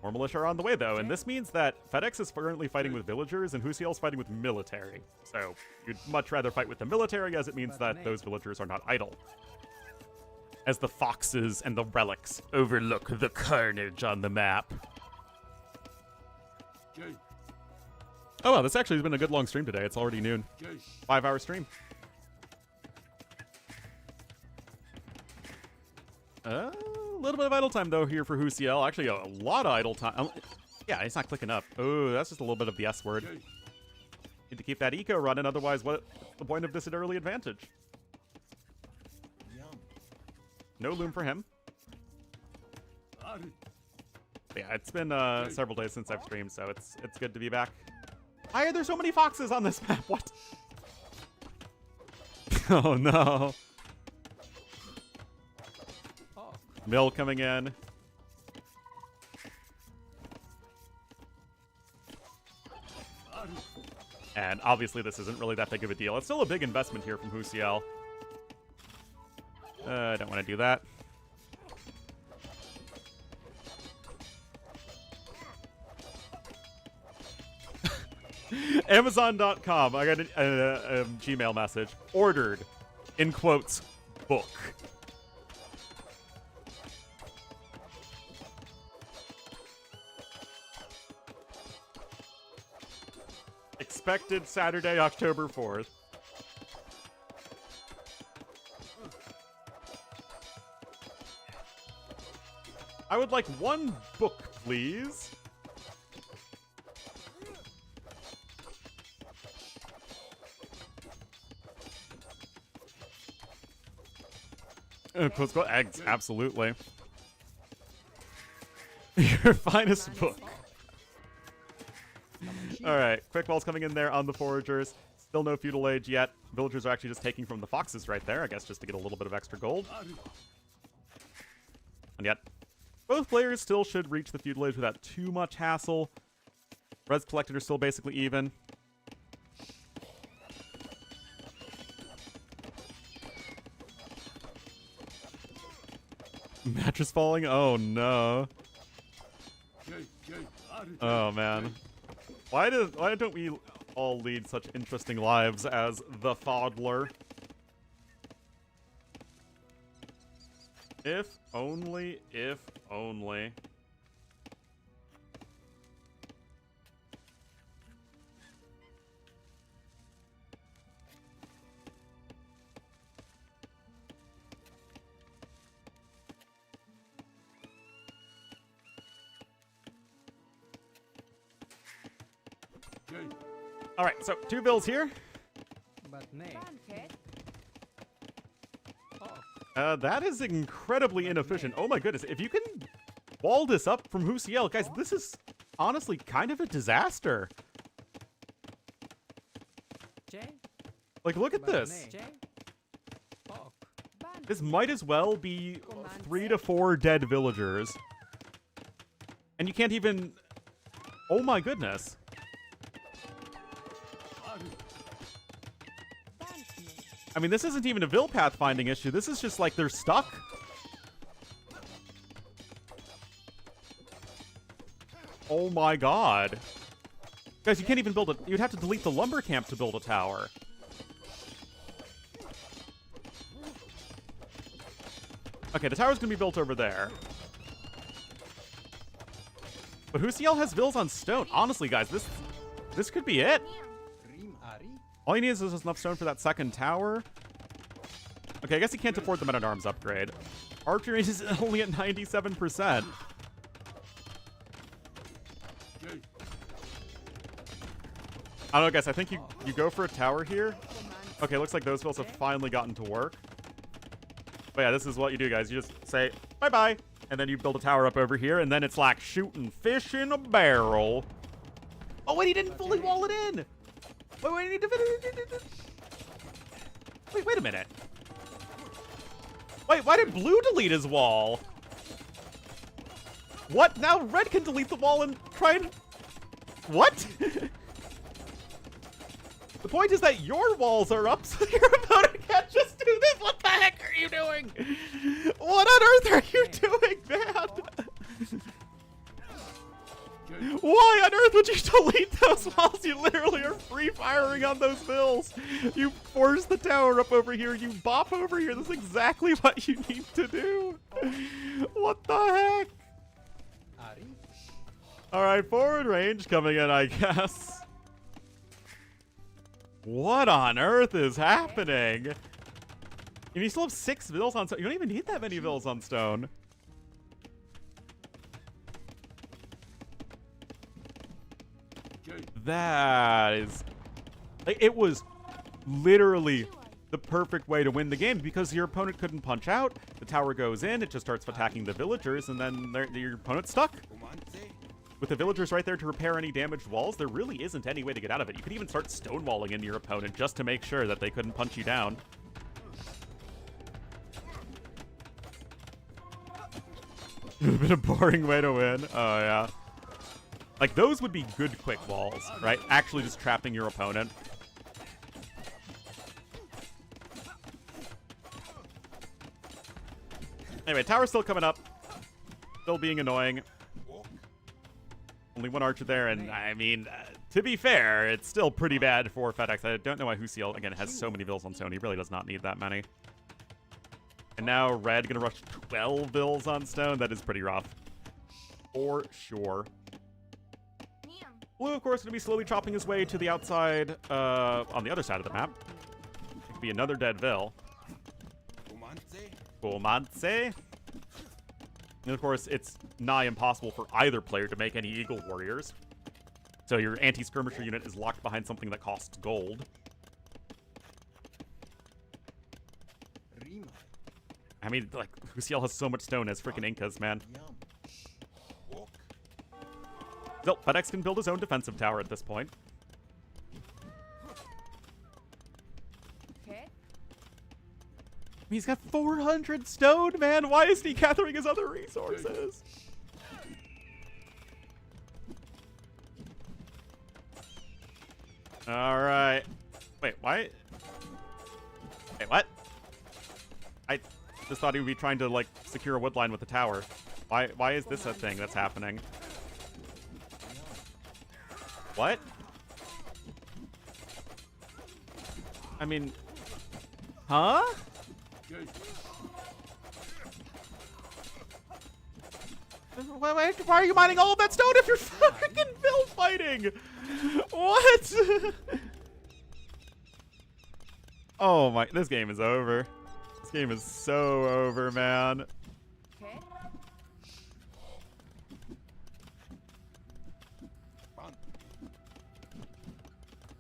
More militia are on the way, though, and this means that FedEx is currently fighting with villagers, and Whocl is fighting with military. So you'd much rather fight with the military, as it means that those villagers are not idle. As the foxes and the relics overlook the carnage on the map. Oh, wow, this actually has been a good long stream today. It's already noon. 5-hour stream. A little bit of idle time, though, here for Whocl. Actually, a lot of idle time. Yeah, it's not clicking up. Oh, that's just a little bit of the S word. Need to keep that eco running, otherwise what's the point of this at early advantage? No Loom for him. Yeah, it's been several days since I've streamed, so it's good to be back. Why are there so many foxes on this map? What? Oh no. Mill coming in. And obviously this isn't really that big of a deal. It's still a big investment here from Whocl. I don't want to do that. Amazon.com. I got a Gmail message. Ordered, in quotes, book. Expected Saturday, October 4th. I would like one book, please. Quotes, eggs, absolutely. Your finest book. Alright, quick balls coming in there on the foragers. Still no feudal age yet. Villagers are actually just taking from the foxes right there, I guess, just to get a little bit of extra gold. And yet, both players still should reach the feudal age without too much hassle. Res collected are still basically even. Mattress falling? Oh no. Oh man. Why don't we all lead such interesting lives as the Fodler? If only, if only. All right, so 2 bills here. But nay. That is incredibly inefficient. Oh my goodness, if you can wall this up from Whocl, guys, this is honestly kind of a disaster. Like, look at this. This might as well be 3 to 4 dead villagers. And you can't even... Oh my goodness. I mean, this isn't even a Vil pathfinding issue. This is just like they're stuck. Oh my god. Guys, you can't even build a... You'd have to delete the lumber camp to build a tower. Okay, the tower's gonna be built over there. But Whocl has Vils on stone. Honestly, guys, this could be it. All you need is enough stone for that second tower. Okay, I guess he can't afford the Men-at-Arms upgrade. Archery is only at 97%. I don't know, guys. I think you go for a tower here. Okay, looks like those Vils have finally gotten to work. But yeah, this is what you do, guys. You just say, bye-bye. And then you build a tower up over here, and then it's like shooting fish in a barrel. Oh, wait, he didn't fully wall it in. Wait, I need to finish. Wait a minute. Wait, why did blue delete his wall? What? Now red can delete the wall and try and... What? The point is that your walls are up, so your opponent can't just do this. What the heck are you doing? What on earth are you doing, man? Why on earth would you delete those walls? You literally are free firing on those Vils. You force the tower up over here. You bop over here. That's exactly what you need to do. What the heck? All right, forward range coming in, I guess. What on earth is happening? And you still have 6 Vils on stone. You don't even need that many Vils on stone. That is... Like, it was literally the perfect way to win the game because your opponent couldn't punch out. The tower goes in, it just starts attacking the villagers, and then your opponent's stuck. With the villagers right there to repair any damaged walls, there really isn't any way to get out of it. You could even start stonewalling into your opponent just to make sure that they couldn't punch you down. It would have been a boring way to win. Oh, yeah. Like, those would be good quick walls, right? Actually just trapping your opponent. Anyway, tower's still coming up. Still being annoying. Only 1 archer there, and I mean, to be fair, it's still pretty bad for Fedex. I don't know why Whocl, again, has so many Vils on stone. He really does not need that many. And now red gonna rush 12 Vils on stone. That is pretty rough. For sure. Blue, of course, gonna be slowly chopping his way to the outside, on the other side of the map. It could be another dead Vil. Comanche. And of course, it's nigh impossible for either player to make any Eagle Warriors. So your anti-skirmisher unit is locked behind something that costs gold. I mean, like, Whocl has so much stone as freaking Incas, man. So, Fedex can build his own defensive tower at this point. He's got 400 stone, man. Why isn't he gathering his other resources? All right. Wait, why? Wait, what? Just thought he would be trying to, like, secure a wood line with the tower. Why is this a thing that's happening? What? I mean... Huh? Why are you mining all of that stone if you're freaking build fighting? What? Oh my, this game is over. This game is so over, man.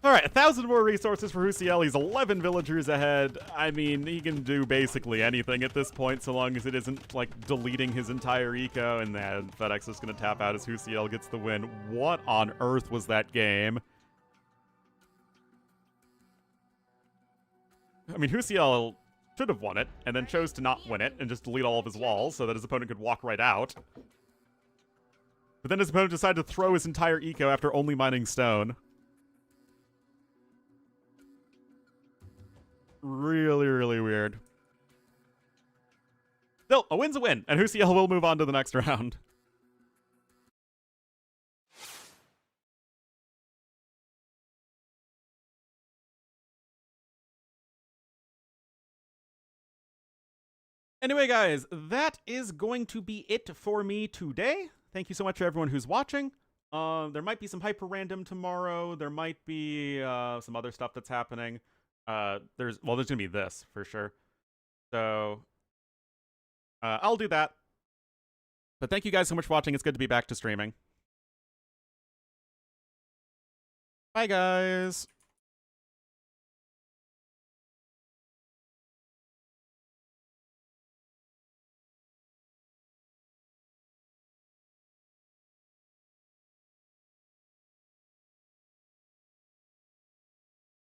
Alright, 1,000 more resources for Whocl. He's 11 villagers ahead. I mean, he can do basically anything at this point, so long as it isn't, like, deleting his entire eco, and then Fedex is going to tap out as Whocl gets the win. What on earth was that game? I mean, Whocl should have won it, and then chose to not win it, and just delete all of his walls, so that his opponent could walk right out. But then his opponent decided to throw his entire eco after only mining stone. Really, really weird. Still, a win's a win, and Whocl will move on to the next round. Anyway, guys, that is going to be it for me today. Thank you so much to everyone who's watching. There might be some hyper random tomorrow. There might be some other stuff that's happening. There's gonna be this for sure. So I'll do that. But thank you guys so much for watching. It's good to be back to streaming. Bye, guys.